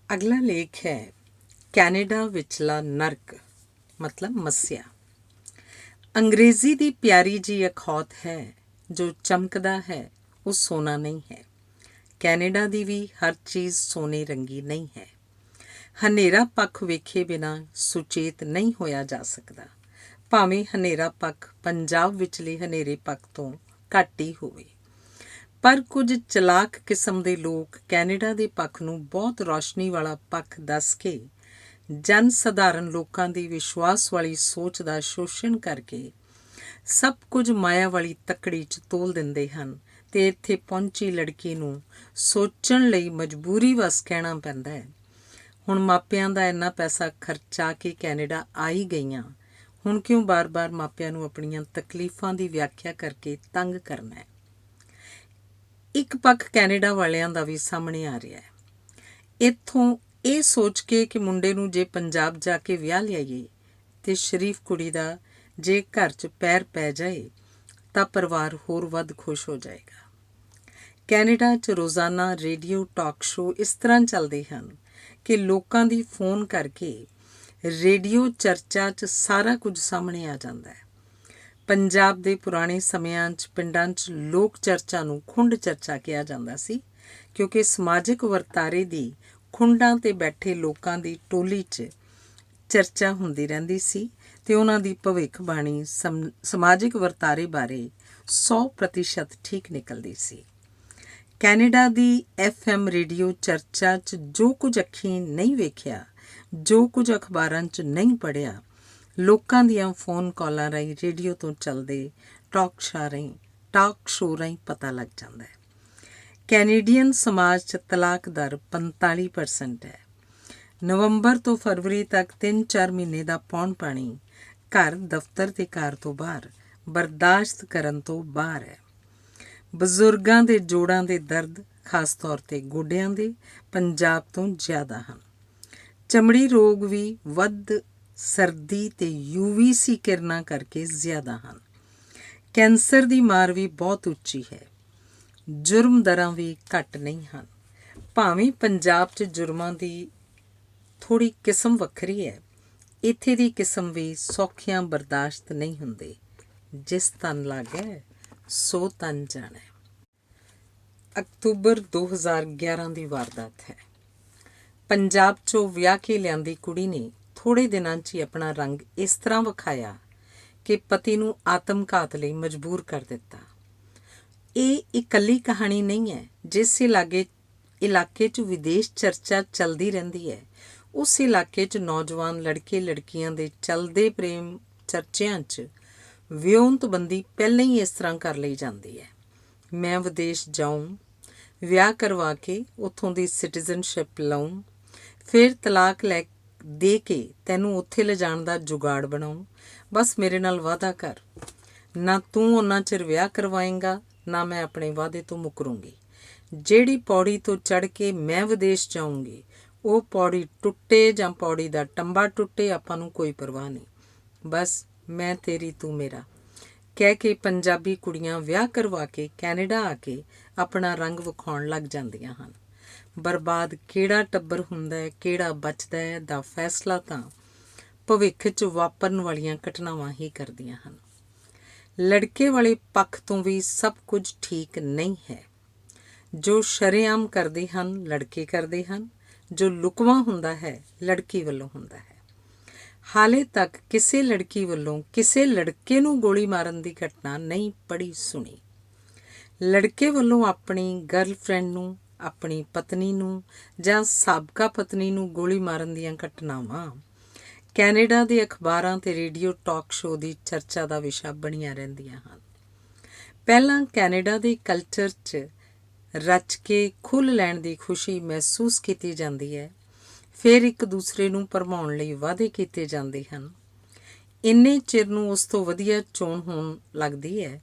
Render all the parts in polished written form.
अगला लेख है कैनेडा विचला नरक मतलब मस्या। अंग्रेजी दी प्यारी जी अखौत है, जो चमकदा है वो सोना नहीं है। कैनेडा दी भी हर चीज़ सोने रंगी नहीं है। हनेरा पक्ष वेखे बिना सुचेत नहीं होया जा सकदा, भावें हनेरा पक्ष पंजाब विचले हनेरे पक्ष तो घੱਟ ही होवे। पर कुछ चलाक किस्म के लोग कैनेडा के पक्ष ਨੂੰ बहुत रोशनी वाला पक्ष दस के जन सधारण लोगों की विश्वास वाली सोच का शोषण करके सब कुछ माया वाली तकड़ी च ਤੋਲ ਦਿੰਦੇ ਹਨ ਤੇ ਇੱਥੇ ਪਹੁੰਚੀ ਲੜਕੀ ਨੂੰ ਸੋਚਣ ਲਈ ਮਜਬੂਰੀ ਵਸ ਕਹਿਣਾ ਪੈਂਦਾ ਹੈ। ਹੁਣ ਮਾਪਿਆਂ ਦਾ ਇੰਨਾ ਪੈਸਾ ਖਰਚਾ ਕੇ ਕੈਨੇਡਾ ਆ ਹੀ ਗਈਆਂ, ਹੁਣ ਕਿਉਂ ਬਾਰ-ਬਾਰ ਮਾਪਿਆਂ ਨੂੰ ਆਪਣੀਆਂ ਤਕਲੀਫਾਂ ਦੀ ਵਿਆਖਿਆ ਕਰਕੇ ਤੰਗ ਕਰਨਾ ਹੈ। ਇੱਕ ਪੱਖ ਕੈਨੇਡਾ ਵਾਲਿਆਂ ਦਾ ਵੀ ਸਾਹਮਣੇ ਆ ਰਿਹਾ ਹੈ। ਇੱਥੋਂ ਇਹ ਸੋਚ ਕੇ ਕਿ ਮੁੰਡੇ ਨੂੰ ਜੇ ਪੰਜਾਬ ਜਾ ਕੇ ਵਿਆਹ ਲਿਆਈਏ ਤੇ ਸ਼ਰੀਫ ਕੁੜੀ ਦਾ ਜੇ ਘਰ 'ਚ ਪੈਰ ਪੈ ਜਾਏ ਤਾਂ ਪਰਿਵਾਰ ਹੋਰ ਵੱਧ ਖੁਸ਼ ਹੋ ਜਾਏਗਾ। ਕੈਨੇਡਾ 'ਚ ਰੋਜ਼ਾਨਾ ਰੇਡੀਓ ਟਾਕ ਸ਼ੋ ਇਸ ਤਰ੍ਹਾਂ ਚੱਲਦੇ ਹਨ ਕਿ ਲੋਕਾਂ ਦੀ ਫੋਨ ਕਰਕੇ ਰੇਡੀਓ ਚਰਚਾ 'ਚ ਸਾਰਾ ਕੁਝ ਸਾਹਮਣੇ ਆ ਜਾਂਦਾ ਹੈ। ਪੰਜਾਬ ਦੇ ਪੁਰਾਣੇ ਸਮਿਆਂ 'ਚ ਪਿੰਡਾਂ 'ਚ ਲੋਕ ਚਰਚਾ ਨੂੰ ਖੁੰਡ ਚਰਚਾ ਕਿਹਾ ਜਾਂਦਾ ਸੀ, ਕਿਉਂਕਿ ਸਮਾਜਿਕ ਵਰਤਾਰੇ ਦੀ ਖੁੰਡਾਂ 'ਤੇ ਬੈਠੇ ਲੋਕਾਂ ਦੀ ਟੋਲੀ 'ਚ ਚਰਚਾ ਹੁੰਦੀ ਰਹਿੰਦੀ ਸੀ ਤੇ ਉਹਨਾਂ ਦੀ ਭਵਿੱਖਬਾਣੀ ਸਮਾਜਿਕ ਵਰਤਾਰੇ ਬਾਰੇ 100% ਠੀਕ ਨਿਕਲਦੀ ਸੀ। ਕੈਨੇਡਾ ਦੀ FM ਰੇਡੀਓ ਚਰਚਾ 'ਚ ਜੋ ਕੁਝ ਅੱਖੀਂ ਨਹੀਂ ਵੇਖਿਆ, ਜੋ ਕੁਝ ਅਖਬਾਰਾਂ 'ਚ ਨਹੀਂ ਪੜ੍ਹਿਆ, ਲੋਕਾਂ ਦੀਆਂ ਫੋਨ ਕਾਲਾਂ ਰਾਹੀਂ ਰੇਡੀਓ ਤੋਂ ਚੱਲਦੇ ਟਾਕ ਸ਼ੋ ਰਾਹੀਂ ਪਤਾ ਲੱਗ ਜਾਂਦਾ ਹੈ। ਕੈਨੇਡੀਅਨ ਸਮਾਜ 'ਚ ਤਲਾਕ ਦਰ 45% ਹੈ। ਨਵੰਬਰ ਤੋਂ ਫਰਵਰੀ ਤੱਕ 3-4 ਮਹੀਨੇ ਦਾ ਪੌਣ ਪਾਣੀ ਘਰ, ਦਫ਼ਤਰ ਤੇ ਕਾਰ ਤੋਂ ਬਾਹਰ ਬਰਦਾਸ਼ਤ ਕਰਨ ਤੋਂ ਬਾਹਰ ਹੈ। ਬਜ਼ੁਰਗਾਂ ਦੇ ਜੋੜਾਂ ਦੇ ਦਰਦ, ਖਾਸ ਤੌਰ 'ਤੇ ਗੋਡਿਆਂ ਦੇ, ਪੰਜਾਬ ਤੋਂ ਜ਼ਿਆਦਾ ਹਨ। ਚਮੜੀ ਰੋਗ ਵੀ ਵੱਧ ਸਰਦੀ ਤੇ UVC ਕਿਰਨਾਂ ਕਰਕੇ ਜ਼ਿਆਦਾ ਹਨ। ਕੈਂਸਰ ਦੀ ਮਾਰ ਵੀ ਬਹੁਤ ਉੱਚੀ ਹੈ। ਜੁਰਮ ਦਰਾਂ ਵੀ ਘੱਟ ਨਹੀਂ ਹਨ। ਭਾਵੇਂ ਪੰਜਾਬ 'ਚ ਜੁਰਮਾਂ ਦੀ ਥੋੜ੍ਹੀ ਕਿਸਮ ਵੱਖਰੀ ਹੈ, ਇੱਥੇ ਦੀ ਕਿਸਮ ਵੀ ਸੌਖਿਆਂ ਬਰਦਾਸ਼ਤ ਨਹੀਂ ਹੁੰਦੇ। ਜਿਸ ਤਨ ਲਾਗੈ ਸੋ ਤਨ ਜਾਣੈ। ਅਕਤੂਬਰ 2011 ਦੀ ਵਾਰਦਾਤ ਹੈ। ਪੰਜਾਬ 'ਚੋਂ ਵਿਆਹ ਕੇ ਲਿਆਂਦੀ ਕੁੜੀ ਨੇ ਥੋੜ੍ਹੇ ਦਿਨਾਂ 'ਚ ਹੀ ਆਪਣਾ ਰੰਗ ਇਸ ਤਰ੍ਹਾਂ ਵਿਖਾਇਆ ਕਿ ਪਤੀ ਨੂੰ ਆਤਮਘਾਤ ਲਈ ਮਜਬੂਰ ਕਰ ਦਿੱਤਾ। ਇਹ ਇਕੱਲੀ ਕਹਾਣੀ ਨਹੀਂ ਹੈ। ਜਿਸ ਇਲਾਕੇ 'ਚ ਵਿਦੇਸ਼ ਚਰਚਾ ਚੱਲਦੀ ਰਹਿੰਦੀ ਹੈ, ਉਸ ਇਲਾਕੇ 'ਚ ਨੌਜਵਾਨ ਲੜਕੇ ਲੜਕੀਆਂ ਦੇ ਚੱਲਦੇ ਪ੍ਰੇਮ ਚਰਚਿਆਂ 'ਚ ਵਿਉਂਤਬੰਦੀ ਪਹਿਲਾਂ ਹੀ ਇਸ ਤਰ੍ਹਾਂ ਕਰ ਲਈ ਜਾਂਦੀ ਹੈ। ਮੈਂ ਵਿਦੇਸ਼ ਜਾਊਂ, ਵਿਆਹ ਕਰਵਾ ਕੇ ਉੱਥੋਂ ਦੀ ਸਿਟੀਜ਼ਨਸ਼ਿਪ ਲਊਂ, ਫਿਰ ਤਲਾਕ ਦੇ ਕੇ ਤੈਨੂੰ ਉੱਥੇ ਲਿਜਾਣ ਦਾ ਜੁਗਾੜ ਬਣਾਉਂ, ਬਸ ਮੇਰੇ ਨਾਲ ਵਾਅਦਾ ਕਰ। ਨਾ ਤੂੰ ਉਹਨਾਂ ਚਿਰ ਵਿਆਹ ਕਰਵਾਏਂਗਾ, ਨਾ ਮੈਂ ਆਪਣੇ ਵਾਅਦੇ ਤੋਂ ਮੁਕਰੂੰਗੀ। ਜਿਹੜੀ ਪੌੜੀ ਤੋਂ ਚੜ੍ਹ ਕੇ ਮੈਂ ਵਿਦੇਸ਼ ਜਾਊਂਗੀ, ਉਹ ਪੌੜੀ ਟੁੱਟੇ ਜਾਂ ਪੌੜੀ ਦਾ ਟੰਬਾ ਟੁੱਟੇ, ਆਪਾਂ ਨੂੰ ਕੋਈ ਪਰਵਾਹ ਨਹੀਂ। ਬਸ ਮੈਂ ਤੇਰੀ, ਤੂੰ ਮੇਰਾ ਕਹਿ ਕੇ ਪੰਜਾਬੀ ਕੁੜੀਆਂ ਵਿਆਹ ਕਰਵਾ ਕੇ ਕੈਨੇਡਾ ਆ ਕੇ ਆਪਣਾ ਰੰਗ ਵਿਖਾਉਣ ਲੱਗ ਜਾਂਦੀਆਂ ਹਨ। ਬਰਬਾਦ ਕਿਹੜਾ ਟੱਬਰ ਹੁੰਦਾ ਹੈ, ਕਿਹੜਾ ਬਚਦਾ ਹੈ ਦਾ ਫੈਸਲਾ ਤਾਂ ਭਵਿੱਖ 'ਚ ਵਾਪਰਨ ਵਾਲੀਆਂ ਘਟਨਾਵਾਂ ਹੀ ਕਰਦੀਆਂ ਹਨ। ਲੜਕੇ ਵਾਲੇ ਪੱਖ ਤੋਂ ਵੀ ਸਭ ਕੁਝ ਠੀਕ ਨਹੀਂ ਹੈ। ਜੋ ਸ਼ਰੇਆਮ ਕਰਦੇ ਹਨ, ਲੜਕੇ ਕਰਦੇ ਹਨ। ਜੋ ਲੁਕਵਾਂ ਹੁੰਦਾ ਹੈ, ਲੜਕੀ ਵੱਲੋਂ ਹੁੰਦਾ ਹੈ। ਹਾਲੇ ਤੱਕ ਕਿਸੇ ਲੜਕੀ ਵੱਲੋਂ ਕਿਸੇ ਲੜਕੇ ਨੂੰ ਗੋਲੀ ਮਾਰਨ ਦੀ ਘਟਨਾ ਨਹੀਂ ਪੜ੍ਹੀ ਸੁਣੀ। ਲੜਕੇ ਵੱਲੋਂ ਆਪਣੀ ਗਰਲਫਰੈਂਡ ਨੂੰ, ਆਪਣੀ ਪਤਨੀ ਨੂੰ ਜਾਂ ਸਾਬਕਾ ਪਤਨੀ ਨੂੰ ਗੋਲੀ ਮਾਰਨ ਦੀਆਂ ਘਟਨਾਵਾਂ ਕੈਨੇਡਾ ਦੇ ਅਖਬਾਰਾਂ ਤੇ ਰੇਡੀਓ ਟਾਕ ਸ਼ੋ ਦੀ ਚਰਚਾ ਦਾ ਵਿਸ਼ਾ ਬਣੀਆਂ ਰਹਿੰਦੀਆਂ ਹਨ। ਪਹਿਲਾਂ ਕੈਨੇਡਾ ਦੇ ਕਲਚਰ 'ਚ ਰਚ ਕੇ ਖੁੱਲ੍ਹ ਲੈਣ ਦੀ ਖੁਸ਼ੀ ਮਹਿਸੂਸ ਕੀਤੀ ਜਾਂਦੀ ਹੈ। ਫਿਰ ਇੱਕ ਦੂਸਰੇ ਨੂੰ ਭਰਮਾਉਣ ਲਈ ਵਾਅਦੇ ਕੀਤੇ ਜਾਂਦੇ ਹਨ। ਇੰਨੇ ਚਿਰ ਨੂੰ ਉਸ ਤੋਂ ਵਧੀਆ ਚੋਣ ਹੋਣ ਲੱਗਦੀ ਹੈ।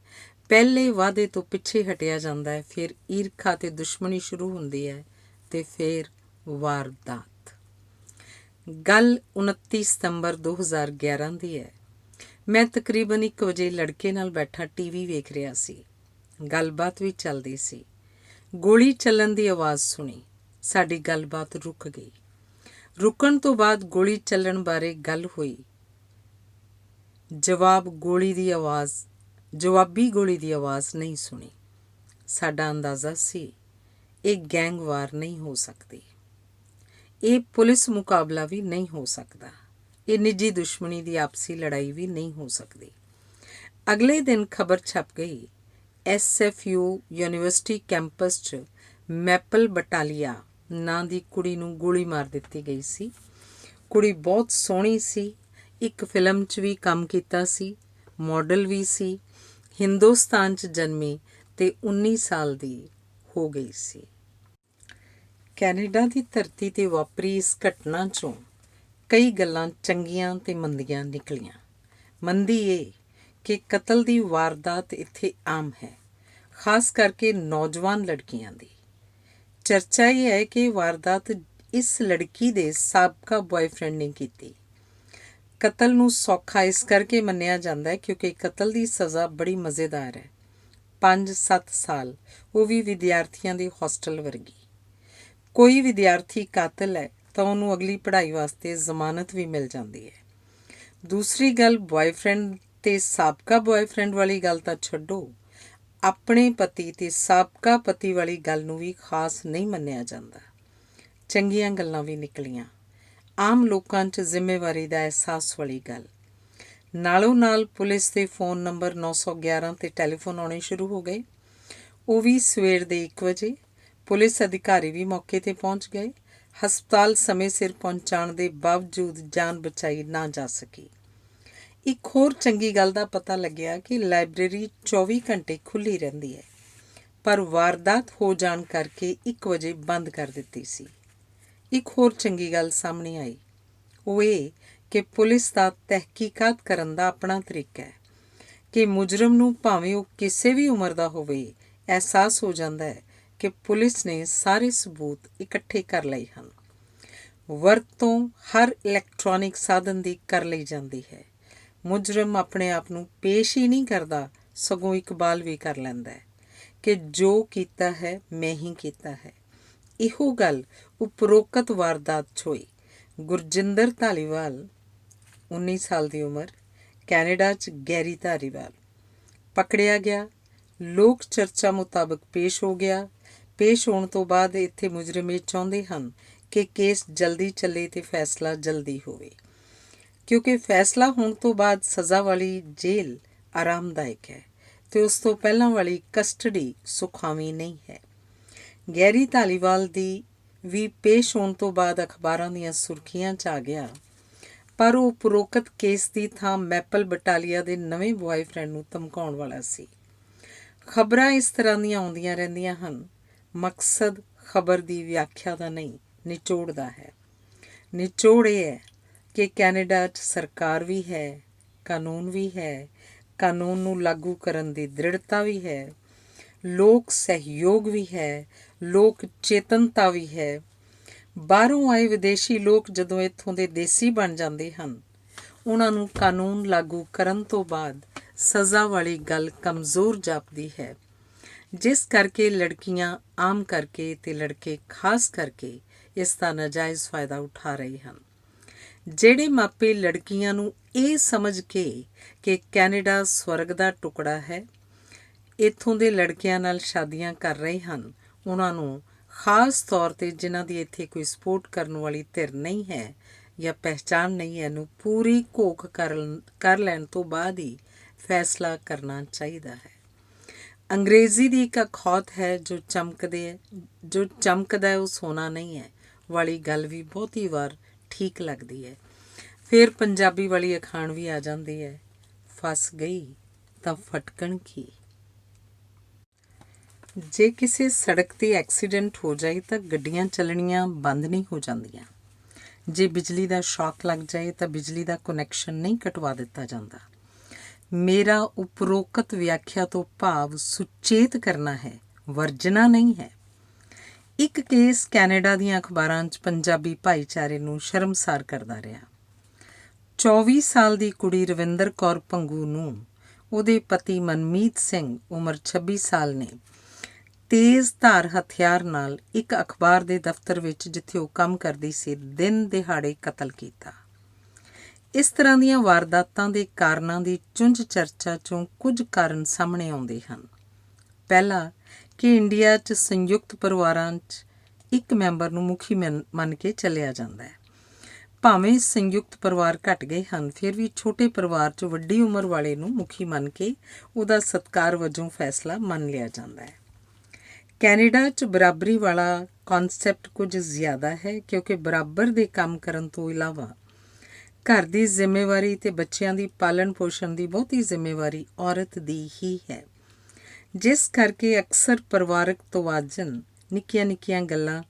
ਪਹਿਲੇ ਵਾਅਦੇ ਤੋਂ ਪਿੱਛੇ ਹਟਿਆ ਜਾਂਦਾ ਹੈ, ਫਿਰ ਈਰਖਾ ਤੇ ਦੁਸ਼ਮਣੀ ਸ਼ੁਰੂ ਹੁੰਦੀ ਹੈ ਤੇ ਫਿਰ ਵਾਰਦਾਤ। ਗੱਲ 29 ਸਤੰਬਰ 2011 ਦੀ ਹੈ। ਮੈਂ ਤਕਰੀਬਨ 1 ਵਜੇ ਲੜਕੇ ਨਾਲ ਬੈਠਾ TV ਵੇਖ ਰਿਹਾ ਸੀ। ਗੱਲਬਾਤ ਵੀ ਚੱਲਦੀ ਸੀ। ਗੋਲੀ ਚੱਲਣ ਦੀ ਆਵਾਜ਼ ਸੁਣੀ। ਸਾਡੀ ਗੱਲਬਾਤ ਰੁਕ ਗਈ। ਰੁਕਣ ਤੋਂ ਬਾਅਦ ਗੋਲੀ ਚੱਲਣ ਬਾਰੇ ਗੱਲ ਹੋਈ। ਜਵਾਬੀ ਗੋਲੀ ਦੀ ਆਵਾਜ਼ ਨਹੀਂ ਸੁਣੀ। ਸਾਡਾ ਅੰਦਾਜ਼ਾ ਸੀ ਇਹ ਗੈਂਗਵਾਰ ਨਹੀਂ ਹੋ ਸਕਦੀ, ਇਹ ਪੁਲਿਸ ਮੁਕਾਬਲਾ ਵੀ ਨਹੀਂ ਹੋ ਸਕਦਾ, ਇਹ ਨਿੱਜੀ ਦੁਸ਼ਮਣੀ ਦੀ ਆਪਸੀ ਲੜਾਈ ਵੀ ਨਹੀਂ ਹੋ ਸਕਦੀ। ਅਗਲੇ ਦਿਨ ਖਬਰ ਛਪ ਗਈ, SFU ਯੂਨੀਵਰਸਿਟੀ ਕੈਂਪਸ 'ਚ ਮੈਪਲ ਬਟਾਲੀਆ ਨਾਂ ਦੀ ਕੁੜੀ ਨੂੰ ਗੋਲੀ ਮਾਰ ਦਿੱਤੀ ਗਈ ਸੀ। ਕੁੜੀ ਬਹੁਤ ਸੋਹਣੀ ਸੀ, ਇੱਕ ਫਿਲਮ 'ਚ ਵੀ ਕੰਮ ਕੀਤਾ ਸੀ, ਮਾਡਲ ਵੀ ਸੀ, ਹਿੰਦੁਸਤਾਨ 'ਚ ਜਨਮੀ ਤੇ 19 ਸਾਲ ਦੀ ਹੋ ਗਈ ਸੀ। ਕੈਨੇਡਾ ਦੀ ਧਰਤੀ 'ਤੇ ਵਾਪਰੀ ਇਸ ਘਟਨਾ 'ਚੋਂ ਕਈ ਗੱਲਾਂ ਚੰਗੀਆਂ ਤੇ ਮੰਦੀਆਂ ਨਿਕਲੀਆਂ। ਮੰਦੀ ਇਹ ਕਿ ਕਤਲ ਦੀ ਵਾਰਦਾਤ ਇੱਥੇ ਆਮ ਹੈ, ਖਾਸ ਕਰਕੇ ਨੌਜਵਾਨ ਲੜਕੀਆਂ ਦੀ। ਚਰਚਾ ਇਹ ਹੈ ਕਿ ਵਾਰਦਾਤ ਇਸ ਲੜਕੀ ਦੇ ਸਾਬਕਾ ਬॉयਫ੍ਰੈਂਡ ਨੇ ਕੀਤੀ। ਕਤਲ ਨੂੰ ਸੌਖਾ ਇਸ ਕਰਕੇ ਮੰਨਿਆ ਜਾਂਦਾ ਹੈ ਕਿਉਂਕਿ ਕਤਲ ਦੀ ਸਜ਼ਾ ਬੜੀ ਮਜ਼ੇਦਾਰ ਹੈ, 5-7 ਸਾਲ, ਉਹ ਵੀ ਵਿਦਿਆਰਥੀਆਂ ਦੀ ਹੋਸਟਲ ਵਰਗੀ। ਕੋਈ ਵਿਦਿਆਰਥੀ ਕਾਤਲ ਹੈ ਤਾਂ ਉਹਨੂੰ ਅਗਲੀ ਪੜ੍ਹਾਈ ਵਾਸਤੇ ਜ਼ਮਾਨਤ ਵੀ ਮਿਲ ਜਾਂਦੀ ਹੈ। ਦੂਸਰੀ ਗੱਲ, ਬॉयਫ੍ਰੈਂਡ ਤੇ ਸਾਬਕਾ ਬॉयਫ੍ਰੈਂਡ ਵਾਲੀ ਗੱਲ ਤਾਂ ਛੱਡੋ, ਆਪਣੇ ਪਤੀ ਤੇ ਸਾਬਕਾ ਪਤੀ ਵਾਲੀ ਗੱਲ ਨੂੰ ਵੀ ਖਾਸ ਨਹੀਂ ਮੰਨਿਆ ਜਾਂਦਾ। ਚੰਗੀਆਂ ਗੱਲਾਂ ਵੀ ਨਿਕਲੀਆਂ, ਆਮ ਲੋਕਾਂ 'ਚ ਜ਼ਿੰਮੇਵਾਰੀ ਦਾ ਅਹਿਸਾਸ ਵਾਲੀ ਗੱਲ। ਨਾਲੋਂ ਨਾਲ ਪੁਲਿਸ ਦੇ ਫ਼ੋਨ ਨੰਬਰ 911 'ਤੇ ਟੈਲੀਫੋਨ ਆਉਣੇ ਸ਼ੁਰੂ ਹੋ ਗਏ, ਉਹ ਵੀ ਸਵੇਰ ਦੇ 1 ਵਜੇ। ਪੁਲਿਸ ਅਧਿਕਾਰੀ ਵੀ ਮੌਕੇ 'ਤੇ ਪਹੁੰਚ ਗਏ। ਹਸਪਤਾਲ ਸਮੇਂ ਸਿਰ ਪਹੁੰਚਾਉਣ ਦੇ ਬਾਵਜੂਦ ਜਾਨ ਬਚਾਈ ਨਾ ਜਾ ਸਕੀ। ਇੱਕ ਹੋਰ ਚੰਗੀ ਗੱਲ ਦਾ ਪਤਾ ਲੱਗਿਆ ਕਿ ਲਾਇਬ੍ਰੇਰੀ 24 ਘੰਟੇ ਖੁੱਲ੍ਹੀ ਰਹਿੰਦੀ ਹੈ, ਪਰ ਵਾਰਦਾਤ ਹੋ ਜਾਣ ਕਰਕੇ 1 ਵਜੇ ਬੰਦ ਕਰ ਦਿੱਤੀ ਸੀ। ਇੱਕ ਹੋਰ ਚੰਗੀ ਗੱਲ ਸਾਹਮਣੇ ਆਈ, ਉਹ ਇਹ ਕਿ ਪੁਲਿਸ ਦਾ ਤਹਿਕੀਕਾਤ ਕਰਨ ਦਾ ਆਪਣਾ ਤਰੀਕਾ ਹੈ ਕਿ ਮੁਜਰਮ ਨੂੰ ਭਾਵੇਂ ਉਹ ਕਿਸੇ ਵੀ ਉਮਰ ਦਾ ਹੋਵੇ, ਅਹਿਸਾਸ ਹੋ ਜਾਂਦਾ ਹੈ ਕਿ ਪੁਲਿਸ ਨੇ ਸਾਰੇ ਸਬੂਤ ਇਕੱਠੇ ਕਰ ਲਏ ਹਨ। ਵਰਤੋਂ ਹਰ ਇਲੈਕਟ੍ਰੋਨਿਕ ਸਾਧਨ ਦੀ ਕਰ ਲਈ ਜਾਂਦੀ ਹੈ। ਮੁਜਰਮ ਆਪਣੇ ਆਪ ਨੂੰ ਪੇਸ਼ ਹੀ ਨਹੀਂ ਕਰਦਾ, ਸਗੋਂ ਇਕਬਾਲ ਵੀ ਕਰ ਲੈਂਦਾ ਹੈ ਕਿ ਜੋ ਕੀਤਾ ਹੈ ਮੈਂ ਹੀ ਕੀਤਾ ਹੈ। ਇਹੋ ਗੱਲ ਉਪਰੋਕਤ ਵਾਰਦਾਤ 'ਚ ਹੋਈ। ਗੁਰਜਿੰਦਰ ਧਾਲੀਵਾਲ, 19 ਸਾਲ ਦੀ ਉਮਰ, ਕੈਨੇਡਾ 'ਚ ਗੈਰੀ ਧਾਲੀਵਾਲ, ਪਕੜਿਆ ਗਿਆ। ਲੋਕ ਚਰਚਾ ਮੁਤਾਬਕ ਪੇਸ਼ ਹੋ ਗਿਆ। ਪੇਸ਼ ਹੋਣ ਤੋਂ ਬਾਅਦ ਇੱਥੇ ਮੁਜਰਮ ਇਹ ਚਾਹੁੰਦੇ ਹਨ ਕਿ ਕੇਸ ਜਲਦੀ ਚੱਲੇ ਤੇ ਫੈਸਲਾ ਜਲਦੀ ਹੋਵੇ, ਕਿਉਂਕਿ ਫੈਸਲਾ ਹੋਣ ਤੋਂ ਬਾਅਦ ਸਜ਼ਾ ਵਾਲੀ ਜੇਲ੍ਹ ਆਰਾਮਦਾਇਕ ਹੈ ਤੇ ਉਸ ਤੋਂ ਪਹਿਲਾਂ ਵਾਲੀ ਕਸਟਡੀ ਸੁਖਾਵੀਂ ਨਹੀਂ ਹੈ। ਗੈਰੀ ਧਾਲੀਵਾਲ ਦੀ ਵੀ ਪੇਸ਼ ਹੋਣ ਤੋਂ ਬਾਅਦ ਅਖਬਾਰਾਂ ਦੀਆਂ ਸੁਰਖੀਆਂ 'ਚ ਆ ਗਿਆ, ਪਰ ਉਹ ਉਪਰੋਕਤ ਕੇਸ ਦੀ ਥਾਂ ਮੈਪਲ ਬਟਾਲੀਆ ਦੇ ਨਵੇਂ ਬॉयਫ੍ਰੈਂਡ ਨੂੰ ਧਮਕਾਉਣ ਵਾਲਾ ਸੀ। ਖਬਰਾਂ ਇਸ ਤਰ੍ਹਾਂ ਦੀਆਂ ਆਉਂਦੀਆਂ ਰਹਿੰਦੀਆਂ ਹਨ। ਮਕਸਦ ਖਬਰ ਦੀ ਵਿਆਖਿਆ ਦਾ ਨਹੀਂ, ਨਿਚੋੜ ਦਾ ਹੈ। ਨਿਚੋੜ ਇਹ ਹੈ ਕਿ ਕੈਨੇਡਾ 'ਚ ਸਰਕਾਰ ਵੀ ਹੈ, ਕਾਨੂੰਨ ਵੀ ਹੈ, ਕਾਨੂੰਨ ਨੂੰ ਲਾਗੂ ਕਰਨ ਦੀ ਦ੍ਰਿੜਤਾ ਵੀ ਹੈ, ਲੋਕ ਸਹਿਯੋਗ ਵੀ ਹੈ, ਲੋਕ ਚੇਤਨਤਾ ਵੀ ਹੈ। ਬਾਹਰੋਂ ਆਏ ਵਿਦੇਸ਼ੀ ਲੋਕ ਜਦੋਂ ਇੱਥੋਂ ਦੇ ਦੇਸੀ ਬਣ ਜਾਂਦੇ ਹਨ, ਉਹਨਾਂ ਨੂੰ ਕਾਨੂੰਨ ਲਾਗੂ ਕਰਨ ਤੋਂ ਬਾਅਦ ਸਜ਼ਾ ਵਾਲੀ ਗੱਲ ਕਮਜ਼ੋਰ ਜਾਪਦੀ ਹੈ, ਜਿਸ ਕਰਕੇ ਲੜਕੀਆਂ ਆਮ ਕਰਕੇ ਤੇ ਲੜਕੇ ਖਾਸ ਕਰਕੇ ਇਸ ਦਾ ਨਾਜਾਇਜ਼ ਫਾਇਦਾ ਉਠਾ ਰਹੇ ਹਨ। ਜਿਹੜੇ ਮਾਪੇ ਲੜਕੀਆਂ ਨੂੰ ਇਹ ਸਮਝ ਕੇ ਕਿ ਕੈਨੇਡਾ ਸਵਰਗ ਦਾ ਟੁਕੜਾ ਹੈ, ਇੱਥੋਂ ਦੇ ਲੜਕਿਆਂ ਨਾਲ ਸ਼ਾਦੀਆਂ ਕਰ ਰਹੇ ਹਨ, ਉਹਨਾਂ ਨੂੰ ਖਾਸ ਤੌਰ 'ਤੇ ਜਿਨ੍ਹਾਂ ਦੀ ਇੱਥੇ ਕੋਈ ਸਪੋਰਟ ਕਰਨ ਵਾਲੀ ਧਿਰ ਨਹੀਂ ਹੈ ਜਾਂ ਪਹਿਚਾਣ ਨਹੀਂ ਹੈ, ਨੂੰ ਪੂਰੀ ਘੋਖ ਕਰ ਲੈਣ ਤੋਂ ਬਾਅਦ ਹੀ ਫੈਸਲਾ ਕਰਨਾ ਚਾਹੀਦਾ ਹੈ। ਅੰਗਰੇਜ਼ੀ ਦੀ ਇੱਕ ਅਖੌਤ ਹੈ, ਜੋ ਚਮਕਦਾ ਹੈ ਉਹ ਸੋਨਾ ਨਹੀਂ ਹੈ ਵਾਲੀ ਗੱਲ ਵੀ ਬਹੁਤੀ ਵਾਰ ਠੀਕ ਲੱਗਦੀ ਹੈ। ਫਿਰ ਪੰਜਾਬੀ ਵਾਲੀ ਅਖਾਣ ਵੀ ਆ ਜਾਂਦੀ ਹੈ, ਫਸ ਗਈ ਤਾਂ ਫਟਕਣ ਕੀ। ਜੇ ਕਿਸੇ ਸੜਕ 'ਤੇ ਐਕਸੀਡੈਂਟ ਹੋ ਜਾਏ ਤਾਂ ਗੱਡੀਆਂ ਚੱਲਣੀਆਂ ਬੰਦ ਨਹੀਂ ਹੋ ਜਾਂਦੀਆਂ। ਜੇ ਬਿਜਲੀ ਦਾ ਸ਼ੌਕ ਲੱਗ ਜਾਏ ਤਾਂ ਬਿਜਲੀ ਦਾ ਕੁਨੈਕਸ਼ਨ ਨਹੀਂ ਕਟਵਾ ਦਿੱਤਾ ਜਾਂਦਾ। ਮੇਰਾ ਉਪਰੋਕਤ ਵਿਆਖਿਆ ਤੋਂ ਭਾਵ ਸੁਚੇਤ ਕਰਨਾ ਹੈ, ਵਰਜਣਾ ਨਹੀਂ ਹੈ। ਇੱਕ ਕੇਸ ਕੈਨੇਡਾ ਦੀਆਂ ਅਖਬਾਰਾਂ 'ਚ ਪੰਜਾਬੀ ਭਾਈਚਾਰੇ ਨੂੰ ਸ਼ਰਮਸਾਰ ਕਰਦਾ ਰਿਹਾ। 24 ਸਾਲ ਦੀ ਕੁੜੀ ਰਵਿੰਦਰ ਕੌਰ ਭੰਗੂ ਨੂੰ ਉਹਦੇ ਪਤੀ ਮਨਮੀਤ ਸਿੰਘ, ਉਮਰ 26 ਸਾਲ ਨੇ ਤੇਜ਼ ਧਾਰ ਹਥਿਆਰ ਨਾਲ ਇੱਕ ਅਖਬਾਰ ਦੇ ਦਫ਼ਤਰ ਵਿੱਚ ਜਿੱਥੇ ਉਹ ਕੰਮ ਕਰਦੀ ਸੀ ਦਿਨ ਦਿਹਾੜੇ ਕਤਲ ਕੀਤਾ। ਇਸ ਤਰ੍ਹਾਂ ਦੀਆਂ ਵਾਰਦਾਤਾਂ ਦੇ ਕਾਰਨਾਂ ਦੀ ਚੁੰਝ ਚਰਚਾ 'ਚੋਂ ਕੁਝ ਕਾਰਨ ਸਾਹਮਣੇ ਆਉਂਦੇ ਹਨ। ਪਹਿਲਾ ਕਿ ਇੰਡੀਆ 'ਚ ਸੰਯੁਕਤ ਪਰਿਵਾਰਾਂ 'ਚ ਇੱਕ ਮੈਂਬਰ ਨੂੰ ਮੁਖੀ ਮੰਨ ਕੇ ਚੱਲਿਆ ਜਾਂਦਾ ਹੈ। ਭਾਵੇਂ ਸੰਯੁਕਤ ਪਰਿਵਾਰ ਘਟ ਗਏ ਹਨ, ਫਿਰ ਵੀ ਛੋਟੇ ਪਰਿਵਾਰ 'ਚ ਵੱਡੀ ਉਮਰ ਵਾਲੇ ਨੂੰ ਮੁਖੀ ਮੰਨ ਕੇ ਉਹਦਾ ਸਤਿਕਾਰ ਵਜੋਂ ਫੈਸਲਾ ਮੰਨ ਲਿਆ ਜਾਂਦਾ ਹੈ। ਕੈਨੇਡਾ 'ਚ ਬਰਾਬਰੀ ਵਾਲਾ ਕਨਸੈਪਟ ਕੁਝ ਜ਼ਿਆਦਾ ਹੈ, ਕਿਉਂਕਿ ਬਰਾਬਰ ਦੇ ਕੰਮ ਕਰਨ ਤੋਂ ਇਲਾਵਾ ਘਰ ਦੀ ਜ਼ਿੰਮੇਵਾਰੀ ਅਤੇ ਬੱਚਿਆਂ ਦੀ ਪਾਲਣ ਪੋਸ਼ਣ ਦੀ ਬਹੁਤੀ ਜ਼ਿੰਮੇਵਾਰੀ ਔਰਤ ਦੀ ਹੀ ਹੈ, ਜਿਸ ਕਰਕੇ ਅਕਸਰ ਪਰਿਵਾਰਕ ਤਵਾਜ਼ਨ ਨਿੱਕੀਆਂ ਨਿੱਕੀਆਂ ਗੱਲਾਂ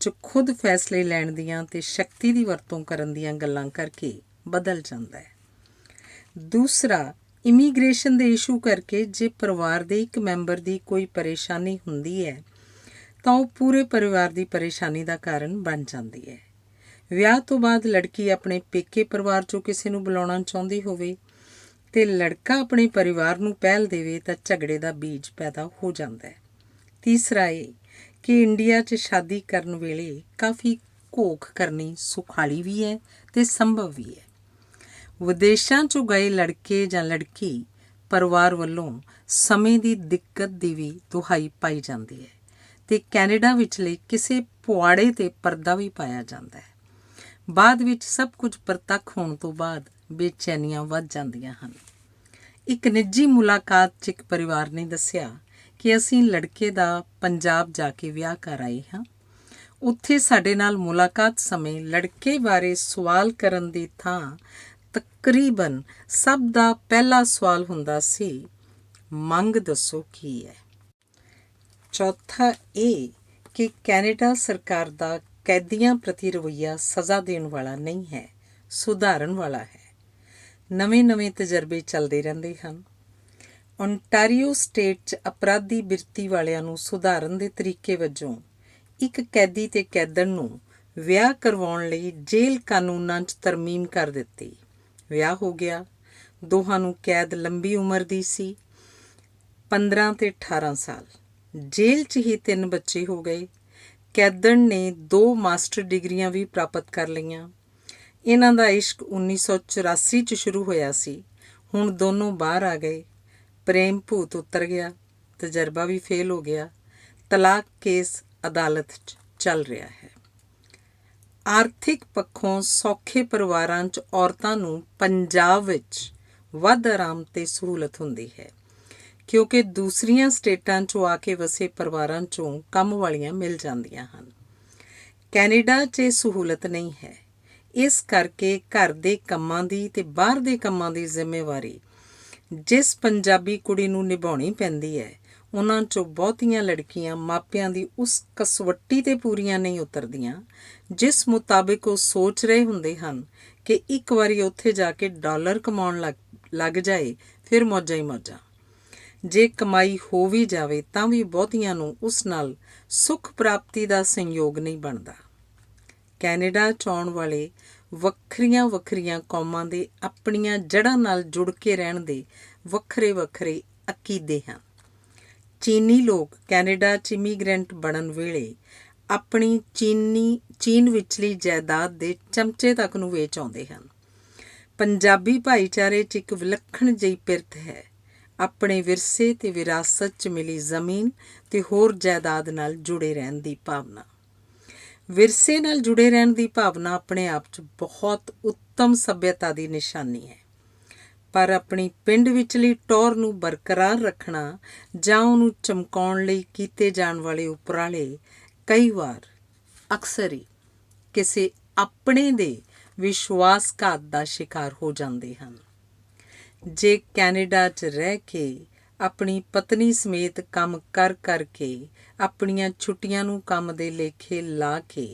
'ਚ ਖੁਦ ਫੈਸਲੇ ਲੈਣ ਦੀਆਂ ਅਤੇ ਸ਼ਕਤੀ ਦੀ ਵਰਤੋਂ ਕਰਨ ਦੀਆਂ ਗੱਲਾਂ ਕਰਕੇ ਬਦਲ ਜਾਂਦਾ ਹੈ। ਦੂਸਰਾ, ਇਮੀਗ੍ਰੇਸ਼ਨ ਦੇ ਇਸ਼ੂ ਕਰਕੇ ਜੇ ਪਰਿਵਾਰ ਦੇ ਇੱਕ ਮੈਂਬਰ ਦੀ ਕੋਈ ਪਰੇਸ਼ਾਨੀ ਹੁੰਦੀ ਹੈ ਤਾਂ ਉਹ ਪੂਰੇ ਪਰਿਵਾਰ ਦੀ ਪਰੇਸ਼ਾਨੀ ਦਾ ਕਾਰਨ ਬਣ ਜਾਂਦੀ ਹੈ। ਵਿਆਹ ਤੋਂ ਬਾਅਦ ਲੜਕੀ ਆਪਣੇ ਪੇਕੇ ਪਰਿਵਾਰ 'ਚੋਂ ਕਿਸੇ ਨੂੰ ਬੁਲਾਉਣਾ ਚਾਹੁੰਦੀ ਹੋਵੇ ਅਤੇ ਲੜਕਾ ਆਪਣੇ ਪਰਿਵਾਰ ਨੂੰ ਪਹਿਲ ਦੇਵੇ ਤਾਂ ਝਗੜੇ ਦਾ ਬੀਜ ਪੈਦਾ ਹੋ ਜਾਂਦਾ ਹੈ। ਤੀਸਰਾ ਇਹ ਕਿ ਇੰਡੀਆ 'ਚ ਸ਼ਾਦੀ ਕਰਨ ਵੇਲੇ ਕਾਫੀ ਘੋਖ ਕਰਨੀ ਸੁਖਾਲੀ ਵੀ ਹੈ ਅਤੇ ਸੰਭਵ ਵੀ ਹੈ। ਵਿਦੇਸ਼ਾਂ 'ਚੋਂ ਗਏ ਲੜਕੇ ਜਾਂ ਲੜਕੀ ਪਰਿਵਾਰ ਵੱਲੋਂ ਸਮੇਂ ਦੀ ਦਿੱਕਤ ਦੀ ਵੀ ਦੁਹਾਈ ਪਾਈ ਜਾਂਦੀ ਹੈ ਅਤੇ ਕੈਨੇਡਾ ਵਿਚਲੇ ਕਿਸੇ ਪੁਆੜੇ 'ਤੇ ਪਰਦਾ ਵੀ ਪਾਇਆ ਜਾਂਦਾ ਹੈ। ਬਾਅਦ ਵਿੱਚ ਸਭ ਕੁਝ ਪ੍ਰਤੱਖ ਹੋਣ ਤੋਂ ਬਾਅਦ ਬੇਚੈਨੀਆਂ ਵੱਧ ਜਾਂਦੀਆਂ ਹਨ। ਇੱਕ ਨਿੱਜੀ ਮੁਲਾਕਾਤ 'ਚ ਇੱਕ ਪਰਿਵਾਰ ਨੇ ਦੱਸਿਆ ਕਿ ਅਸੀਂ ਲੜਕੇ ਦਾ ਪੰਜਾਬ ਜਾ ਕੇ ਵਿਆਹ ਕਰ ਆਏ ਹਾਂ। ਉੱਥੇ ਸਾਡੇ ਨਾਲ ਮੁਲਾਕਾਤ ਸਮੇਂ ਲੜਕੇ ਬਾਰੇ ਸਵਾਲ ਕਰਨ ਦੀ ਥਾਂ ਤਕਰੀਬਨ ਸਭ ਦਾ ਪਹਿਲਾ ਸਵਾਲ ਹੁੰਦਾ ਸੀ, ਮੰਗ ਦੱਸੋ ਕੀ ਹੈ। ਚੌਥਾ ਇਹ ਕਿ ਕੈਨੇਡਾ ਸਰਕਾਰ ਦਾ ਕੈਦੀਆਂ ਪ੍ਰਤੀ ਰਵੱਈਆ ਸਜ਼ਾ ਦੇਣ ਵਾਲਾ ਨਹੀਂ ਹੈ, ਸੁਧਾਰਨ ਵਾਲਾ ਹੈ। ਨਵੇਂ ਤਜਰਬੇ ਚੱਲਦੇ ਰਹਿੰਦੇ ਹਨ। ਓਨਟਾਰੀਓ ਸਟੇਟ 'ਚ ਅਪਰਾਧੀ ਬਿਰਤੀ ਵਾਲਿਆਂ ਨੂੰ ਸੁਧਾਰਨ ਦੇ ਤਰੀਕੇ ਵਜੋਂ ਇੱਕ ਕੈਦੀ ਤੇ ਕੈਦਣ ਨੂੰ ਵਿਆਹ ਕਰਵਾਉਣ ਲਈ ਜੇਲ੍ਹ ਕਾਨੂੰਨਾਂ 'ਚ ਤਰਮੀਮ ਕਰ ਦਿੱਤੀ। ਵਿਆਹ ਹੋ ਗਿਆ। ਦੋਹਾਂ ਨੂੰ ਕੈਦ ਲੰਬੀ ਉਮਰ ਦੀ ਸੀ, 15 ਤੇ 18 ਸਾਲ। ਜੇਲ੍ਹ 'ਚ ਹੀ 3 ਬੱਚੇ ਹੋ ਗਏ। ਕੈਦਣ ਨੇ 2 ਮਾਸਟਰ ਡਿਗਰੀਆਂ ਵੀ ਪ੍ਰਾਪਤ ਕਰ ਲਈਆਂ। ਇਹਨਾਂ ਦਾ ਇਸ਼ਕ 1984 'ਚ ਸ਼ੁਰੂ ਹੋਇਆ ਸੀ। ਹੁਣ ਦੋਨੋਂ ਬਾਹਰ ਆ ਗਏ। ਪ੍ਰੇਮ ਭੂਤ ਉਤਰ ਗਿਆ। ਤਜਰਬਾ ਵੀ ਫੇਲ ਹੋ ਗਿਆ। ਤਲਾਕ ਕੇਸ ਅਦਾਲਤ 'ਚ ਚੱਲ ਰਿਹਾ ਹੈ। ਆਰਥਿਕ ਪੱਖੋਂ ਸੌਖੇ ਪਰਿਵਾਰਾਂ 'ਚ ਔਰਤਾਂ ਨੂੰ ਪੰਜਾਬ ਵਿੱਚ ਵੱਧ ਆਰਾਮ ਅਤੇ ਸਹੂਲਤ ਹੁੰਦੀ ਹੈ, ਕਿਉਂਕਿ ਦੂਸਰੀਆਂ ਸਟੇਟਾਂ 'ਚੋਂ ਆ ਕੇ ਵਸੇ ਪਰਿਵਾਰਾਂ 'ਚੋਂ ਕੰਮ ਵਾਲੀਆਂ ਮਿਲ ਜਾਂਦੀਆਂ ਹਨ। ਕੈਨੇਡਾ 'ਚ ਇਹ ਸਹੂਲਤ ਨਹੀਂ ਹੈ। ਇਸ ਕਰਕੇ ਘਰ ਦੇ ਕੰਮਾਂ ਦੀ ਅਤੇ ਬਾਹਰ ਦੇ ਕੰਮਾਂ ਦੀ ਜ਼ਿੰਮੇਵਾਰੀ ਜਿਸ ਪੰਜਾਬੀ ਕੁੜੀ ਨੂੰ ਨਿਭਾਉਣੀ ਪੈਂਦੀ ਹੈ, ਉਹਨਾਂ 'ਚੋਂ ਬਹੁਤੀਆਂ ਲੜਕੀਆਂ ਮਾਪਿਆਂ ਦੀ ਉਸ ਕਸਵੱਟੀ 'ਤੇ ਪੂਰੀਆਂ ਨਹੀਂ ਉਤਰਦੀਆਂ ਜਿਸ ਮੁਤਾਬਿਕ ਉਹ ਸੋਚ ਰਹੇ ਹੁੰਦੇ ਹਨ ਕਿ ਇੱਕ ਵਾਰੀ ਉੱਥੇ ਜਾ ਕੇ ਡਾਲਰ ਕਮਾਉਣ ਲੱਗ ਜਾਏ ਫਿਰ ਮੌਜਾਂ ਹੀ ਮੌਜਾਂ। ਜੇ ਕਮਾਈ ਹੋ ਵੀ ਜਾਵੇ ਤਾਂ ਵੀ ਬਹੁਤੀਆਂ ਨੂੰ ਉਸ ਨਾਲ ਸੁੱਖ ਪ੍ਰਾਪਤੀ ਦਾ ਸੰਯੋਗ ਨਹੀਂ ਬਣਦਾ। ਕੈਨੇਡਾ 'ਚ ਆਉਣ ਵਾਲੇ ਵੱਖਰੀਆਂ ਕੌਮਾਂ ਦੇ ਆਪਣੀਆਂ ਜੜ੍ਹਾਂ ਨਾਲ ਜੁੜ ਕੇ ਰਹਿਣ ਦੇ ਵੱਖਰੇ ਅਕੀਦੇ ਹਨ। ਚੀਨੀ ਲੋਕ ਕੈਨੇਡਾ 'ਚ ਇਮੀਗ੍ਰੈਂਟ ਬਣਨ ਵੇਲੇ ਆਪਣੀ ਚੀਨ ਵਿਚਲੀ ਜਾਇਦਾਦ ਦੇ ਚਮਚੇ ਤੱਕ ਨੂੰ ਵੇਚ ਆਉਂਦੇ ਹਨ। ਪੰਜਾਬੀ ਭਾਈਚਾਰੇ 'ਚ ਇੱਕ ਵਿਲੱਖਣ ਜਿਹੀ ਪਿਰਤ ਹੈ, ਆਪਣੇ ਵਿਰਸੇ ਅਤੇ ਵਿਰਾਸਤ 'ਚ ਮਿਲੀ ਜ਼ਮੀਨ ਅਤੇ ਹੋਰ ਜਾਇਦਾਦ ਨਾਲ ਜੁੜੇ ਰਹਿਣ ਦੀ ਭਾਵਨਾ। ਵਿਰਸੇ ਨਾਲ ਜੁੜੇ ਰਹਿਣ ਦੀ ਭਾਵਨਾ ਆਪਣੇ ਆਪ 'ਚ ਬਹੁਤ ਉੱਤਮ ਸੱਭਿਅਤਾ ਦੀ ਨਿਸ਼ਾਨੀ ਹੈ, ਪਰ ਆਪਣੀ ਪਿੰਡ ਵਿਚਲੀ ਟੌਰ ਨੂੰ ਬਰਕਰਾਰ ਰੱਖਣਾ ਜਾਂ ਉਹਨੂੰ ਚਮਕਾਉਣ ਲਈ ਕੀਤੇ ਜਾਣ ਵਾਲੇ ਉਪਰਾਲੇ ਕਈ ਵਾਰ ਅਕਸਰ ਹੀ ਕਿਸੇ ਆਪਣੇ ਦੇ ਵਿਸ਼ਵਾਸਘਾਤ ਦਾ ਸ਼ਿਕਾਰ ਹੋ ਜਾਂਦੇ ਹਨ। ਜੇ ਕੈਨੇਡਾ 'ਚ ਰਹਿ ਕੇ ਆਪਣੀ ਪਤਨੀ ਸਮੇਤ ਕੰਮ ਕਰਕੇ ਆਪਣੀਆਂ ਛੁੱਟੀਆਂ ਨੂੰ ਕੰਮ ਦੇ ਲੇਖੇ ਲਾ ਕੇ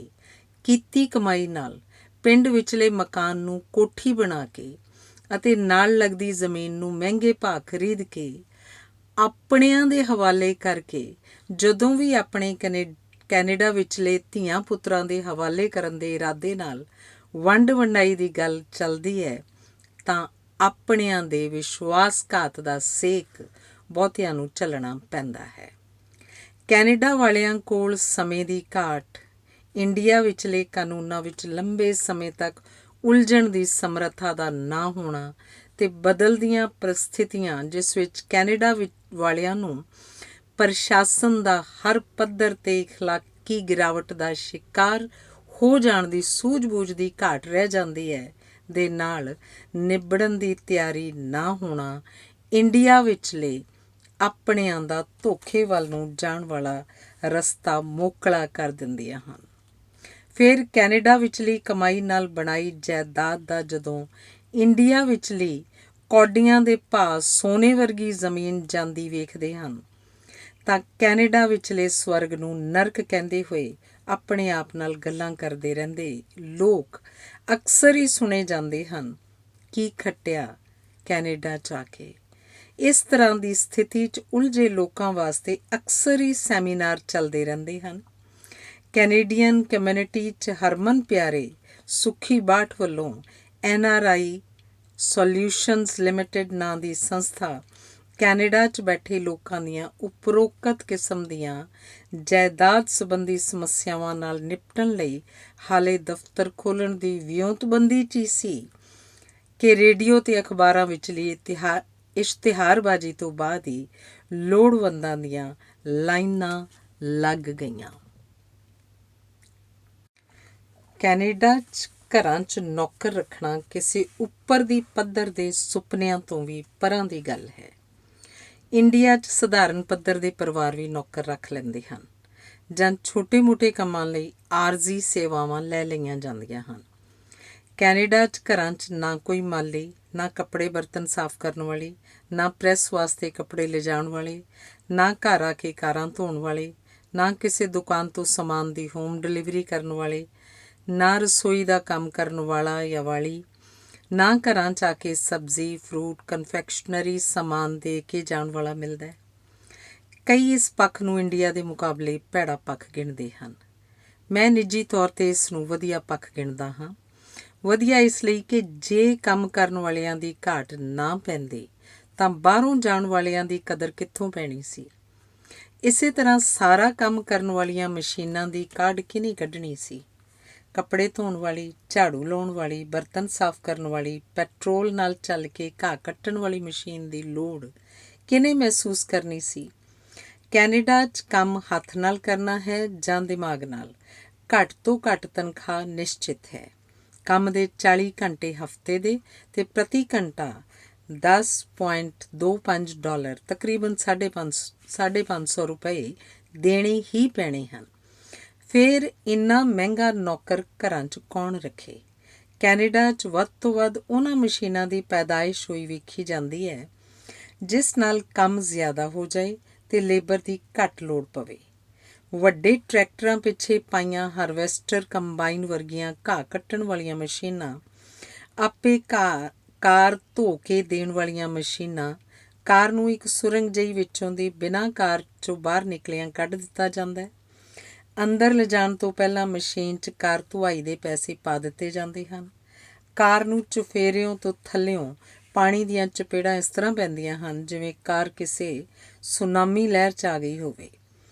ਕੀਤੀ ਕਮਾਈ ਨਾਲ ਪਿੰਡ ਵਿਚਲੇ ਮਕਾਨ ਨੂੰ ਕੋਠੀ ਬਣਾ ਕੇ ਅਤੇ ਨਾਲ ਲੱਗਦੀ ਜ਼ਮੀਨ ਨੂੰ ਮਹਿੰਗੇ ਭਾਅ ਖਰੀਦ ਕੇ ਆਪਣਿਆਂ ਦੇ ਹਵਾਲੇ ਕਰਕੇ ਜਦੋਂ ਵੀ ਆਪਣੇ ਕੈਨੇਡਾ ਵਿਚਲੇ ਧੀਆਂ ਪੁੱਤਰਾਂ ਦੇ ਹਵਾਲੇ ਕਰਨ ਦੇ ਇਰਾਦੇ ਨਾਲ ਵੰਡ ਵੰਡਾਈ ਦੀ ਗੱਲ ਚੱਲਦੀ ਹੈ ਤਾਂ ਆਪਣਿਆਂ ਦੇ ਵਿਸ਼ਵਾਸਘਾਤ ਦਾ ਸੇਕ ਬਹੁਤਿਆਂ ਨੂੰ ਝੱਲਣਾ ਪੈਂਦਾ ਹੈ। ਕੈਨੇਡਾ ਵਾਲਿਆਂ ਕੋਲ ਸਮੇਂ ਦੀ ਘਾਟ, ਇੰਡੀਆ ਵਿਚਲੇ ਕਾਨੂੰਨਾਂ ਵਿੱਚ ਲੰਬੇ ਸਮੇਂ ਤੱਕ ਉਲਝਣ ਦੀ ਸਮਰੱਥਾ ਦਾ ਨਾ ਹੋਣਾ ਤੇ ਬਦਲਦੀਆਂ ਪ੍ਰਸਥਿਤੀਆਂ ਜਿਸ ਵਿੱਚ ਕੈਨੇਡਾ ਵਾਲਿਆਂ ਨੂੰ ਪ੍ਰਸ਼ਾਸਨ ਦਾ ਹਰ ਪੱਧਰ ਤੇ ਇਖਲਾਕੀ ਗਿਰਾਵਟ ਦਾ ਸ਼ਿਕਾਰ ਹੋ ਜਾਣ ਦੀ ਸੂਝ-ਬੂਝ ਦੀ ਘਾਟ ਰਹਿ ਜਾਂਦੀ ਹੈ ਦੇ ਨਾਲ ਨਿਬੜਨ ਦੀ ਤਿਆਰੀ ਨਾ ਹੋਣਾ ਇੰਡੀਆ ਵਿਚਲੇ ਆਪਣਿਆਂ ਦਾ ਧੋਖੇ ਵੱਲ ਨੂੰ ਜਾਣ ਵਾਲਾ ਰਸਤਾ ਮੋਕਲਾ ਕਰ ਦਿੰਦੀਆਂ ਹਨ। ਫਿਰ ਕੈਨੇਡਾ ਵਿਚਲੀ ਕਮਾਈ ਨਾਲ ਬਣਾਈ ਜਾਇਦਾਦ ਦਾ ਜਦੋਂ ਇੰਡੀਆ ਵਿਚਲੀ ਕੌਡੀਆਂ ਦੇ ਭਾਅ ਸੋਨੇ ਵਰਗੀ ਜ਼ਮੀਨ ਜਾਂਦੀ ਵੇਖਦੇ ਹਨ ਤਾਂ ਕੈਨੇਡਾ ਵਿਚਲੇ ਸਵਰਗ ਨੂੰ ਨਰਕ ਕਹਿੰਦੇ ਹੋਏ ਆਪਣੇ ਆਪ ਨਾਲ ਗੱਲਾਂ ਕਰਦੇ ਰਹਿੰਦੇ ਲੋਕ ਅਕਸਰ ਹੀ ਸੁਣੇ ਜਾਂਦੇ ਹਨ। ਕੀ ਖੱਟਿਆ ਕੈਨੇਡਾ 'ਚ ਆ ਕੇ। ਇਸ ਤਰ੍ਹਾਂ ਦੀ ਸਥਿਤੀ 'ਚ ਉਲਝੇ ਲੋਕਾਂ ਵਾਸਤੇ ਅਕਸਰ ਹੀ ਸੈਮੀਨਾਰ ਚੱਲਦੇ ਰਹਿੰਦੇ ਹਨ। ਕੈਨੇਡੀਅਨ ਕਮਿਊਨਿਟੀ 'ਚ ਹਰਮਨ ਪਿਆਰੇ ਸੁਖੀ ਬਾਠ ਵੱਲੋਂ NRI ਸੋਲਿਊਸ਼ਨਸ ਲਿਮਿਟਿਡ ਨਾਂ ਦੀ ਸੰਸਥਾ ਕੈਨੇਡਾ 'ਚ ਬੈਠੇ ਲੋਕਾਂ ਦੀਆਂ ਉਪਰੋਕਤ ਕਿਸਮ ਦੀਆਂ ਜਾਇਦਾਦ ਸੰਬੰਧੀ ਸਮੱਸਿਆਵਾਂ ਨਾਲ ਨਿਪਟਣ ਲਈ ਹਾਲੇ ਦਫ਼ਤਰ ਖੋਲ੍ਹਣ ਦੀ ਵਿਉਂਤਬੰਦੀ 'ਚ ਹੀ ਸੀ ਕਿ ਰੇਡੀਓ ਤੇ ਅਖਬਾਰਾਂ ਵਿਚਲੀ ਇਸ਼ਤਿਹਾਰਬਾਜ਼ੀ ਤੋਂ ਬਾਅਦ ਹੀ ਲੋੜਵੰਦਾਂ ਦੀਆਂ ਲਾਈਨਾਂ ਲੱਗ ਗਈਆਂ। ਕੈਨੇਡਾ 'ਚ ਘਰਾਂ 'ਚ ਨੌਕਰ ਰੱਖਣਾ ਕਿਸੇ ਉੱਪਰ ਦੀ ਪੱਧਰ ਦੇ ਸੁਪਨਿਆਂ ਤੋਂ ਵੀ ਪਰਾਂ ਦੀ ਗੱਲ ਹੈ। ਇੰਡੀਆ 'ਚ ਸਧਾਰਨ ਪੱਧਰ ਦੇ ਪਰਿਵਾਰ ਵੀ ਨੌਕਰ ਰੱਖ ਲੈਂਦੇ ਹਨ ਜਾਂ ਛੋਟੇ-ਮੋਟੇ ਕੰਮਾਂ ਲਈ ਆਰਜ਼ੀ ਸੇਵਾਵਾਂ ਲੈ ਲਈਆਂ ਜਾਂਦੀਆਂ ਹਨ। ਕੈਨੇਡਾ 'ਚ ਘਰਾਂ 'ਚ ਨਾ ਕੋਈ ਮਾਲੀ, ਨਾ ਕੱਪੜੇ ਬਰਤਨ ਸਾਫ਼ ਕਰਨ ਵਾਲੀ, ਨਾ ਪ੍ਰੈਸ ਵਾਸਤੇ ਕੱਪੜੇ ਲਿਜਾਣ ਵਾਲੇ, ਨਾ ਘਰ ਆ ਕੇ ਕਾਰਾਂ ਧੋਣ ਵਾਲੇ, ਨਾ ਕਿਸੇ ਦੁਕਾਨ ਤੋਂ ਸਮਾਨ ਦੀ ਹੋਮ ਡਿਲੀਵਰੀ ਕਰਨ ਵਾਲੇ, ਨਾ ਰਸੋਈ ਦਾ ਕੰਮ ਕਰਨ ਵਾਲਾ ਜਾਂ ਵਾਲੀ, ਨਾ ਘਰਾਂ 'ਚ ਆ ਕੇ ਸਬਜ਼ੀ, ਫਰੂਟ, ਕਨਫੈਕਸ਼ਨਰੀ ਸਮਾਨ ਦੇ ਕੇ ਜਾਣ ਵਾਲਾ ਮਿਲਦਾ ਹੈ। ਕਈ ਇਸ ਪੱਖ ਨੂੰ ਇੰਡੀਆ ਦੇ ਮੁਕਾਬਲੇ ਭੈੜਾ ਪੱਖ ਗਿਣਦੇ ਹਨ। ਮੈਂ ਨਿੱਜੀ ਤੌਰ 'ਤੇ ਇਸ ਨੂੰ ਵਧੀਆ ਪੱਖ ਗਿਣਦਾ ਹਾਂ। ਵਧੀਆ ਇਸ ਲਈ ਕਿ ਜੇ ਕੰਮ ਕਰਨ ਵਾਲਿਆਂ ਦੀ ਘਾਟ ਨਾ ਪੈਂਦੀ ਤਾਂ ਬਾਹਰੋਂ ਜਾਣ ਵਾਲਿਆਂ ਦੀ ਕਦਰ ਕਿੱਥੋਂ ਪੈਣੀ ਸੀ। ਇਸੇ ਤਰ੍ਹਾਂ ਸਾਰਾ ਕੰਮ ਕਰਨ ਵਾਲੀਆਂ ਮਸ਼ੀਨਾਂ ਦੀ ਕਾਢ ਕਿਹਨੇ ਕੱਢਣੀ ਸੀ। ਕੱਪੜੇ ਧੋਣ ਵਾਲੀ, ਝਾੜੂ ਲਾਉਣ ਵਾਲੀ, ਬਰਤਨ ਸਾਫ਼ ਕਰਨ ਵਾਲੀ, ਪੈਟਰੋਲ ਨਾਲ ਚੱਲ ਕੇ ਘਾਹ ਕੱਟਣ ਵਾਲੀ ਮਸ਼ੀਨ ਦੀ ਲੋੜ ਕਿਹਨੇ ਮਹਿਸੂਸ ਕਰਨੀ ਸੀ। ਕੈਨੇਡਾ 'ਚ ਕੰਮ ਹੱਥ ਨਾਲ ਕਰਨਾ ਹੈ ਜਾਂ ਦਿਮਾਗ ਨਾਲ। ਘੱਟ ਤੋਂ ਘੱਟ ਤਨਖਾਹ ਨਿਸ਼ਚਿਤ ਹੈ। ਕੰਮ ਦੇ 40 ਘੰਟੇ ਹਫ਼ਤੇ ਦੇ ਤੇ ਪ੍ਰਤੀ ਘੰਟਾ $10.25 ਤਕਰੀਬਨ 550 ਰੁਪਏ ਦੇਣੇ ਹੀ ਪੈਣੇ ਹਨ। ਫਿਰ ਇੰਨਾ ਮਹਿੰਗਾ ਨੌਕਰ ਘਰਾਂ 'ਚ ਕੌਣ ਰੱਖੇ। ਕੈਨੇਡਾ 'ਚ ਵੱਧ ਤੋਂ ਵੱਧ ਉਹਨਾਂ ਮਸ਼ੀਨਾਂ ਦੀ ਪੈਦਾਇਸ਼ ਹੋਈ ਵੇਖੀ ਜਾਂਦੀ ਹੈ ਜਿਸ ਨਾਲ ਕੰਮ ਜ਼ਿਆਦਾ ਹੋ ਜਾਏ ਤੇ ਲੇਬਰ ਦੀ ਘੱਟ ਲੋੜ ਪਵੇ। ਵੱਡੇ ਟਰੈਕਟਰਾਂ ਪਿੱਛੇ ਪਾਈਆਂ ਹਾਰਵੈਸਟਰ, ਕੰਬਾਈਨ ਵਰਗੀਆਂ ਘਾਹ ਕੱਟਣ ਵਾਲੀਆਂ ਮਸ਼ੀਨਾਂ, ਆਪੇ ਕਾਰ ਧੋ ਕੇ ਦੇਣ ਵਾਲੀਆਂ ਮਸ਼ੀਨਾਂ, ਕਾਰ ਨੂੰ ਇੱਕ ਸੁਰੰਗ ਜਿਹੀ ਵਿੱਚੋਂ ਦੀ ਬਿਨਾਂ ਕਾਰ 'ਚੋਂ ਬਾਹਰ ਨਿਕਲਿਆਂ ਕੱਢ ਦਿੱਤਾ ਜਾਂਦਾ ਹੈ। ਅੰਦਰ ਲਿਜਾਣ ਤੋਂ ਪਹਿਲਾਂ ਮਸ਼ੀਨ 'ਚ ਕਾਰ ਧੁਆਈ ਦੇ ਪੈਸੇ ਪਾ ਦਿੱਤੇ ਜਾਂਦੇ ਹਨ। ਕਾਰ ਨੂੰ ਚੁਫੇਰਿਓਂ ਤੋਂ ਥੱਲਿਓਂ ਪਾਣੀ ਦੀਆਂ ਚਪੇੜਾਂ ਇਸ ਤਰ੍ਹਾਂ ਪੈਂਦੀਆਂ ਹਨ ਜਿਵੇਂ ਕਾਰ ਕਿਸੇ ਸੁਨਾਮੀ ਲਹਿਰ 'ਚ ਆ ਗਈ ਹੋਵੇ।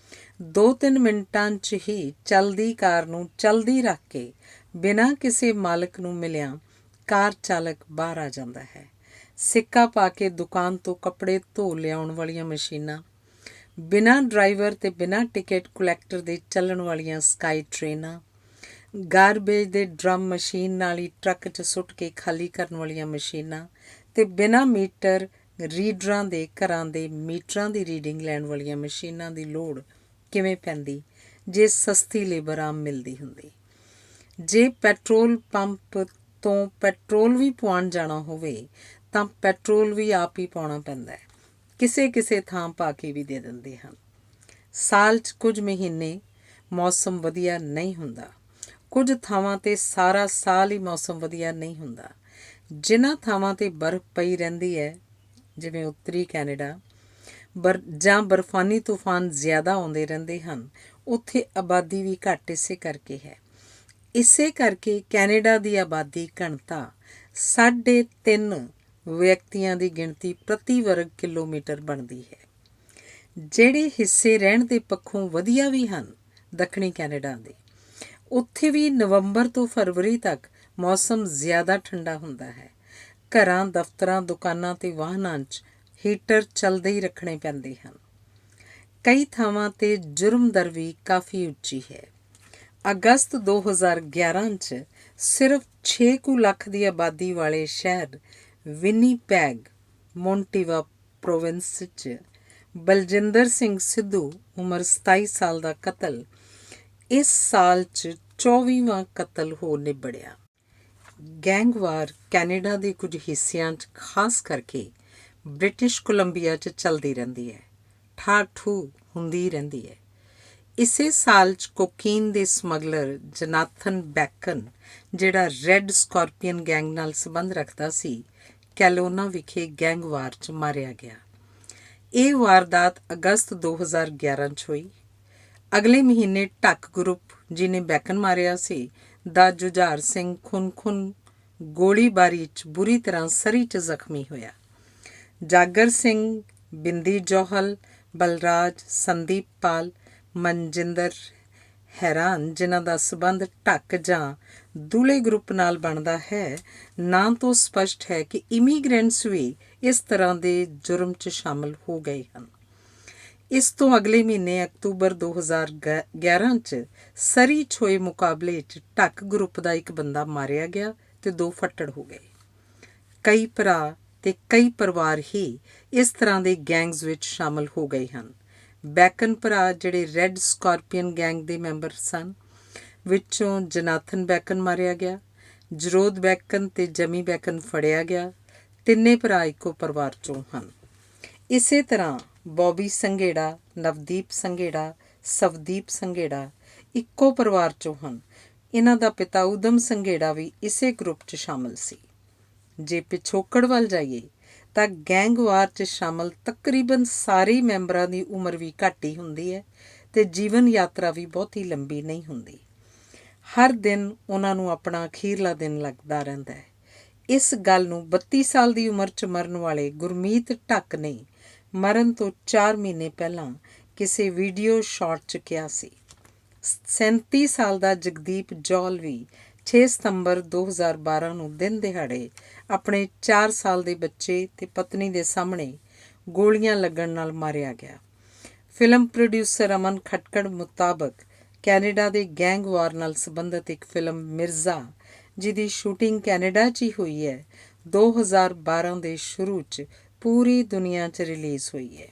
2-3 ਮਿੰਟਾਂ 'ਚ ਹੀ ਚੱਲਦੀ ਕਾਰ ਨੂੰ ਚਲਦੀ ਰੱਖ ਕੇ ਬਿਨਾਂ ਕਿਸੇ ਮਾਲਕ ਨੂੰ ਮਿਲਿਆਂ ਕਾਰ ਚਾਲਕ ਬਾਹਰ ਆ ਜਾਂਦਾ ਹੈ। ਸਿੱਕਾ ਪਾ ਕੇ ਦੁਕਾਨ ਤੋਂ ਕੱਪੜੇ ਧੋ ਲਿਆਉਣ ਵਾਲੀਆਂ ਮਸ਼ੀਨਾਂ, ਬਿਨਾਂ ਡਰਾਈਵਰ ਤੇ ਬਿਨਾਂ ਟਿਕਟ ਕੁਲੈਕਟਰ ਦੇ ਚੱਲਣ ਵਾਲੀਆਂ ਸਕਾਈ ਟ੍ਰੇਨਾਂ, ਗਾਰਬੇਜ ਦੇ ਡਰਮ ਮਸ਼ੀਨ ਨਾਲ ਹੀ ਟਰੱਕ 'ਚ ਸੁੱਟ ਕੇ ਖਾਲੀ ਕਰਨ ਵਾਲੀਆਂ ਮਸ਼ੀਨਾਂ ਤੇ ਬਿਨਾਂ ਮੀਟਰ ਰੀਡਰਾਂ ਦੇ ਘਰਾਂ ਦੇ ਮੀਟਰਾਂ ਦੀ ਰੀਡਿੰਗ ਲੈਣ ਵਾਲੀਆਂ ਮਸ਼ੀਨਾਂ ਦੀ ਲੋੜ ਕਿਵੇਂ ਪੈਂਦੀ ਜੇ ਸਸਤੀ ਲੇਬਰ ਆਮ ਮਿਲਦੀ ਹੁੰਦੀ। ਜੇ ਪੈਟਰੋਲ ਪੰਪ ਤੋਂ ਪੈਟਰੋਲ ਵੀ ਪਵਾਉਣ ਜਾਣਾ ਹੋਵੇ ਤਾਂ ਪੈਟਰੋਲ ਵੀ ਆਪ ਹੀ ਪਾਉਣਾ ਪੈਂਦਾ ਹੈ। ਕਿਸੇ ਥਾਂ ਪਾ ਕੇ ਵੀ ਦੇ ਦਿੰਦੇ ਹਨ। ਸਾਲ 'ਚ ਕੁਝ ਮਹੀਨੇ ਮੌਸਮ ਵਧੀਆ ਨਹੀਂ ਹੁੰਦਾ। ਕੁਝ ਥਾਵਾਂ 'ਤੇ ਸਾਰਾ ਸਾਲ ਹੀ ਮੌਸਮ ਵਧੀਆ ਨਹੀਂ ਹੁੰਦਾ। ਜਿਨ੍ਹਾਂ ਥਾਵਾਂ 'ਤੇ ਬਰਫ਼ ਪਈ ਰਹਿੰਦੀ ਹੈ ਜਿਵੇਂ ਉੱਤਰੀ ਕੈਨੇਡਾ ਜਾਂ ਬਰਫਾਨੀ ਤੂਫਾਨ ਜ਼ਿਆਦਾ ਆਉਂਦੇ ਰਹਿੰਦੇ ਹਨ ਉੱਥੇ ਆਬਾਦੀ ਵੀ ਘੱਟ ਇਸੇ ਕਰਕੇ ਹੈ। ਇਸੇ ਕਰਕੇ ਕੈਨੇਡਾ ਦੀ ਆਬਾਦੀ ਘਣਤਾ 3.5 ਵਿਅਕਤੀਆਂ ਦੀ ਗਿਣਤੀ ਪ੍ਰਤੀ ਵਰਗ ਕਿਲੋਮੀਟਰ ਬਣਦੀ ਹੈ। ਜਿਹੜੇ ਹਿੱਸੇ ਰਹਿਣ ਦੇ ਪੱਖੋਂ ਵਧੀਆ ਵੀ ਹਨ ਦੱਖਣੀ ਕੈਨੇਡਾ ਦੇ, ਉੱਥੇ ਵੀ ਨਵੰਬਰ ਤੋਂ ਫਰਵਰੀ ਤੱਕ ਮੌਸਮ ਜ਼ਿਆਦਾ ਠੰਡਾ ਹੁੰਦਾ ਹੈ। ਘਰਾਂ, ਦਫ਼ਤਰਾਂ, ਦੁਕਾਨਾਂ ਤੇ ਵਾਹਨਾਂ 'ਚ ਹੀਟਰ ਚੱਲਦੇ ਹੀ ਰੱਖਣੇ ਪੈਂਦੇ ਹਨ। ਕਈ ਥਾਵਾਂ 'ਤੇ ਜੁਰਮ ਦਰ ਵੀ ਕਾਫੀ ਉੱਚੀ ਹੈ। ਅਗਸਤ 2011 'ਚ ਸਿਰਫ 6 ਕੁ ਲੱਖ ਦੀ ਆਬਾਦੀ ਵਾਲੇ ਸ਼ਹਿਰ ਵਿਨੀਪੈਗ, ਮੋਂਟੀਵਾ ਪ੍ਰੋਵਿੰਸ 'ਚ ਬਲਜਿੰਦਰ ਸਿੰਘ ਸਿੱਧੂ ਉਮਰ 27 ਸਾਲ ਦਾ ਕਤਲ ਇਸ ਸਾਲ 'ਚ 24ਵਾਂ ਕਤਲ ਹੋ ਨਿਬੜਿਆ। ਗੈਂਗਵਾਰ ਕੈਨੇਡਾ ਦੇ ਕੁਝ ਹਿੱਸਿਆਂ 'ਚ ਖਾਸ ਕਰਕੇ ਬ੍ਰਿਟਿਸ਼ ਕੋਲੰਬੀਆ 'ਚ ਚੱਲਦੀ ਰਹਿੰਦੀ ਹੈ, ਠਾਠੂ ਹੁੰਦੀ ਰਹਿੰਦੀ ਹੈ। ਇਸੇ ਸਾਲ 'ਚ ਕੋਕੀਨ ਦੇ ਸਮਗਲਰ ਜਨਾਥਨ ਬੈਕਨ, ਜਿਹੜਾ ਰੈੱਡ ਸਕਾਰਪੀਅਨ ਗੈਂਗ ਨਾਲ ਸੰਬੰਧ ਰੱਖਦਾ ਸੀ, ਕੈਲੋਨਾ ਵਿਖੇ ਗੈਂਗਵਾਰ 'ਚ ਮਾਰਿਆ ਗਿਆ। ਇਹ ਵਾਰਦਾਤ ਅਗਸਤ 2011 'ਚ ਹੋਈ। ਅਗਲੇ ਮਹੀਨੇ ਢੱਕ ਗਰੁੱਪ, ਜਿਹਨੇ ਬੈਕਨ ਮਾਰਿਆ ਸੀ, ਦਾ ਜੁਝਾਰ ਸਿੰਘ ਖੁਨਖੁਨ ਗੋਲੀਬਾਰੀ 'ਚ ਬੁਰੀ ਤਰ੍ਹਾਂ ਸਰੀ 'ਚ ਜ਼ਖਮੀ ਹੋਇਆ। ਜਾਗਰ ਸਿੰਘ, ਬਿੰਦੀ ਜੌਹਲ, ਬਲਰਾਜ, ਸੰਦੀਪ ਪਾਲ, ਮਨਜਿੰਦਰ ਹੈਰਾਨ, ਜਿਨ੍ਹਾਂ ਦਾ ਸਬੰਧ ਢੱਕ ਜਾਂ ਦੁਲੇ ਗਰੁੱਪ ਨਾਲ ਬਣਦਾ ਹੈ, ਨਾਂ ਤੋਂ ਸਪਸ਼ਟ ਹੈ ਕਿ ਇਮੀਗ੍ਰੈਂਟਸ ਵੀ ਇਸ ਤਰ੍ਹਾਂ ਦੇ ਜੁਰਮ 'ਚ ਸ਼ਾਮਲ ਹੋ ਗਏ ਹਨ। ਇਸ ਤੋਂ ਅਗਲੇ ਮਹੀਨੇ ਅਕਤੂਬਰ 2011 'ਚ ਸਰੀ 'ਚ ਹੋਏ ਮੁਕਾਬਲੇ 'ਚ ਢੱਕ ਗਰੁੱਪ ਦਾ ਇੱਕ ਬੰਦਾ ਮਾਰਿਆ ਗਿਆ ਤੇ 2 ਫੱਟੜ ਹੋ ਗਏ। ਕਈ ਭਰਾ ਤੇ ਕਈ ਪਰਿਵਾਰ ਹੀ ਇਸ ਤਰ੍ਹਾਂ ਦੇ ਗੈਂਗਸ ਵਿੱਚ ਸ਼ਾਮਲ ਹੋ ਗਏ ਹਨ। ਬੈਕਨ ਭਰਾ, ਜਿਹੜੇ ਰੈੱਡ ਸਕਾਰਪੀਅਨ ਗੈਂਗ ਦੇ ਮੈਂਬਰ ਸਨ, ਵਿੱਚੋਂ ਜਨਾਥਨ ਬੈਕਨ ਮਾਰਿਆ ਗਿਆ, ਜਰੋਦ ਬੈਕਨ ਤੇ ਜਮੀ ਬੈਕਨ ਫੜਿਆ ਗਿਆ। ਤਿੰਨੇ ਭਰਾ ਇੱਕੋ ਪਰਿਵਾਰ 'ਚੋਂ ਹਨ। ਇਸੇ ਤਰ੍ਹਾਂ ਬੌਬੀ ਸੰਘੇੜਾ, ਨਵਦੀਪ ਸੰਘੇੜਾ, ਸਵਦੀਪ ਸੰਘੇੜਾ ਇੱਕੋ ਪਰਿਵਾਰ 'ਚੋਂ ਹਨ। ਇਹਨਾਂ ਦਾ ਪਿਤਾ ਊਧਮ ਸੰਘੇੜਾ ਵੀ ਇਸੇ ਗਰੁੱਪ 'ਚ ਸ਼ਾਮਲ ਸੀ। ਜੇ ਪਿਛੋਕੜ ਵੱਲ ਜਾਈਏ ਤਾਂ ਗੈਂਗਵਾਰ 'ਚ ਸ਼ਾਮਲ ਤਕਰੀਬਨ ਸਾਰੇ ਮੈਂਬਰਾਂ ਦੀ ਉਮਰ ਵੀ ਘੱਟ ਹੀ ਹੁੰਦੀ ਹੈ ਤੇ ਜੀਵਨ ਯਾਤਰਾ ਵੀ ਬਹੁਤੀ ਲੰਬੀ ਨਹੀਂ ਹੁੰਦੀ। ਹਰ ਦਿਨ ਉਹਨਾਂ ਨੂੰ ਆਪਣਾ ਅਖੀਰਲਾ ਦਿਨ ਲੱਗਦਾ ਰਹਿੰਦਾ ਹੈ। ਇਸ ਗੱਲ ਨੂੰ 32 ਸਾਲ ਦੀ ਉਮਰ 'ਚ ਮਰਨ ਵਾਲੇ ਗੁਰਮੀਤ ਢੱਕ ਨੇ ਮਰਨ ਤੋਂ 4 ਮਹੀਨੇ ਪਹਿਲਾਂ ਕਿਸੇ ਵੀਡੀਓ ਸ਼ਾਟ 'ਚ ਕਿਹਾ ਸੀ। 37 ਸਾਲ ਦਾ ਜਗਦੀਪ ਜੌਲ ਵੀ 6 ਸਤੰਬਰ 2012 ਨੂੰ ਦਿਨ ਦਿਹਾੜੇ ਆਪਣੇ 4 ਸਾਲ ਦੇ ਬੱਚੇ ਤੇ ਪਤਨੀ ਦੇ ਸਾਹਮਣੇ ਗੋਲੀਆਂ ਲੱਗਣ ਨਾਲ ਮਾਰਿਆ ਗਿਆ। ਫਿਲਮ ਪ੍ਰੋਡਿਊਸਰ ਅਮਨ ਖਟਕੜ ਮੁਤਾਬਕ ਕੈਨੇਡਾ ਦੇ ਗੈਂਗਵਾਰ ਨਾਲ ਸੰਬੰਧਿਤ ਇੱਕ ਫਿਲਮ ਮਿਰਜ਼ਾ, ਜਿਹਦੀ ਸ਼ੂਟਿੰਗ ਕੈਨੇਡਾ 'ਚ ਹੀ ਹੋਈ ਹੈ, 2012 ਦੇ ਸ਼ੁਰੂ 'ਚ ਪੂਰੀ ਦੁਨੀਆ 'ਚ ਰਿਲੀਜ਼ ਹੋਈ ਹੈ।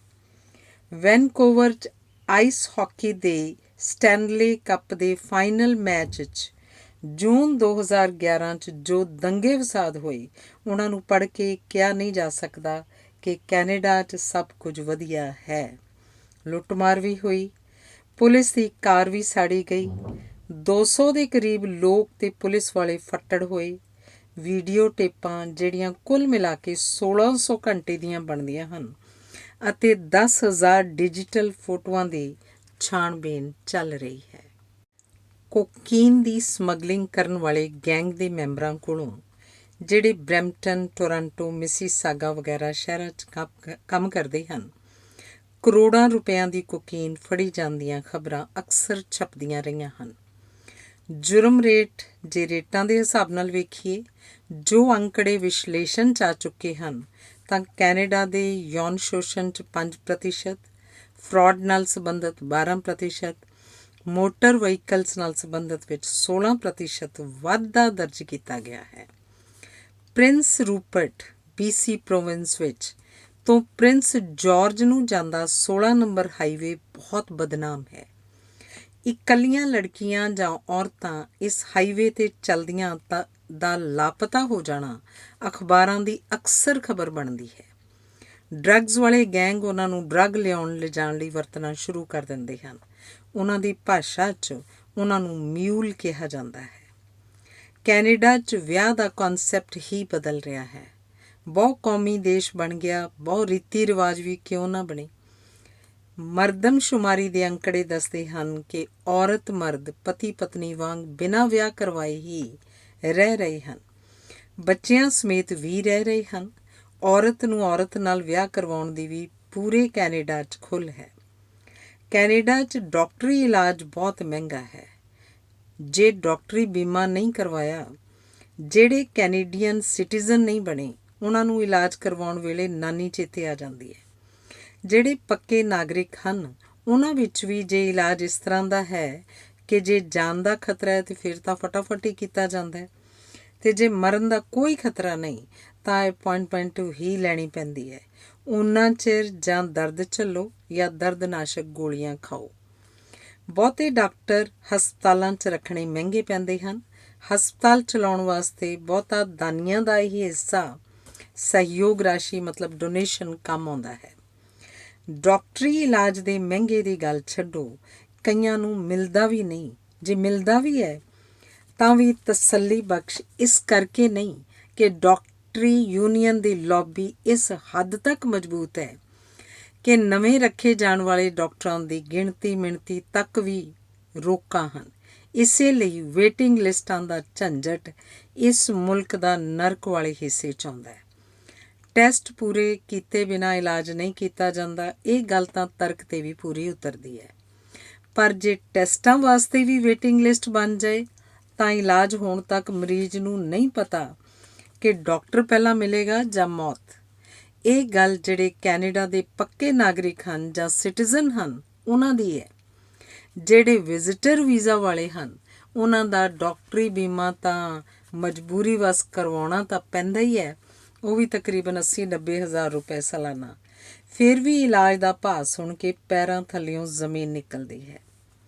ਵੈਨਕੂਵਰ 'ਚ ਆਈਸ ਹਾਕੀ ਦੇ ਸਟੈਨਲੇ ਕੱਪ ਦੇ ਫਾਈਨਲ ਮੈਚ 'ਚ ਜੂਨ 2011 'ਚ ਜੋ ਦੰਗੇ ਫਸਾਦ ਹੋਏ, ਉਹਨਾਂ ਨੂੰ ਪੜ੍ਹ ਕੇ ਕਿਹਾ ਨਹੀਂ ਜਾ ਸਕਦਾ ਕਿ ਕੈਨੇਡਾ 'ਚ ਸਭ ਕੁਝ ਵਧੀਆ ਹੈ। ਲੁੱਟਮਾਰ ਵੀ ਹੋਈ, ਪੁਲਿਸ ਦੀ ਕਾਰ ਵੀ ਸਾੜੀ ਗਈ, 200 ਦੇ ਕਰੀਬ ਲੋਕ ਤੇ ਪੁਲਿਸ ਵਾਲੇ ਫੱਟੜ ਹੋਏ। ਵੀਡੀਓ ਟੇਪਾਂ, ਜਿਹੜੀਆਂ ਕੁੱਲ ਮਿਲਾ ਕੇ 1600 ਘੰਟੇ ਦੀਆਂ ਬਣਦੀਆਂ ਹਨ, ਅਤੇ 10,000 ਡਿਜੀਟਲ ਫੋਟੋਆਂ ਦੀ ਛਾਣਬੀਣ ਚੱਲ ਰਹੀ ਹੈ। ਕੋਕੀਨ ਦੀ ਸਮਗਲਿੰਗ ਕਰਨ ਵਾਲੇ ਗੈਂਗ ਦੇ ਮੈਂਬਰਾਂ ਕੋਲੋਂ, ਜਿਹੜੇ ਬਰੈਂਪਟਨ, ਟੋਰਾਂਟੋ, ਮਿਸੀਸਾਗਾ ਵਗੈਰਾ ਸ਼ਹਿਰਾਂ 'ਚ ਕੰਮ ਕਰਦੇ ਹਨ, ਕਰੋੜਾਂ ਰੁਪਇਆਂ ਦੀ ਕੋਕੀਨ ਫੜੀ ਜਾਣ ਦੀਆਂ ਖਬਰਾਂ ਅਕਸਰ ਛਪਦੀਆਂ ਰਹੀਆਂ ਹਨ। ਜੁਰਮ ਰੇਟ, ਜੇ ਰੇਟਾਂ ਦੇ ਹਿਸਾਬ ਨਾਲ ਵੇਖੀਏ, ਜੋ ਅੰਕੜੇ ਵਿਸ਼ਲੇਸ਼ਣ 'ਚ ਆ ਚੁੱਕੇ ਹਨ, ਤਾਂ ਕੈਨੇਡਾ ਦੇ ਯੌਨ ਸ਼ੋਸ਼ਣ 'ਚ 5%, ਫਰਾਡ ਨਾਲ ਸੰਬੰਧਿਤ 12%, ਮੋਟਰ ਵਹੀਕਲਸ ਨਾਲ ਸੰਬੰਧਿਤ ਵਿੱਚ 16% ਵਾਧਾ ਦਰਜ ਕੀਤਾ ਗਿਆ ਹੈ। ਪ੍ਰਿੰਸ ਰੂਪਰਟ, BC ਪ੍ਰੋਵਿੰਸ ਵਿੱਚ ਤੋਂ ਪ੍ਰਿੰਸ ਜਾਰਜ ਨੂੰ ਜਾਂਦਾ 16 ਨੰਬਰ ਹਾਈਵੇ ਬਹੁਤ ਬਦਨਾਮ ਹੈ। ਇਕੱਲੀਆਂ ਲੜਕੀਆਂ ਜਾਂ ਔਰਤਾਂ ਇਸ ਹਾਈਵੇ 'ਤੇ ਚਲਦੀਆਂ ਦਾ ਲਾਪਤਾ ਹੋ ਜਾਣਾ ਅਖਬਾਰਾਂ ਦੀ ਅਕਸਰ ਖਬਰ ਬਣਦੀ ਹੈ। ਡਰੱਗਸ ਵਾਲੇ ਗੈਂਗ ਉਹਨਾਂ ਨੂੰ ਡਰੱਗ ਲਿਜਾਣ ਲਈ ਵਰਤਣਾ ਸ਼ੁਰੂ ਕਰ ਦਿੰਦੇ ਹਨ। ਉਹਨਾਂ ਦੀ ਭਾਸ਼ਾ 'ਚ ਉਹਨਾਂ ਨੂੰ ਮਿਊਲ ਕਿਹਾ ਜਾਂਦਾ ਹੈ। ਕੈਨੇਡਾ 'ਚ ਵਿਆਹ ਦਾ ਕਨਸੈਪਟ ਹੀ ਬਦਲ ਰਿਹਾ ਹੈ। ਬਹੁ ਕੌਮੀ ਦੇਸ਼ ਬਣ ਗਿਆ, ਬਹੁ ਰੀਤੀ ਰਿਵਾਜ ਵੀ ਕਿਉਂ ਨਾ ਬਣੇ। ਮਰਦਮਸ਼ੁਮਾਰੀ ਦੇ ਅੰਕੜੇ ਦੱਸਦੇ ਹਨ ਕਿ ਔਰਤ ਮਰਦ ਪਤੀ ਪਤਨੀ ਵਾਂਗ ਬਿਨਾਂ ਵਿਆਹ ਕਰਵਾਏ ਹੀ ਰਹਿ ਰਹੇ ਹਨ, ਬੱਚਿਆਂ ਸਮੇਤ ਵੀ ਰਹਿ ਰਹੇ ਹਨ। ਔਰਤ ਨੂੰ ਔਰਤ ਨਾਲ ਵਿਆਹ ਕਰਵਾਉਣ ਦੀ ਵੀ ਪੂਰੇ ਕੈਨੇਡਾ 'ਚ ਖੁੱਲ੍ਹ ਹੈ। ਕੈਨੇਡਾ 'ਚ ਡਾਕਟਰੀ ਇਲਾਜ ਬਹੁਤ ਮਹਿੰਗਾ ਹੈ। ਜੇ ਡਾਕਟਰੀ ਬੀਮਾ ਨਹੀਂ ਕਰਵਾਇਆ, ਜਿਹੜੇ ਕੈਨੇਡੀਅਨ ਸਿਟੀਜ਼ਨ ਨਹੀਂ ਬਣੇ ਉਹਨਾਂ ਨੂੰ ਇਲਾਜ ਕਰਵਾਉਣ ਵੇਲੇ ਨਾਨੀ ਚੇਤੇ ਆ ਜਾਂਦੀ ਹੈ। ਜਿਹੜੇ ਪੱਕੇ ਨਾਗਰਿਕ ਹਨ ਉਹਨਾਂ ਵਿੱਚ ਵੀ ਜੇ ਇਲਾਜ ਇਸ ਤਰ੍ਹਾਂ ਦਾ ਹੈ ਕਿ ਜੇ ਜਾਨ ਦਾ ਖਤਰਾ ਹੈ ਤਾਂ ਫਿਰ ਤਾਂ ਫਟਾਫਟ ਹੀ ਕੀਤਾ ਜਾਂਦਾ ਹੈ, ਅਤੇ ਜੇ ਮਰਨ ਦਾ ਕੋਈ ਖਤਰਾ ਨਹੀਂ ਤਾਂ ਅਪੁਆਇੰਟਮੈਂਟ ਹੀ ਲੈਣੀ ਪੈਂਦੀ ਹੈ। ਉਨਾ ਚਿਰ ਜਾਂ ਦਰਦ ਝੱਲੋ ਜਾਂ ਦਰਦਨਾਸ਼ਕ ਗੋਲੀਆਂ ਖਾਓ। ਬਹੁਤੇ ਡਾਕਟਰ ਹਸਪਤਾਲਾਂ 'ਚ ਰੱਖਣੇ ਮਹਿੰਗੇ ਪੈਂਦੇ ਹਨ। ਹਸਪਤਾਲ ਚਲਾਉਣ ਵਾਸਤੇ ਬਹੁਤਾ ਦਾਨੀਆਂ ਦਾ ਹੀ ਹਿੱਸਾ ਸਹਿਯੋਗ ਰਾਸ਼ੀ ਮਤਲਬ ਡੋਨੇਸ਼ਨ ਕੰਮ ਆਉਂਦਾ ਹੈ। ਡਾਕਟਰੀ ਇਲਾਜ ਦੇ ਮਹਿੰਗੇ ਦੀ ਗੱਲ ਛੱਡੋ, ਕਈਆਂ ਨੂੰ ਮਿਲਦਾ ਵੀ ਨਹੀਂ। ਜੇ ਮਿਲਦਾ ਵੀ ਹੈ ਤਾਂ ਵੀ ਤਸੱਲੀ ਬਖਸ਼ ਇਸ ਕਰਕੇ ਨਹੀਂ ਕਿ ਡਾਕਟਰੀ ਯੂਨੀਅਨ ਦੀ ਲੌਬੀ ਇਸ ਹੱਦ ਤੱਕ ਮਜ਼ਬੂਤ ਹੈ ਕਿ ਨਵੇਂ ਰੱਖੇ ਜਾਣ ਵਾਲੇ ਡਾਕਟਰਾਂ ਦੀ ਗਿਣਤੀ ਮਿਣਤੀ ਤੱਕ ਵੀ ਰੋਕਾਂ ਹਨ। ਇਸੇ ਲਈ ਵੇਟਿੰਗ ਲਿਸਟਾਂ ਦਾ ਝੰਜਟ ਇਸ ਮੁਲਕ ਦਾ ਨਰਕ ਵਾਲੇ ਹਿੱਸੇ 'ਚ ਆਉਂਦਾ ਹੈ। ਟੈਸਟ ਪੂਰੇ ਕੀਤੇ ਬਿਨਾਂ ਇਲਾਜ ਨਹੀਂ ਕੀਤਾ ਜਾਂਦਾ, ਇਹ ਗੱਲ ਤਾਂ ਤਰਕ 'ਤੇ ਵੀ ਪੂਰੀ ਉਤਰਦੀ ਹੈ। ਪਰ ਜੇ ਟੈਸਟਾਂ ਵਾਸਤੇ ਵੀ ਵੇਟਿੰਗ ਲਿਸਟ ਬਣ ਜਾਏ ਤਾਂ ਇਲਾਜ ਹੋਣ ਤੱਕ ਮਰੀਜ਼ ਨੂੰ ਨਹੀਂ ਪਤਾ ਕਿ ਡਾਕਟਰ ਪਹਿਲਾਂ ਮਿਲੇਗਾ ਜਾਂ ਮੌਤ। ਇਹ ਗੱਲ ਜਿਹੜੇ ਕੈਨੇਡਾ ਦੇ ਪੱਕੇ ਨਾਗਰਿਕ ਹਨ ਜਾਂ ਸਿਟੀਜ਼ਨ ਹਨ ਉਹਨਾਂ ਦੀ ਹੈ। ਜਿਹੜੇ ਵਿਜ਼ਿਟਰ ਵੀਜ਼ਾ ਵਾਲੇ ਹਨ ਉਹਨਾਂ ਦਾ ਡਾਕਟਰੀ ਬੀਮਾ ਤਾਂ ਮਜਬੂਰੀ ਵਸ ਕਰਵਾਉਣਾ ਤਾਂ ਪੈਂਦਾ ਹੀ ਹੈ, ਉਹ ਵੀ ਤਕਰੀਬਨ 80-90 ਹਜ਼ਾਰ ਰੁਪਏ ਸਾਲਾਨਾ। ਫਿਰ ਵੀ ਇਲਾਜ ਦਾ ਭਾਅ ਸੁਣ ਕੇ ਪੈਰਾਂ ਥੱਲਿਓਂ ਜ਼ਮੀਨ ਨਿਕਲਦੀ ਹੈ।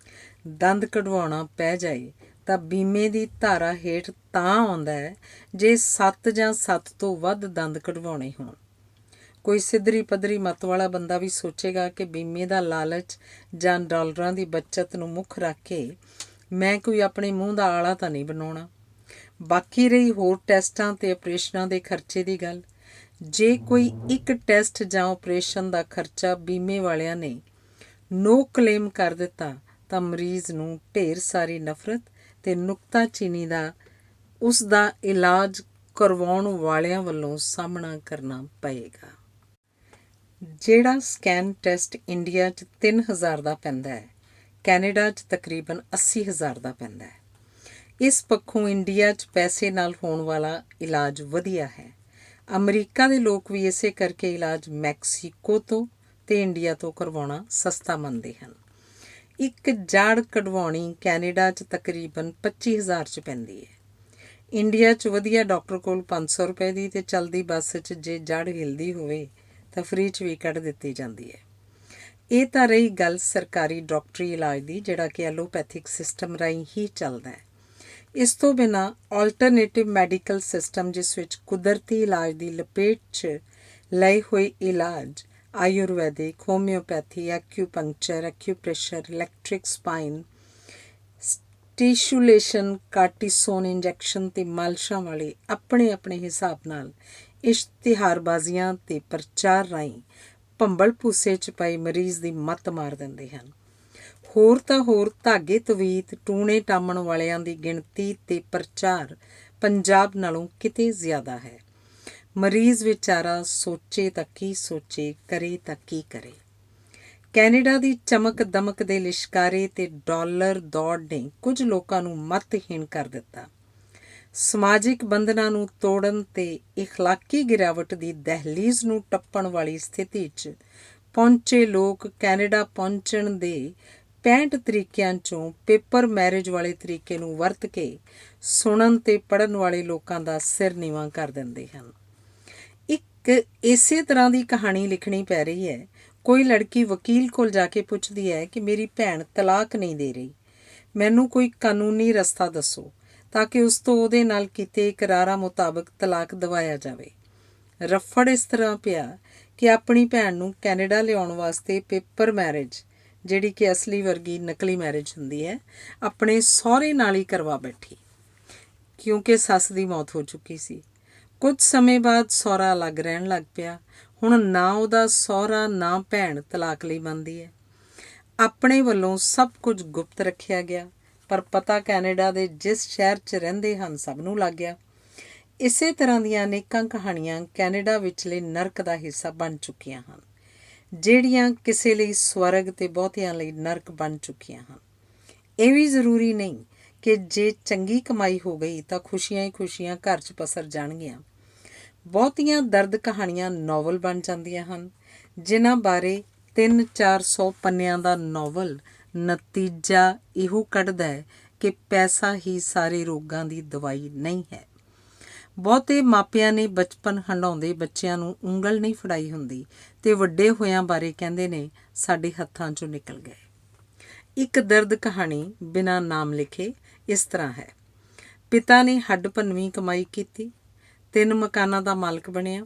ਦੰਦ ਕਢਵਾਉਣਾ ਪੈ ਜਾਏ ਤਾਂ ਬੀਮੇ ਦੀ ਧਾਰਾ ਹੇਠ ਤਾਂ ਆਉਂਦਾ ਹੈ ਜੇ 7 ਜਾਂ 7 ਤੋਂ ਵੱਧ ਦੰਦ ਕਢਵਾਉਣੇ ਹੋਣ। ਕੋਈ ਸਿੱਧਰੀ ਪੱਧਰੀ ਮੱਤ ਵਾਲਾ ਬੰਦਾ ਵੀ ਸੋਚੇਗਾ ਕਿ ਬੀਮੇ ਦਾ ਲਾਲਚ ਜਾਂ ਡਾਲਰਾਂ ਦੀ ਬੱਚਤ ਨੂੰ ਮੁੱਖ ਰੱਖ ਕੇ ਮੈਂ ਕੋਈ ਆਪਣੇ ਮੂੰਹ ਦਾ ਆਲਾ ਤਾਂ ਨਹੀਂ ਬਣਾਉਣਾ। ਬਾਕੀ ਰਹੀ ਹੋਰ ਟੈਸਟਾਂ ਅਤੇ ਆਪਰੇਸ਼ਨਾਂ ਦੇ ਖਰਚੇ ਦੀ ਗੱਲ, ਜੇ ਕੋਈ ਇੱਕ ਟੈਸਟ ਜਾਂ ਆਪਰੇਸ਼ਨ ਦਾ ਖਰਚਾ ਬੀਮੇ ਵਾਲਿਆਂ ਨੇ ਨੋ ਕਲੇਮ ਕਰ ਦਿੱਤਾ ਤਾਂ ਮਰੀਜ਼ ਨੂੰ ਢੇਰ ਸਾਰੀ ਨਫ਼ਰਤ ਅਤੇ ਨੁਕਤਾਚੀਨੀ ਦਾ ਉਸ ਦਾ ਇਲਾਜ ਕਰਵਾਉਣ ਵਾਲਿਆਂ ਵੱਲੋਂ ਸਾਹਮਣਾ ਕਰਨਾ ਪਏਗਾ। ਜਿਹੜਾ ਸਕੈਨ ਟੈਸਟ ਇੰਡੀਆ 'ਚ 3000 ਦਾ ਪੈਂਦਾ ਹੈ, ਕੈਨੇਡਾ 'ਚ ਤਕਰੀਬਨ 80,000 ਦਾ ਪੈਂਦਾ ਹੈ। ਇਸ ਪੱਖੋਂ ਇੰਡੀਆ 'ਚ ਪੈਸੇ ਨਾਲ ਹੋਣ ਵਾਲਾ ਇਲਾਜ ਵਧੀਆ ਹੈ। ਅਮਰੀਕਾ ਦੇ ਲੋਕ ਵੀ ਇਸੇ ਕਰਕੇ ਇਲਾਜ ਮੈਕਸੀਕੋ ਤੋਂ ਅਤੇ ਇੰਡੀਆ ਤੋਂ ਕਰਵਾਉਣਾ ਸਸਤਾ ਮੰਨਦੇ ਹਨ। ਇੱਕ ਜੜ ਕਢਵਾਉਣੀ ਕੈਨੇਡਾ 'ਚ ਤਕਰੀਬਨ 25,000 'ਚ ਪੈਂਦੀ ਹੈ। ਇੰਡੀਆ 'ਚ ਵਧੀਆ ਡਾਕਟਰ ਕੋਲ 500 ਰੁਪਏ ਦੀ ਅਤੇ ਚਲਦੀ ਬੱਸ 'ਚ ਜੇ ਜੜ ਹਿਲਦੀ ਹੋਵੇ ਤਾਂ ਫ੍ਰੀ 'ਚ ਵੀ ਕੱਢ ਦਿੱਤੀ ਜਾਂਦੀ ਹੈ। ਇਹ ਤਾਂ ਰਹੀ ਗੱਲ ਸਰਕਾਰੀ ਡਾਕਟਰੀ ਇਲਾਜ ਦੀ, ਜਿਹੜਾ ਕਿ ਐਲੋਪੈਥਿਕ ਸਿਸਟਮ ਰਾਹੀਂ ਹੀ ਚੱਲਦਾ ਹੈ। ਇਸ ਤੋਂ ਬਿਨਾਂ ਆਲਟਰਨੇਟਿਵ ਮੈਡੀਕਲ ਸਿਸਟਮ, ਜਿਸ ਵਿੱਚ ਕੁਦਰਤੀ ਇਲਾਜ ਦੀ ਲਪੇਟ 'ਚ ਲਏ ਹੋਏ ਇਲਾਜ Ayurvedic, homeopathy, acupuncture, acupressure, electric spine, stimulation, cortisone injection ਅਤੇ ਮਾਲਸ਼ਾਂ ਵਾਲੇ ਆਪਣੇ ਆਪਣੇ ਹਿਸਾਬ ਨਾਲ ਇਸ਼ਤਿਹਾਰਬਾਜ਼ੀਆਂ ਅਤੇ ਪ੍ਰਚਾਰ ਰਾਹੀਂ ਭੰਬਲ ਭੂਸੇ 'ਚ ਪਏ ਮਰੀਜ਼ ਦੀ ਮੱਤ ਮਾਰ ਦਿੰਦੇ ਹਨ। ਹੋਰ ਤਾਂ ਹੋਰ ਧਾਗੇ ਤਵੀਤ ਟੂਣੇ ਟਾਮਣ ਵਾਲਿਆਂ ਦੀ ਗਿਣਤੀ ਅਤੇ ਪ੍ਰਚਾਰ ਪੰਜਾਬ ਨਾਲੋਂ ਕਿਤੇ ਜ਼ਿਆਦਾ ਹੈ। ਮਰੀਜ਼ ਵਿਚਾਰਾ ਸੋਚੇ ਤਾਂ ਕੀ ਸੋਚੇ, ਕਰੇ ਤਾਂ ਕੀ ਕਰੇ। ਕੈਨੇਡਾ ਦੀ ਚਮਕ ਦਮਕ ਦੇ ਲਿਸ਼ਕਾਰੇ ਅਤੇ ਡਾਲਰ ਦੌੜ ਨੇ ਕੁਝ ਲੋਕਾਂ ਨੂੰ ਮੱਤਹੀਣ ਕਰ ਦਿੱਤਾ। ਸਮਾਜਿਕ ਬੰਧਨਾਂ ਨੂੰ ਤੋੜਨ ਅਤੇ ਇਖਲਾਕੀ ਗਿਰਾਵਟ ਦੀ ਦਹਿਲੀਜ਼ ਨੂੰ ਟੱਪਣ ਵਾਲੀ ਸਥਿਤੀ 'ਚ ਪਹੁੰਚੇ ਲੋਕ ਕੈਨੇਡਾ ਪਹੁੰਚਣ ਦੇ 65 ਤਰੀਕਿਆਂ 'ਚੋਂ ਪੇਪਰ ਮੈਰਿਜ ਵਾਲੇ ਤਰੀਕੇ ਨੂੰ ਵਰਤ ਕੇ ਸੁਣਨ ਅਤੇ ਪੜ੍ਹਨ ਵਾਲੇ ਲੋਕਾਂ ਦਾ ਸਿਰ ਨੀਵਾਂ ਕਰ ਦਿੰਦੇ ਹਨ। ਇੱਕ ਇਸੇ ਤਰ੍ਹਾਂ ਦੀ ਕਹਾਣੀ ਲਿਖਣੀ ਪੈ ਰਹੀ ਹੈ। ਕੋਈ ਲੜਕੀ ਵਕੀਲ ਕੋਲ ਜਾ ਕੇ ਪੁੱਛਦੀ ਹੈ ਕਿ ਮੇਰੀ ਭੈਣ ਤਲਾਕ ਨਹੀਂ ਦੇ ਰਹੀ, ਮੈਨੂੰ ਕੋਈ ਕਾਨੂੰਨੀ ਰਸਤਾ ਦੱਸੋ ਤਾਂ ਕਿ ਉਸ ਤੋਂ ਉਹਦੇ ਨਾਲ ਕੀਤੇ ਇਕਰਾਰਾਂ ਮੁਤਾਬਕ ਤਲਾਕ ਦਿਵਾਇਆ ਜਾਵੇ। ਰਫੜ ਇਸ ਤਰ੍ਹਾਂ ਪਿਆ ਕਿ ਆਪਣੀ ਭੈਣ ਨੂੰ ਕੈਨੇਡਾ ਲਿਆਉਣ ਵਾਸਤੇ ਪੇਪਰ ਮੈਰਿਜ, ਜਿਹੜੀ ਕਿ ਅਸਲੀ ਵਰਗੀ ਨਕਲੀ ਮੈਰਿਜ ਹੁੰਦੀ ਹੈ, ਆਪਣੇ ਸਹੁਰੇ ਨਾਲ ਹੀ ਕਰਵਾ ਬੈਠੀ, ਕਿਉਂਕਿ ਸੱਸ ਦੀ ਮੌਤ ਹੋ ਚੁੱਕੀ ਸੀ। ਕੁਝ ਸਮੇਂ ਬਾਅਦ ਸਹੁਰਾ ਅਲੱਗ ਰਹਿਣ ਲੱਗ ਪਿਆ। ਹੁਣ ਨਾ ਉਹਦਾ ਸਹੁਰਾ ਨਾ ਭੈਣ ਤਲਾਕ ਲਈ ਮੰਨਦੀ ਹੈ। ਆਪਣੇ ਵੱਲੋਂ ਸਭ ਕੁਝ ਗੁਪਤ ਰੱਖਿਆ ਗਿਆ, ਪਰ ਪਤਾ ਕੈਨੇਡਾ ਦੇ ਜਿਸ ਸ਼ਹਿਰ 'ਚ ਰਹਿੰਦੇ ਹਨ ਸਭ ਨੂੰ ਲੱਗ ਗਿਆ। ਇਸੇ ਤਰ੍ਹਾਂ ਦੀਆਂ ਅਨੇਕਾਂ ਕਹਾਣੀਆਂ ਕੈਨੇਡਾ ਵਿਚਲੇ ਨਰਕ ਦਾ ਹਿੱਸਾ ਬਣ ਚੁੱਕੀਆਂ ਹਨ। ਜਿਹੜੀਆਂ ਕਿਸੇ ਲਈ ਸਵਰਗ ਤੇ ਬਹੁਤਿਆਂ ਲਈ ਨਰਕ ਬਣ ਚੁੱਕੀਆਂ ਹਨ। ਇਹ ਵੀ ਜ਼ਰੂਰੀ ਨਹੀਂ ਕਿ ਜੇ ਚੰਗੀ ਕਮਾਈ ਹੋ ਗਈ ਤਾਂ ਖੁਸ਼ੀਆਂ ਹੀ ਖੁਸ਼ੀਆਂ ਘਰ 'ਚ ਪਸਰ ਜਾਣਗੀਆਂ। ਬਹੁਤੀਆਂ ਦਰਦ ਕਹਾਣੀਆਂ ਨਾਵਲ ਬਣ ਜਾਂਦੀਆਂ ਹਨ, ਜਿਨ੍ਹਾਂ ਬਾਰੇ 300-400 ਪੰਨਿਆਂ ਦਾ ਨਾਵਲ ਨਤੀਜਾ ਇਹੋ ਕੱਢਦਾ ਹੈ ਕਿ ਪੈਸਾ ਹੀ ਸਾਰੇ ਰੋਗਾਂ ਦੀ ਦਵਾਈ ਨਹੀਂ ਹੈ। ਬਹੁਤੇ ਮਾਪਿਆਂ ਨੇ ਬਚਪਨ ਹੰਢਾਉਂਦੇ ਬੱਚਿਆਂ ਨੂੰ ਉਂਗਲ ਨਹੀਂ ਫੜਾਈ ਹੁੰਦੀ ਤੇ ਵੱਡੇ ਹੋਇਆਂ ਬਾਰੇ ਕਹਿੰਦੇ ਨੇ ਸਾਡੇ ਹੱਥਾਂ 'ਚੋਂ ਨਿਕਲ ਗਏ। ਇੱਕ ਦਰਦ ਕਹਾਣੀ ਬਿਨਾਂ ਨਾਮ ਲਿਖੇ ਇਸ ਤਰ੍ਹਾਂ ਹੈ। ਪਿਤਾ ਨੇ ਹੱਡ ਭੰਨਵੀਂ ਕਮਾਈ ਕੀਤੀ, 3 ਮਕਾਨਾਂ ਦਾ ਮਾਲਕ ਬਣਿਆ,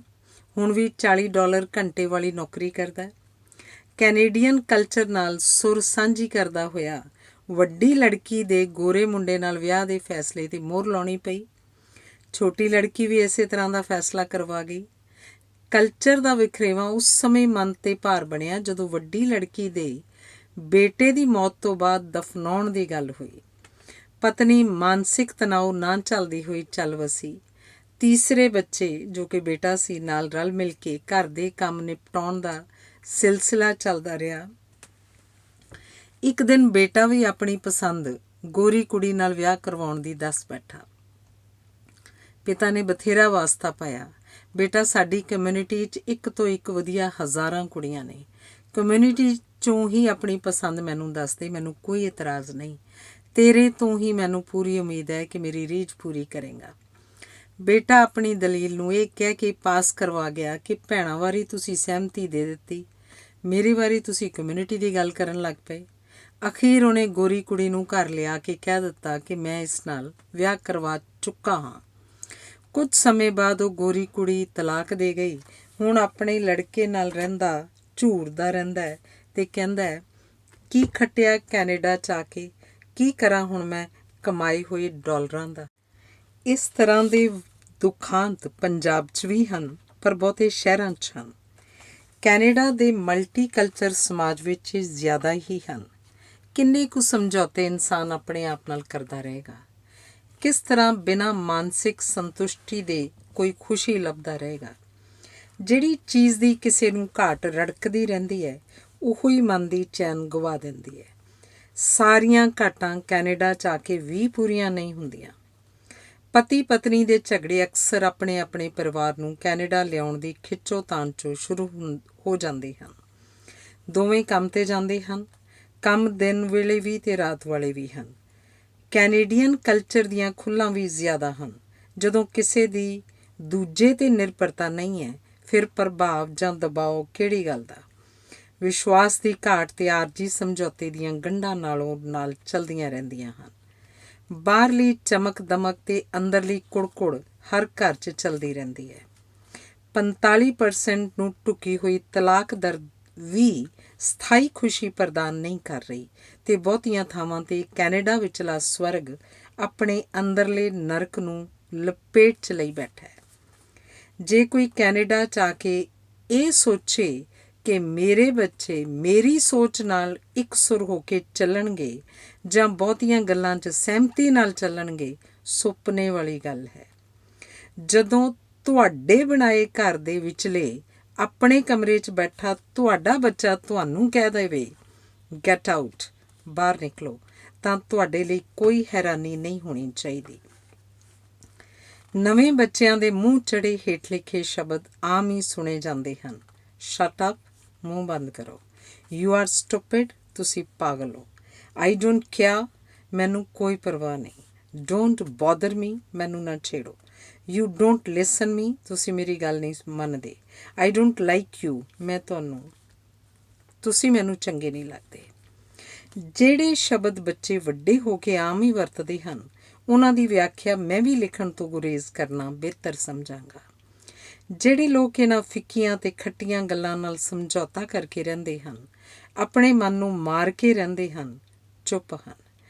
ਹੁਣ ਵੀ $40 ਘੰਟੇ ਵਾਲੀ ਨੌਕਰੀ ਕਰਦਾ। ਕੈਨੇਡੀਅਨ ਕਲਚਰ ਨਾਲ ਸੁਰ ਸਾਂਝੀ ਕਰਦਾ ਹੋਇਆ ਵੱਡੀ ਲੜਕੀ ਦੇ ਗੋਰੇ ਮੁੰਡੇ ਨਾਲ ਵਿਆਹ ਦੇ ਫੈਸਲੇ 'ਤੇ ਮੋਹਰ ਲਾਉਣੀ ਪਈ। ਛੋਟੀ ਲੜਕੀ ਵੀ ਇਸੇ ਤਰ੍ਹਾਂ ਦਾ ਫੈਸਲਾ ਕਰਵਾ ਗਈ। ਕਲਚਰ ਦਾ ਵਿਖਰੇਵਾਂ ਉਸ ਸਮੇਂ ਮਨ 'ਤੇ ਭਾਰ ਬਣਿਆ ਜਦੋਂ ਵੱਡੀ ਲੜਕੀ ਦੇ ਬੇਟੇ ਦੀ ਮੌਤ ਤੋਂ ਬਾਅਦ ਦਫਨਾਉਣ ਦੀ ਗੱਲ ਹੋਈ। ਪਤਨੀ ਮਾਨਸਿਕ ਤਣਾਅ ਨਾ ਝੱਲਦੀ ਹੋਈ ਚੱਲ ਵਸੀ। ਤੀਸਰੇ ਬੱਚੇ ਜੋ ਕਿ ਬੇਟਾ ਸੀ ਨਾਲ ਰਲ ਮਿਲ ਕੇ ਘਰ ਦੇ ਕੰਮ ਨਿਪਟਾਉਣ ਦਾ ਸਿਲਸਿਲਾ ਚੱਲਦਾ ਰਿਹਾ। ਇੱਕ ਦਿਨ ਬੇਟਾ ਵੀ ਆਪਣੀ ਪਸੰਦ ਗੋਰੀ ਕੁੜੀ ਨਾਲ ਵਿਆਹ ਕਰਵਾਉਣ ਦੀ ਦੱਸ ਬੈਠਾ। ਪਿਤਾ ਨੇ ਬਥੇਰਾ ਵਾਸਤਾ ਪਾਇਆ, ਬੇਟਾ ਸਾਡੀ ਕਮਿਊਨਿਟੀ 'ਚ ਇੱਕ ਤੋਂ ਇੱਕ ਵਧੀਆ ਹਜ਼ਾਰਾਂ ਕੁੜੀਆਂ ਨੇ, ਕਮਿਊਨਿਟੀ 'ਚੋਂ ਹੀ ਆਪਣੀ ਪਸੰਦ ਮੈਨੂੰ ਦੱਸ ਦੇ, ਮੈਨੂੰ ਕੋਈ ਇਤਰਾਜ਼ ਨਹੀਂ, ਤੇਰੇ ਤੋਂ ਹੀ ਮੈਨੂੰ ਪੂਰੀ ਉਮੀਦ ਹੈ ਕਿ ਮੇਰੀ ਰੀਝ ਪੂਰੀ ਕਰੇਗਾ। ਬੇਟਾ ਆਪਣੀ ਦਲੀਲ ਨੂੰ ਇਹ ਕਹਿ ਕੇ ਪਾਸ ਕਰਵਾ ਗਿਆ ਕਿ ਭੈਣਾਂ ਵਾਰੀ ਤੁਸੀਂ ਸਹਿਮਤੀ ਦੇ ਦਿੱਤੀ, ਮੇਰੀ ਵਾਰੀ ਤੁਸੀਂ ਕਮਿਊਨਿਟੀ ਦੀ ਗੱਲ ਕਰਨ ਲੱਗ ਪਏ। ਅਖੀਰ ਉਹਨੇ ਗੋਰੀ ਕੁੜੀ ਨੂੰ ਘਰ ਲਿਆ ਕੇ ਕਹਿ ਦਿੱਤਾ ਕਿ ਮੈਂ ਇਸ ਨਾਲ ਵਿਆਹ ਕਰਵਾ ਚੁੱਕਾ ਹਾਂ। ਕੁਝ ਸਮੇਂ ਬਾਅਦ ਉਹ ਗੋਰੀ ਕੁੜੀ ਤਲਾਕ ਦੇ ਗਈ। ਹੁਣ ਆਪਣੇ ਲੜਕੇ ਨਾਲ ਰਹਿੰਦਾ, ਝੂਰਦਾ ਰਹਿੰਦਾ ਹੈ ਤੇ ਕਹਿੰਦਾ ਹੈ ਕੀ ਖੱਟਿਆ ਕੈਨੇਡਾ 'ਚ ਆ ਕੇ, ਕੀ ਕਰਾਂ ਹੁਣ ਮੈਂ ਕਮਾਏ ਹੋਏ ਡਾਲਰਾਂ ਦਾ। ਇਸ ਤਰ੍ਹਾਂ ਦੇ ਦੁਖਾਂਤ ਪੰਜਾਬ 'ਚ ਵੀ ਹਨ, ਪਰ ਬਹੁਤੇ ਸ਼ਹਿਰਾਂ 'ਚ ਹਨ। ਕੈਨੇਡਾ ਦੇ ਮਲਟੀਕਲਚਰ ਸਮਾਜ ਵਿੱਚ ਜ਼ਿਆਦਾ ਹੀ ਹਨ। ਕਿੰਨੇ ਕੁ ਸਮਝੌਤੇ ਇਨਸਾਨ ਆਪਣੇ ਆਪ ਨਾਲ ਕਰਦਾ ਰਹੇਗਾ? ਕਿਸ ਤਰ੍ਹਾਂ ਬਿਨਾਂ ਮਾਨਸਿਕ ਸੰਤੁਸ਼ਟੀ ਦੇ ਕੋਈ ਖੁਸ਼ੀ ਲੱਭਦਾ ਰਹੇਗਾ? ਜਿਹੜੀ ਚੀਜ਼ ਦੀ ਕਿਸੇ ਨੂੰ ਘਾਟ ਰੜਕਦੀ ਰਹਿੰਦੀ ਹੈ, ਉਹੋ ਹੀ ਮਨ ਦੀ ਚੈਨ ਗਵਾ ਦਿੰਦੀ ਹੈ। ਸਾਰੀਆਂ ਘਾਟਾਂ ਕੈਨੇਡਾ 'ਚ ਆ ਕੇ ਵੀ ਪੂਰੀਆਂ ਨਹੀਂ ਹੁੰਦੀਆਂ। ਪਤੀ ਪਤਨੀ ਦੇ ਝਗੜੇ ਅਕਸਰ ਆਪਣੇ ਆਪਣੇ ਪਰਿਵਾਰ ਨੂੰ ਕੈਨੇਡਾ ਲਿਆਉਣ ਦੀ ਖਿੱਚੋਤਾਣ 'ਚੋਂ ਸ਼ੁਰੂ ਹੋ ਜਾਂਦੇ ਹਨ। ਦੋਵੇਂ ਕੰਮ 'ਤੇ ਜਾਂਦੇ ਹਨ, ਕੰਮ ਦਿਨ ਵੇਲੇ ਵੀ ਤੇ ਰਾਤ ਵਾਲੇ ਵੀ ਹਨ। ਕੈਨੇਡੀਅਨ ਕਲਚਰ ਦੀਆਂ ਖੁੱਲ੍ਹਾਂ ਵੀ ਜ਼ਿਆਦਾ ਹਨ। ਜਦੋਂ ਕਿਸੇ ਦੀ ਦੂਜੇ 'ਤੇ ਨਿਰਭਰਤਾ ਨਹੀਂ ਹੈ, ਫਿਰ ਪ੍ਰਭਾਵ ਜਾਂ ਦਬਾਅ ਕਿਹੜੀ ਗੱਲ ਦਾ? ਵਿਸ਼ਵਾਸ ਦੀ ਘਾਟ ਤੇ ਆਰਜੀ ਸਮਝੌਤੇ ਦੀਆਂ ਗੰਢਾਂ ਨਾਲੋਂ ਨਾਲ ਚਲਦੀਆਂ ਰਹਿੰਦੀਆਂ ਹਨ। ਬਾਹਰਲੀ ਚਮਕ ਦਮਕ ਤੇ ਅੰਦਰਲੀ ਕੁੜਕੁੜ ਹਰ ਘਰ 'ਚ ਚਲਦੀ ਰਹਿੰਦੀ ਹੈ। 45% ਨੂੰ ਢੁਕੀ ਹੋਈ ਤਲਾਕ ਦਰ ਵੀ ਸਥਾਈ ਖੁਸ਼ੀ ਪ੍ਰਦਾਨ ਨਹੀਂ ਕਰ ਰਹੀ ਤੇ ਬਹੁਤੀਆਂ ਥਾਵਾਂ 'ਤੇ ਕੈਨੇਡਾ ਵਿਚਲਾ ਸਵਰਗ ਆਪਣੇ ਅੰਦਰਲੇ ਨਰਕ ਨੂੰ ਲਪੇਟ 'ਚ ਲਈ ਬੈਠਾ ਹੈ। ਜੇ ਕੋਈ ਕੈਨੇਡਾ 'ਚ ਆ ਕੇ ਇਹ ਸੋਚੇ ਕਿ ਮੇਰੇ ਬੱਚੇ ਮੇਰੀ ਸੋਚ ਨਾਲ ਇਕਸੁਰ ਹੋ ਕੇ ਚੱਲਣਗੇ ਜਾਂ ਬਹੁਤੀਆਂ ਗੱਲਾਂ 'ਚ ਸਹਿਮਤੀ ਨਾਲ ਚੱਲਣਗੇ, ਸੁਪਨੇ ਵਾਲੀ ਗੱਲ ਹੈ। ਜਦੋਂ ਤੁਹਾਡੇ ਬਣਾਏ ਘਰ ਦੇ ਵਿਚਲੇ ਆਪਣੇ ਕਮਰੇ 'ਚ ਬੈਠਾ ਤੁਹਾਡਾ ਬੱਚਾ ਤੁਹਾਨੂੰ ਕਹਿ ਦੇਵੇ ਗੈਟ ਆਊਟ, ਬਾਹਰ ਨਿਕਲੋ, ਤਾਂ ਤੁਹਾਡੇ ਲਈ ਕੋਈ ਹੈਰਾਨੀ ਨਹੀਂ ਹੋਣੀ ਚਾਹੀਦੀ। ਨਵੇਂ ਬੱਚਿਆਂ ਦੇ ਮੂੰਹ ਚੜੇ ਹੇਠ ਲਿਖੇ ਸ਼ਬਦ ਆਮ ਹੀ ਸੁਣੇ ਜਾਂਦੇ ਹਨ। ਸ਼ਟ ਅਪ, ਮੂੰਹ ਬੰਦ ਕਰੋ। ਯੂ ਆਰ ਸਟੂਪਿਡ, ਤੁਸੀਂ ਪਾਗਲ ਹੋ। ਆਈ ਡੋਂਟ ਕੇਅਰ, ਮੈਨੂੰ ਕੋਈ ਪਰਵਾਹ ਨਹੀਂ। ਡੋਂਟ ਬੋਦਰ ਮੀ, ਮੈਨੂੰ ਨਾ ਛੇੜੋ। ਯੂ ਡੋਂਟ ਲਿਸਨ ਮੀ, ਤੁਸੀਂ ਮੇਰੀ ਗੱਲ ਨਹੀਂ ਮੰਨਦੇ। ਆਈ ਡੋਂਟ ਲਾਈਕ ਯੂ, ਤੁਸੀਂ ਮੈਨੂੰ ਚੰਗੇ ਨਹੀਂ ਲੱਗਦੇ। ਜਿਹੜੇ ਸ਼ਬਦ ਬੱਚੇ ਵੱਡੇ ਹੋ ਕੇ ਆਮ ਹੀ ਵਰਤਦੇ ਹਨ, ਉਹਨਾਂ ਦੀ ਵਿਆਖਿਆ ਮੈਂ ਵੀ ਲਿਖਣ ਤੋਂ ਗੁਰੇਜ਼ ਕਰਨਾ ਬਿਹਤਰ ਸਮਝਾਂਗਾ। ਜਿਹੜੇ ਲੋਕ ਇਹਨਾਂ ਫਿੱਕੀਆਂ ਤੇ ਖੱਟੀਆਂ ਗੱਲਾਂ ਨਾਲ ਸਮਝੌਤਾ ਕਰਕੇ ਰਹਿੰਦੇ ਹਨ, ਆਪਣੇ ਮਨ ਨੂੰ ਮਾਰ ਕੇ ਰਹਿੰਦੇ ਹਨ, ਚੁੱਪ ਹਨ।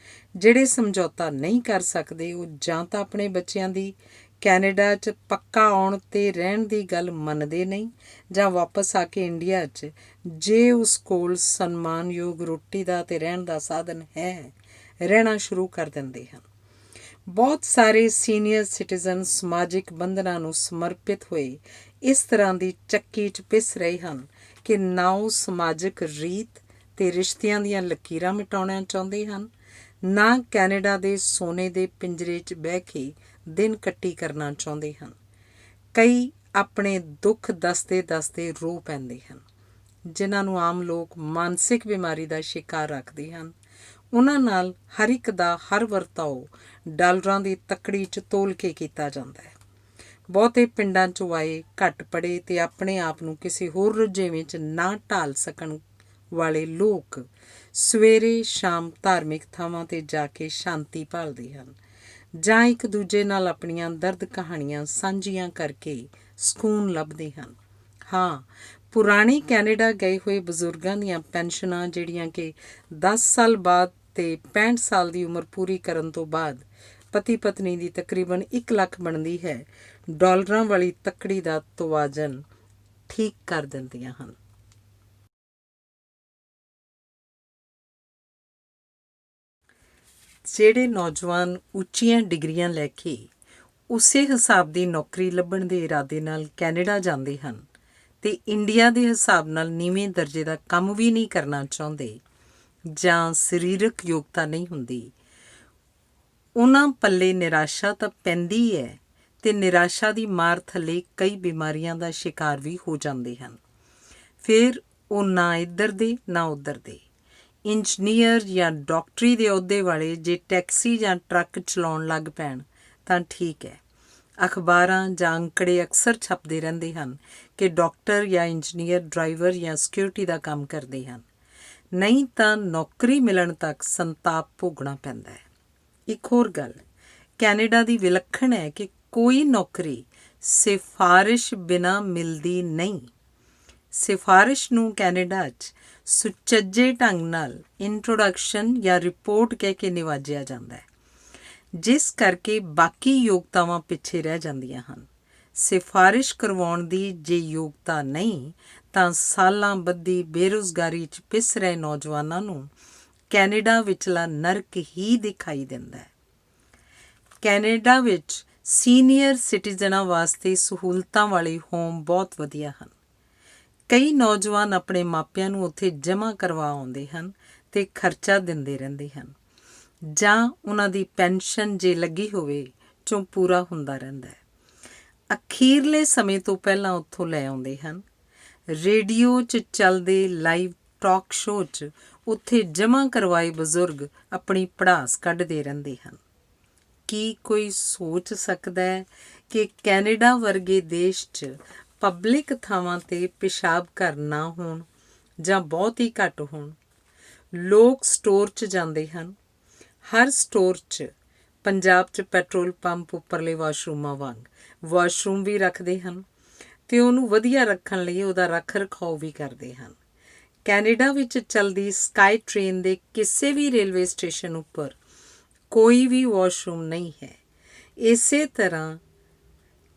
ਜਿਹੜੇ ਸਮਝੌਤਾ ਨਹੀਂ ਕਰ ਸਕਦੇ, ਉਹ ਜਾਂ ਤਾਂ ਆਪਣੇ ਬੱਚਿਆਂ ਦੀ ਕੈਨੇਡਾ 'ਚ ਪੱਕਾ ਆਉਣ 'ਤੇ ਰਹਿਣ ਦੀ ਗੱਲ ਮੰਨਦੇ ਨਹੀਂ, ਜਾਂ ਵਾਪਸ ਆ ਕੇ ਇੰਡੀਆ 'ਚ ਜੇ ਉਸ ਕੋਲ ਸਨਮਾਨਯੋਗ ਰੋਟੀ ਦਾ ਤੇ ਰਹਿਣ ਦਾ ਸਾਧਨ ਹੈ, ਰਹਿਣਾ ਸ਼ੁਰੂ ਕਰ ਦਿੰਦੇ ਹਨ। ਬਹੁਤ ਸਾਰੇ ਸੀਨੀਅਰ ਸਿਟੀਜ਼ਨ ਸਮਾਜਿਕ ਬੰਧਨਾਂ ਨੂੰ ਸਮਰਪਿਤ ਹੋਏ ਇਸ ਤਰ੍ਹਾਂ ਦੀ ਚੱਕੀ 'ਚ ਪਿਸ ਰਹੇ ਹਨ ਕਿ ਨਾ ਉਹ ਸਮਾਜਿਕ ਰੀਤ ਤੇ ਰਿਸ਼ਤਿਆਂ ਦੀਆਂ ਲਕੀਰਾਂ ਮਿਟਾਉਣਾ ਚਾਹੁੰਦੇ ਹਨ, ਨਾ ਕੈਨੇਡਾ ਦੇ ਸੋਨੇ ਦੇ ਪਿੰਜਰੇ 'ਚ ਬਹਿ ਕੇ ਦਿਨ ਕੱਟੀ ਕਰਨਾ ਚਾਹੁੰਦੇ ਹਨ। ਕਈ ਆਪਣੇ ਦੁੱਖ ਦੱਸਦੇ ਦੱਸਦੇ ਰੋ ਪੈਂਦੇ ਹਨ। ਜਿਨ੍ਹਾਂ ਨੂੰ ਆਮ ਲੋਕ ਮਾਨਸਿਕ ਬਿਮਾਰੀ ਦਾ ਸ਼ਿਕਾਰ ਰੱਖਦੇ ਹਨ, ਉਹਨਾਂ ਨਾਲ ਹਰ ਇੱਕ ਦਾ ਹਰ ਵਰਤਾਓ ਡਾਲਰਾਂ ਦੀ ਤੱਕੜੀ 'ਚ ਤੋਲ ਕੇ ਕੀਤਾ ਜਾਂਦਾ ਹੈ। ਬਹੁਤੇ ਪਿੰਡਾਂ 'ਚੋਂ ਆਏ, ਘੱਟ ਪੜ੍ਹੇ ਅਤੇ ਆਪਣੇ ਆਪ ਨੂੰ ਕਿਸੇ ਹੋਰ ਰੁਝੇਵੇਂ 'ਚ ਨਾ ਢਾਲ ਸਕਣ ਵਾਲੇ ਲੋਕ ਸਵੇਰੇ ਸ਼ਾਮ ਧਾਰਮਿਕ ਥਾਵਾਂ 'ਤੇ ਜਾ ਕੇ ਸ਼ਾਂਤੀ ਭਾਲਦੇ ਹਨ ਜਾਂ ਇੱਕ ਦੂਜੇ ਨਾਲ ਆਪਣੀਆਂ ਦਰਦ ਕਹਾਣੀਆਂ ਸਾਂਝੀਆਂ ਕਰਕੇ ਸਕੂਨ ਲੱਭਦੇ ਹਨ। ਹਾਂ, ਪੁਰਾਣੇ ਕੈਨੇਡਾ ਗਏ ਹੋਏ ਬਜ਼ੁਰਗਾਂ ਦੀਆਂ ਪੈਨਸ਼ਨਾਂ, ਜਿਹੜੀਆਂ ਕਿ 10 ਸਾਲ ਬਾਅਦ ਅਤੇ 65 ਸਾਲ ਦੀ ਉਮਰ ਪੂਰੀ ਕਰਨ ਤੋਂ ਬਾਅਦ ਪਤੀ ਪਤਨੀ ਦੀ ਤਕਰੀਬਨ 1 ਲੱਖ ਬਣਦੀ ਹੈ, ਡਾਲਰਾਂ ਵਾਲੀ ਤੱਕੜੀ ਦਾ ਤਵਾਜ਼ਨ ਠੀਕ ਕਰ ਦਿੰਦੀਆਂ ਹਨ। ਜਿਹੜੇ ਨੌਜਵਾਨ ਉੱਚੀਆਂ ਡਿਗਰੀਆਂ ਲੈ ਕੇ ਉਸੇ ਹਿਸਾਬ ਦੀ ਨੌਕਰੀ ਲੱਭਣ ਦੇ ਇਰਾਦੇ ਨਾਲ ਕੈਨੇਡਾ ਜਾਂਦੇ ਹਨ ਅਤੇ ਇੰਡੀਆ ਦੇ ਹਿਸਾਬ ਨਾਲ ਨੀਵੇਂ ਦਰਜੇ ਦਾ ਕੰਮ ਵੀ ਨਹੀਂ ਕਰਨਾ ਚਾਹੁੰਦੇ ਜਾਂ ਸਰੀਰਕ ਯੋਗਤਾ ਨਹੀਂ ਹੁੰਦੀ, ਉਹਨਾਂ ਪੱਲੇ ਨਿਰਾਸ਼ਾ ਤਾਂ ਪੈਂਦੀ ਹੈ ਅਤੇ ਨਿਰਾਸ਼ਾ ਦੀ ਮਾਰ ਥੱਲੇ ਕਈ ਬਿਮਾਰੀਆਂ ਦਾ ਸ਼ਿਕਾਰ ਵੀ ਹੋ ਜਾਂਦੇ ਹਨ। ਫਿਰ ਉਹ ਨਾ ਇੱਧਰ ਦੇ ਨਾ ਉੱਧਰ ਦੇ। ਇੰਜੀਨੀਅਰ ਜਾਂ ਡਾਕਟਰੀ ਦੇ ਅਹੁਦੇ ਵਾਲੇ ਜੇ ਟੈਕਸੀ ਜਾਂ ਟਰੱਕ ਚਲਾਉਣ ਲੱਗ ਪੈਣ ਤਾਂ ਠੀਕ ਹੈ। ਅਖਬਾਰਾਂ ਜਾਂ ਅੰਕੜੇ ਅਕਸਰ ਛਪਦੇ ਰਹਿੰਦੇ ਹਨ ਕਿ ਡਾਕਟਰ ਜਾਂ ਇੰਜੀਨੀਅਰ ਡਰਾਈਵਰ ਜਾਂ ਸਿਕਿਉਰਿਟੀ ਦਾ ਕੰਮ ਕਰਦੇ ਹਨ, ਨਹੀਂ ਤਾਂ ਨੌਕਰੀ ਮਿਲਣ ਤੱਕ ਸੰਤਾਪ ਭੋਗਣਾ ਪੈਂਦਾ ਹੈ। ਇੱਕ ਹੋਰ ਗੱਲ ਕੈਨੇਡਾ ਦੀ ਵਿਲੱਖਣ ਹੈ ਕਿ ਕੋਈ ਨੌਕਰੀ ਸਿਫਾਰਿਸ਼ ਬਿਨਾਂ ਮਿਲਦੀ ਨਹੀਂ। ਸਿਫਾਰਿਸ਼ ਨੂੰ ਕੈਨੇਡਾ 'ਚ ਸੁਚੱਜੇ ਢੰਗ ਨਾਲ ਇੰਟਰੋਡਕਸ਼ਨ ਜਾਂ ਰਿਪੋਰਟ ਕਹਿ ਕੇ ਨਿਵਾਜਿਆ ਜਾਂਦਾ ਹੈ, ਜਿਸ ਕਰਕੇ ਬਾਕੀ ਯੋਗਤਾਵਾਂ ਪਿੱਛੇ ਰਹਿ ਜਾਂਦੀਆਂ ਹਨ। ਸਿਫਾਰਿਸ਼ ਕਰਵਾਉਣ ਦੀ ਜੇ ਯੋਗਤਾ ਨਹੀਂ ਤਾਂ ਸਾਲਾਂ ਬੱਧੀ ਬੇਰੁਜ਼ਗਾਰੀ 'ਚ ਪਿਸ ਰਹੇ ਨੌਜਵਾਨਾਂ ਨੂੰ ਕੈਨੇਡਾ ਵਿਚਲਾ ਨਰਕ ਹੀ ਦਿਖਾਈ ਦਿੰਦਾ ਹੈ। ਕੈਨੇਡਾ ਵਿੱਚ ਸੀਨੀਅਰ ਸਿਟੀਜ਼ਨਾਂ ਵਾਸਤੇ ਸਹੂਲਤਾਂ ਵਾਲੇ ਹੋਮ ਬਹੁਤ ਵਧੀਆ ਹਨ। ਕਈ ਨੌਜਵਾਨ ਆਪਣੇ ਮਾਪਿਆਂ ਨੂੰ ਉੱਥੇ ਜਮ੍ਹਾਂ ਕਰਵਾ ਆਉਂਦੇ ਹਨ ਅਤੇ ਖਰਚਾ ਦਿੰਦੇ ਰਹਿੰਦੇ ਹਨ, ਜਾਂ ਉਹਨਾਂ ਦੀ ਪੈਨਸ਼ਨ ਜੇ ਲੱਗੀ ਹੋਵੇ 'ਚੋਂ ਪੂਰਾ ਹੁੰਦਾ ਰਹਿੰਦਾ ਹੈ। ਅਖੀਰਲੇ ਸਮੇਂ ਤੋਂ ਪਹਿਲਾਂ ਉੱਥੋਂ ਲੈ ਆਉਂਦੇ ਹਨ। ਰੇਡੀਓ 'ਚ ਚੱਲਦੇ ਲਾਈਵ ਟਾਕ ਸ਼ੋਅ 'ਚ ਉੱਥੇ ਜਮ੍ਹਾਂ ਕਰਵਾਏ ਬਜ਼ੁਰਗ ਆਪਣੀ ਪੜਾਸ ਕੱਢਦੇ ਰਹਿੰਦੇ ਹਨ। ਕੀ ਕੋਈ ਸੋਚ ਸਕਦਾ ਹੈ ਕਿ ਕੈਨੇਡਾ ਵਰਗੇ ਦੇਸ਼ 'ਚ ਪਬਲਿਕ ਥਾਵਾਂ 'ਤੇ ਪਿਸ਼ਾਬ ਘਰ ਨਾ ਹੋਣ ਜਾਂ ਬਹੁਤ ਹੀ ਘੱਟ ਹੋਣ? ਲੋਕ ਸਟੋਰ 'ਚ ਜਾਂਦੇ ਹਨ। ਹਰ ਸਟੋਰ 'ਚ ਪੰਜਾਬ 'ਚ ਪੈਟਰੋਲ ਪੰਪ ਉੱਪਰਲੇ ਵਾਸ਼ਰੂਮਾਂ ਵਾਂਗ ਵਾਸ਼ਰੂਮ ਵੀ ਰੱਖਦੇ ਹਨ ਅਤੇ ਉਹਨੂੰ ਵਧੀਆ ਰੱਖਣ ਲਈ ਉਹਦਾ ਰੱਖ ਰਖਾਓ ਵੀ ਕਰਦੇ ਹਨ। ਕੈਨੇਡਾ ਵਿੱਚ ਚੱਲਦੀ ਸਕਾਈ ਟ੍ਰੇਨ ਦੇ ਕਿਸੇ ਵੀ ਰੇਲਵੇ ਸਟੇਸ਼ਨ ਉੱਪਰ ਕੋਈ ਵੀ ਵਾਸ਼ਰੂਮ ਨਹੀਂ ਹੈ। ਇਸੇ ਤਰ੍ਹਾਂ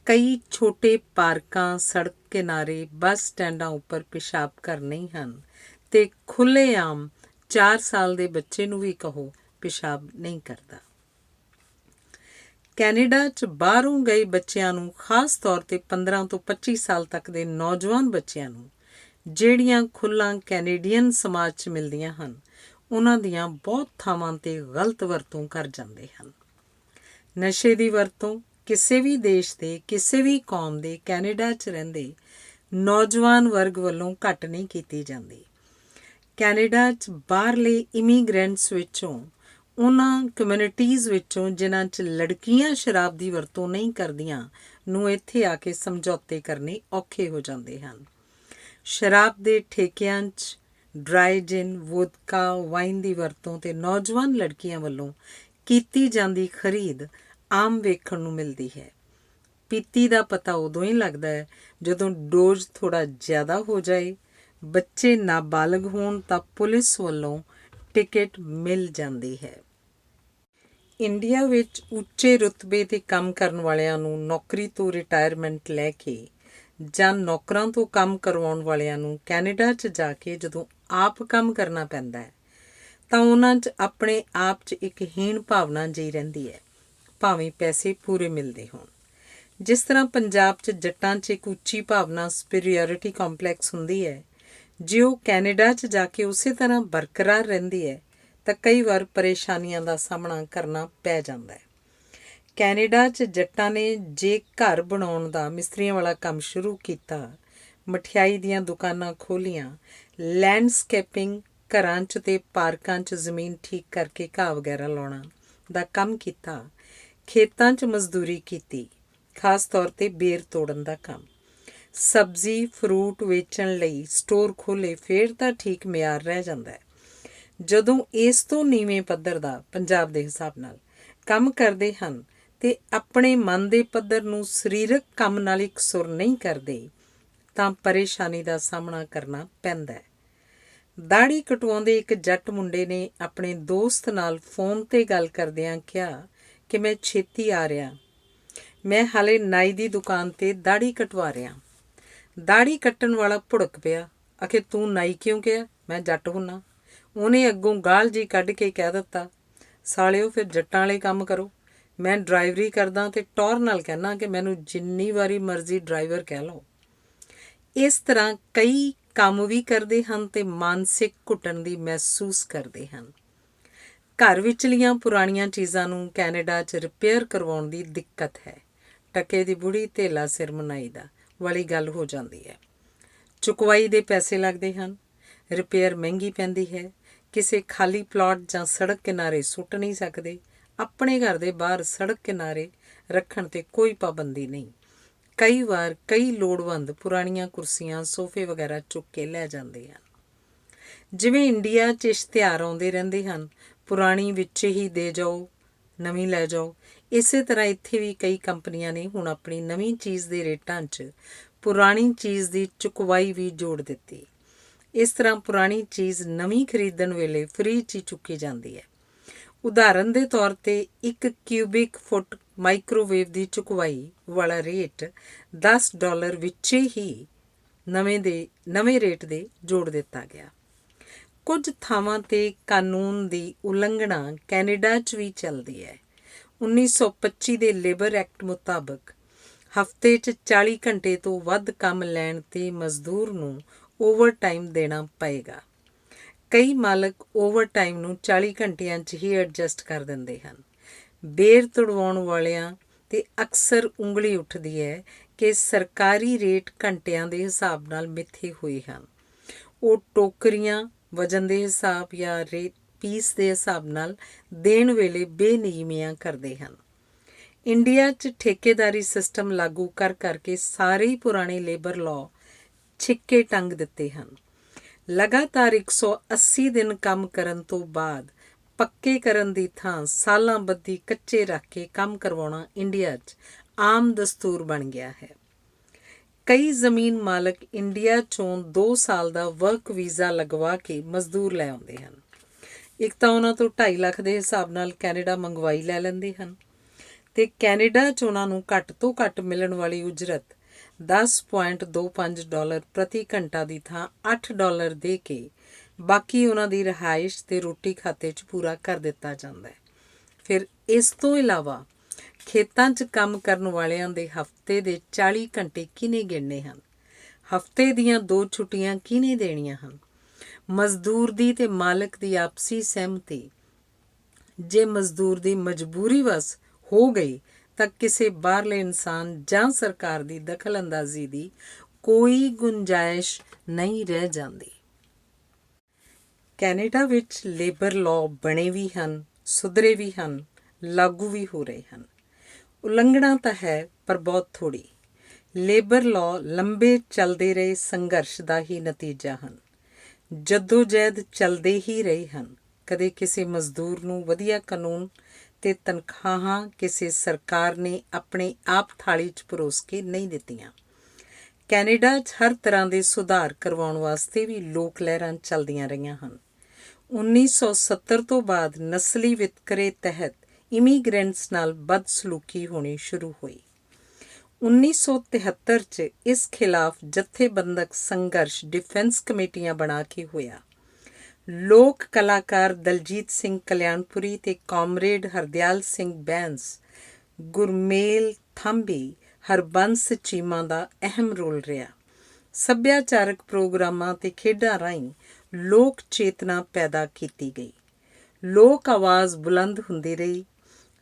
ਕਈ ਛੋਟੇ ਪਾਰਕਾਂ, ਸੜਕ ਕਿਨਾਰੇ, ਬੱਸ ਸਟੈਂਡਾਂ ਉੱਪਰ ਪਿਸ਼ਾਬ ਘਰ ਨਹੀਂ ਹਨ ਅਤੇ ਖੁੱਲ੍ਹੇਆਮ 4 ਸਾਲ ਦੇ ਬੱਚੇ ਨੂੰ ਵੀ ਕਹੋ ਪਿਸ਼ਾਬ ਨਹੀਂ ਕਰਦਾ। ਕੈਨੇਡਾ 'ਚ ਬਾਹਰੋਂ ਗਏ ਬੱਚਿਆਂ ਨੂੰ, ਖਾਸ ਤੌਰ 'ਤੇ 15 ਤੋਂ 25 ਸਾਲ ਤੱਕ ਦੇ ਨੌਜਵਾਨ ਬੱਚਿਆਂ ਨੂੰ ਜਿਹੜੀਆਂ ਖੁੱਲ੍ਹਾਂ ਕੈਨੇਡੀਅਨ ਸਮਾਜ 'ਚ ਮਿਲਦੀਆਂ ਹਨ, ਉਹਨਾਂ ਦੀਆਂ ਬਹੁਤ ਥਾਵਾਂ 'ਤੇ ਗਲਤ ਵਰਤੋਂ ਕਰ ਜਾਂਦੇ ਹਨ। ਨਸ਼ੇ ਦੀ ਵਰਤੋਂ ਕਿਸੇ ਵੀ ਦੇਸ਼ ਦੇ, ਕਿਸੇ ਵੀ ਕੌਮ ਦੇ ਕੈਨੇਡਾ 'ਚ ਰਹਿੰਦੇ ਨੌਜਵਾਨ ਵਰਗ ਵੱਲੋਂ ਘੱਟ ਨਹੀਂ ਕੀਤੀ ਜਾਂਦੀ। ਕੈਨੇਡਾ 'ਚ ਬਾਹਰਲੇ ਇਮੀਗਰੈਂਟਸ ਵਿੱਚੋਂ, ਉਹਨਾਂ ਕਮਿਊਨਿਟੀਜ਼ ਵਿੱਚੋਂ ਜਿਨ੍ਹਾਂ 'ਚ ਲੜਕੀਆਂ ਸ਼ਰਾਬ ਦੀ ਵਰਤੋਂ ਨਹੀਂ ਕਰਦੀਆਂ ਨੂੰ ਇੱਥੇ ਆ ਕੇ ਸਮਝੌਤੇ ਕਰਨੇ ਔਖੇ ਹੋ ਜਾਂਦੇ ਹਨ। ਸ਼ਰਾਬ ਦੇ ਠੇਕਿਆਂ 'ਚ ਡਰਾਈ ਜਿਨ, ਵੋਦਕਾ, ਵਾਈਨ ਦੀ ਵਰਤੋਂ ਅਤੇ ਨੌਜਵਾਨ ਲੜਕੀਆਂ ਵੱਲੋਂ ਕੀਤੀ ਜਾਂਦੀ ਖਰੀਦ ਆਮ ਵੇਖਣ ਨੂੰ ਮਿਲਦੀ ਹੈ। ਪੀਤੀ ਦਾ ਪਤਾ ਉਦੋਂ ਹੀ ਲੱਗਦਾ ਹੈ ਜਦੋਂ ਡੋਜ਼ ਥੋੜ੍ਹਾ ਜ਼ਿਆਦਾ ਹੋ ਜਾਏ, ਬੱਚੇ ਨਾਬਾਲਗ ਹੋਣ ਤਾਂ ਪੁਲਿਸ ਵੱਲੋਂ ਟਿਕਟ ਮਿਲ ਜਾਂਦੀ ਹੈ। ਇੰਡੀਆ ਵਿੱਚ ਉੱਚੇ ਰੁਤਬੇ 'ਤੇ ਕੰਮ ਕਰਨ ਵਾਲਿਆਂ ਨੂੰ ਨੌਕਰੀ ਤੋਂ ਰਿਟਾਇਰਮੈਂਟ ਲੈ ਕੇ ਜਾਂ ਨੌਕਰਾਂ ਤੋਂ ਕੰਮ ਕਰਵਾਉਣ ਵਾਲਿਆਂ ਨੂੰ ਕੈਨੇਡਾ 'ਚ ਜਾ ਕੇ ਜਦੋਂ ਆਪ ਕੰਮ ਕਰਨਾ ਪੈਂਦਾ ਹੈ ਤਾਂ ਉਹਨਾਂ 'ਚ ਆਪਣੇ ਆਪ 'ਚ ਇੱਕ ਹੀਣ ਭਾਵਨਾ ਜਿਹੀ ਰਹਿੰਦੀ ਹੈ, ਭਾਵੇਂ ਪੈਸੇ ਪੂਰੇ ਮਿਲਦੇ ਹੋਣ। ਜਿਸ ਤਰ੍ਹਾਂ ਪੰਜਾਬ 'ਚ ਜੱਟਾਂ 'ਚ ਇੱਕ ਉੱਚੀ ਭਾਵਨਾ, ਸੁਪੀਰੀਅਰਿਟੀ ਕੰਪਲੈਕਸ ਹੁੰਦੀ ਹੈ, ਜੇ ਉਹ ਕੈਨੇਡਾ 'ਚ ਜਾ ਕੇ ਉਸੇ ਤਰ੍ਹਾਂ ਬਰਕਰਾਰ ਰਹਿੰਦੀ ਹੈ ਤਾਂ ਕਈ ਵਾਰ ਪਰੇਸ਼ਾਨੀਆਂ ਦਾ ਸਾਹਮਣਾ ਕਰਨਾ ਪੈ ਜਾਂਦਾ ਹੈ। ਕੈਨੇਡਾ 'ਚ ਜੱਟਾਂ ਨੇ ਜੇ ਘਰ ਬਣਾਉਣ ਦਾ ਮਿਸਤਰੀਆਂ ਵਾਲਾ ਕੰਮ ਸ਼ੁਰੂ ਕੀਤਾ, ਮਠਿਆਈ ਦੀਆਂ ਦੁਕਾਨਾਂ ਖੋਲ੍ਹੀਆਂ, ਲੈਂਡਸਕੇਪਿੰਗ ਘਰਾਂ 'ਚ ਤੇ ਪਾਰਕਾਂ 'ਚ ਜ਼ਮੀਨ ਠੀਕ ਕਰਕੇ ਘਾਹ ਵਗੈਰਾ ਲਾਉਣਾ ਦਾ ਕੰਮ ਕੀਤਾ, ਖੇਤਾਂ 'ਚ ਮਜ਼ਦੂਰੀ ਕੀਤੀ, ਖਾਸ ਤੌਰ 'ਤੇ ਬੇਰ ਤੋੜਨ ਦਾ ਕੰਮ, ਸਬਜ਼ੀ ਫਰੂਟ ਵੇਚਣ ਲਈ ਸਟੋਰ ਖੋਲ੍ਹੇ, ਫਿਰ ਤਾਂ ਠੀਕ ਮਿਆਰ ਰਹਿ ਜਾਂਦਾ ਹੈ। ਜਦੋਂ ਇਸ ਤੋਂ ਨੀਵੇਂ ਪੱਧਰ ਦਾ ਪੰਜਾਬ ਦੇ ਹਿਸਾਬ ਨਾਲ ਕੰਮ ਕਰਦੇ ਹਨ ਤੇ ਆਪਣੇ ਮਨ ਦੇ ਪੱਧਰ ਨੂੰ ਸਰੀਰਕ ਕੰਮ ਨਾਲ ਇਕਸੁਰ ਨਹੀਂ ਕਰਦੇ ਤਾਂ ਪਰੇਸ਼ਾਨੀ ਦਾ ਸਾਹਮਣਾ ਕਰਨਾ ਪੈਂਦਾ ਹੈ। ਦਾੜੀ ਕਟਵਾਉਂਦੇ ਇੱਕ ਜੱਟ ਮੁੰਡੇ ਨੇ ਆਪਣੇ ਦੋਸਤ ਨਾਲ ਫੋਨ 'ਤੇ ਗੱਲ ਕਰਦਿਆਂ ਕਿਹਾ ਕਿ ਮੈਂ ਛੇਤੀ ਆ ਰਿਹਾ, ਮੈਂ ਹਾਲੇ ਨਾਈ ਦੀ ਦੁਕਾਨ 'ਤੇ ਦਾੜੀ ਕਟਵਾ ਰਿਹਾ। ਦਾੜੀ ਕੱਟਣ ਵਾਲਾ ਭੁੜਕ ਪਿਆ, ਆਖੇ ਤੂੰ ਨਾਈ ਕਿਉਂ ਕਿਹਾ, ਮੈਂ ਜੱਟ ਹੁੰਨਾ। ਉਹਨੇ ਅੱਗੋਂ ਗਾਲ ਜੀ ਕੱਢ ਕੇ ਕਹਿ ਦਿੱਤਾ, ਸਾਲਿਓ ਫਿਰ ਜੱਟਾਂ ਵਾਲੇ ਕੰਮ ਕਰੋ, ਮੈਂ ਡਰਾਈਵਰੀ ਕਰਦਾ ਅਤੇ ਟੌਰ ਨਾਲ ਕਹਿਣਾ ਕਿ ਮੈਨੂੰ ਜਿੰਨੀ ਵਾਰੀ ਮਰਜ਼ੀ ਡਰਾਈਵਰ ਕਹਿ ਲਓ। ਇਸ ਤਰ੍ਹਾਂ ਕਈ ਕੰਮ ਵੀ ਕਰਦੇ ਹਨ ਅਤੇ ਮਾਨਸਿਕ ਘੁੱਟਣ ਦੀ ਮਹਿਸੂਸ ਕਰਦੇ ਹਨ। ਘਰ ਵਿਚਲੀਆਂ ਪੁਰਾਣੀਆਂ ਚੀਜ਼ਾਂ ਨੂੰ ਕੈਨੇਡਾ 'ਚ ਰਿਪੇਅਰ ਕਰਵਾਉਣ ਦੀ ਦਿੱਕਤ ਹੈ। ਟਕੇ ਦੀ ਬੁੜੀ ਧੇਲਾ ਸਿਰ ਮਨਾਈ ਦਾ ਵਾਲੀ ਗੱਲ ਹੋ ਜਾਂਦੀ ਹੈ। ਚੁਕਵਾਈ ਦੇ ਪੈਸੇ ਲੱਗਦੇ ਹਨ, ਰਿਪੇਅਰ ਮਹਿੰਗੀ ਪੈਂਦੀ ਹੈ, ਕਿਸੇ ਖਾਲੀ ਪਲਾਟ ਜਾਂ ਸੜਕ ਕਿਨਾਰੇ ਸੁੱਟ ਨਹੀਂ ਸਕਦੇ। ਆਪਣੇ ਘਰ ਦੇ ਬਾਹਰ ਸੜਕ ਕਿਨਾਰੇ ਰੱਖਣ 'ਤੇ ਕੋਈ ਪਾਬੰਦੀ ਨਹੀਂ। ਕਈ ਵਾਰ ਕਈ ਲੋੜਵੰਦ ਪੁਰਾਣੀਆਂ ਕੁਰਸੀਆਂ ਸੋਫੇ ਵਗੈਰਾ ਚੁੱਕ ਕੇ ਲੈ ਜਾਂਦੇ ਹਨ। ਜਿਵੇਂ ਇੰਡੀਆ 'ਚ ਇਸ਼ਤਿਹਾਰ ਆਉਂਦੇ ਰਹਿੰਦੇ ਹਨ, ਪੁਰਾਣੀ ਵਿੱਚ ਹੀ ਦੇ ਜਾਓ, ਨਵੀਂ ਲੈ ਜਾਓ, ਇਸੇ ਤਰ੍ਹਾਂ ਇੱਥੇ ਵੀ ਕਈ ਕੰਪਨੀਆਂ ਨੇ ਹੁਣ ਆਪਣੀ ਨਵੀਂ ਚੀਜ਼ ਦੇ ਰੇਟਾਂ 'ਚ ਪੁਰਾਣੀ ਚੀਜ਼ ਦੀ ਚੁਕਵਾਈ ਵੀ ਜੋੜ ਦਿੱਤੀ। ਇਸ ਤਰ੍ਹਾਂ ਪੁਰਾਣੀ ਚੀਜ਼ ਨਵੀਂ ਖਰੀਦਣ ਵੇਲੇ ਫ੍ਰੀ 'ਚ ਹੀ ਚੁੱਕੀ ਜਾਂਦੀ ਹੈ। ਉਦਾਹਰਨ ਦੇ ਤੌਰ 'ਤੇ 1 ਕਿਊਬਿਕ ਫੁੱਟ ਮਾਈਕ੍ਰੋਵੇਵ ਦੀ ਚੁਕਵਾਈ ਵਾਲਾ ਰੇਟ $10 ਵਿੱਚੇ ਹੀ ਨਵੇਂ ਰੇਟ ਦੇ ਜੋੜ ਦਿੱਤਾ ਗਿਆ। ਕੁਝ ਥਾਵਾਂ 'ਤੇ ਕਾਨੂੰਨ ਦੀ ਉਲੰਘਣਾ ਕੈਨੇਡਾ 'ਚ ਵੀ ਚੱਲਦੀ ਹੈ। 1925 ਦੇ ਲੇਬਰ ਐਕਟ ਮੁਤਾਬਕ ਹਫ਼ਤੇ 'ਚ 40 ਘੰਟੇ ਤੋਂ ਵੱਧ ਕੰਮ ਲੈਣ 'ਤੇ ਮਜ਼ਦੂਰ ਨੂੰ ਓਵਰਟਾਈਮ ਦੇਣਾ ਪਏਗਾ। ਕਈ ਮਾਲਕ ਓਵਰਟਾਈਮ ਨੂੰ 40 ਘੰਟਿਆਂ 'ਚ ਹੀ ਐਡਜਸਟ ਕਰ ਦਿੰਦੇ ਹਨ। ਬੇਰ ਤੁੜਵਾਉਣ ਵਾਲਿਆਂ 'ਤੇ ਅਕਸਰ ਉਂਗਲੀ ਉੱਠਦੀ ਹੈ ਕਿ ਸਰਕਾਰੀ ਰੇਟ ਘੰਟਿਆਂ ਦੇ ਹਿਸਾਬ ਨਾਲ ਮਿੱਥੇ ਹੋਏ ਹਨ। ਉਹ ਟੋਕਰੀਆਂ ਵਜ਼ਨ ਦੇ ਹਿਸਾਬ ਜਾਂ ਰੇਟ ਪੀਸ ਦੇ ਹਿਸਾਬ ਨਾਲ ਦੇਣ ਵੇਲੇ ਬੇਨਿਯਮੀਆਂ ਕਰਦੇ ਹਨ। ਇੰਡੀਆ 'ਚ ਠੇਕੇਦਾਰੀ ਸਿਸਟਮ ਲਾਗੂ ਕਰਕੇ ਸਾਰੇ ਹੀ ਪੁਰਾਣੇ ਲੇਬਰ ਲਾਅ ਛਿੱਕੇ ਟੰਗ ਦਿੱਤੇ ਹਨ। ਲਗਾਤਾਰ 180 ਦਿਨ ਕੰਮ ਕਰਨ ਤੋਂ ਬਾਅਦ ਪੱਕੇ ਕਰਨ ਦੀ ਥਾਂ ਸਾਲਾਂ ਬੱਧੀ ਕੱਚੇ ਰੱਖ ਕੇ ਕੰਮ ਕਰਵਾਉਣਾ ਇੰਡੀਆ 'ਚ ਆਮ ਦਸਤੂਰ ਬਣ ਗਿਆ ਹੈ। ਕਈ ਜ਼ਮੀਨ ਮਾਲਕ ਇੰਡੀਆ 'ਚੋਂ 2 ਸਾਲ ਦਾ ਵਰਕ ਵੀਜ਼ਾ ਲਗਵਾ ਕੇ ਮਜ਼ਦੂਰ ਲੈ ਆਉਂਦੇ ਹਨ। ਇੱਕ ਤਾਂ ਉਹਨਾਂ ਤੋਂ 2.5 ਲੱਖ ਦੇ ਹਿਸਾਬ ਨਾਲ ਕੈਨੇਡਾ ਮੰਗਵਾਈ ਲੈ ਲੈਂਦੇ ਹਨ ਅਤੇ ਕੈਨੇਡਾ 'ਚ ਉਹਨਾਂ ਨੂੰ ਘੱਟ ਤੋਂ ਘੱਟ ਮਿਲਣ ਵਾਲੀ ਉਜਰਤ $10.25 ਪ੍ਰਤੀ ਘੰਟਾ ਦੀ ਥਾਂ $8 ਦੇ ਕੇ ਬਾਕੀ ਉਹਨਾਂ ਦੀ ਰਿਹਾਇਸ਼ ਅਤੇ ਰੋਟੀ ਖਾਤੇ 'ਚ ਪੂਰਾ ਕਰ ਦਿੱਤਾ ਜਾਂਦਾ ਹੈ। ਫਿਰ ਇਸ ਤੋਂ ਇਲਾਵਾ ਖੇਤਾਂ 'ਚ ਕੰਮ ਕਰਨ ਵਾਲਿਆਂ ਦੇ ਹਫ਼ਤੇ ਦੇ 40 ਘੰਟੇ ਕਿਹਨੇ ਗਿਣਨੇ ਹਨ? ਹਫ਼ਤੇ ਦੀਆਂ 2 ਛੁੱਟੀਆਂ ਕਿਹਨੇ ਦੇਣੀਆਂ ਹਨ? ਮਜ਼ਦੂਰ ਦੀ ਅਤੇ ਮਾਲਕ ਦੀ ਆਪਸੀ ਸਹਿਮਤੀ ਜੇ ਮਜ਼ਦੂਰ ਦੀ ਮਜਬੂਰੀ ਵਸ ਹੋ ਗਈ ਤਾਂ ਕਿਸੇ ਬਾਹਰਲੇ ਇਨਸਾਨ ਜਾਂ ਸਰਕਾਰ ਦੀ ਦਖਲ ਅੰਦਾਜ਼ੀ ਦੀ ਕੋਈ ਗੁੰਜਾਇਸ਼ ਨਹੀਂ ਰਹਿ ਜਾਂਦੀ। ਕੈਨੇਡਾ ਵਿੱਚ ਲੇਬਰ ਲਾਅ ਬਣੇ ਵੀ ਹਨ, ਸੁਧਰੇ ਵੀ ਹਨ, ਲਾਗੂ ਵੀ ਹੋ ਰਹੇ ਹਨ। ਉਲੰਘਣਾ ਤਾਂ ਹੈ ਪਰ ਬਹੁਤ ਥੋੜ੍ਹੀ। ਲੇਬਰ ਲਾਅ ਲੰਬੇ ਚੱਲਦੇ ਰਹੇ ਸੰਘਰਸ਼ ਦਾ ਹੀ ਨਤੀਜਾ ਹਨ। ਜੱਦੋ-ਜਹਿਦ ਚੱਲਦੇ ਹੀ ਰਹੇ ਹਨ। ਕਦੇ ਕਿਸੇ ਮਜ਼ਦੂਰ ਨੂੰ ਵਧੀਆ ਕਾਨੂੰਨ ਅਤੇ ਤਨਖਾਹਾਂ ਕਿਸੇ ਸਰਕਾਰ ਨੇ ਆਪਣੇ ਆਪ ਥਾਲੀ 'ਚ ਪਰੋਸ ਕੇ ਨਹੀਂ ਦਿੱਤੀਆਂ। ਕੈਨੇਡਾ 'ਚ ਹਰ ਤਰ੍ਹਾਂ ਦੇ ਸੁਧਾਰ ਕਰਵਾਉਣ ਵਾਸਤੇ ਵੀ ਲੋਕ ਲਹਿਰਾਂ ਚੱਲਦੀਆਂ ਰਹੀਆਂ ਹਨ। 1970 ਤੋਂ ਬਾਅਦ ਨਸਲੀ ਵਿਤਕਰੇ ਤਹਿਤ ਇਮੀਗ੍ਰੈਂਟਸ ਨਾਲ ਬਦਸਲੂਕੀ ਹੋਣੀ ਸ਼ੁਰੂ ਹੋਈ। 1973 'ਚ ਇਸ ਖਿਲਾਫ ਜਥੇਬੰਦਕ ਸੰਘਰਸ਼ ਡਿਫੈਂਸ ਕਮੇਟੀਆਂ ਬਣਾ ਕੇ ਹੋਇਆ। ਲੋਕ ਕਲਾਕਾਰ ਦਲਜੀਤ ਸਿੰਘ ਕਲਿਆਣਪੁਰੀ ਅਤੇ ਕਾਮਰੇਡ ਹਰਦਿਆਲ ਸਿੰਘ ਬੈਂਸ, ਗੁਰਮੇਲ ਥੰਬੀ, ਹਰਬੰਸ ਚੀਮਾ ਦਾ ਅਹਿਮ ਰੋਲ ਰਿਹਾ। ਸੱਭਿਆਚਾਰਕ ਪ੍ਰੋਗਰਾਮਾਂ ਤੇ ਖੇਡਾਂ ਰਾਹੀਂ ਲੋਕ ਚੇਤਨਾ ਪੈਦਾ ਕੀਤੀ ਗਈ। ਲੋਕ ਆਵਾਜ਼ ਬੁਲੰਦ ਹੁੰਦੀ ਰਹੀ,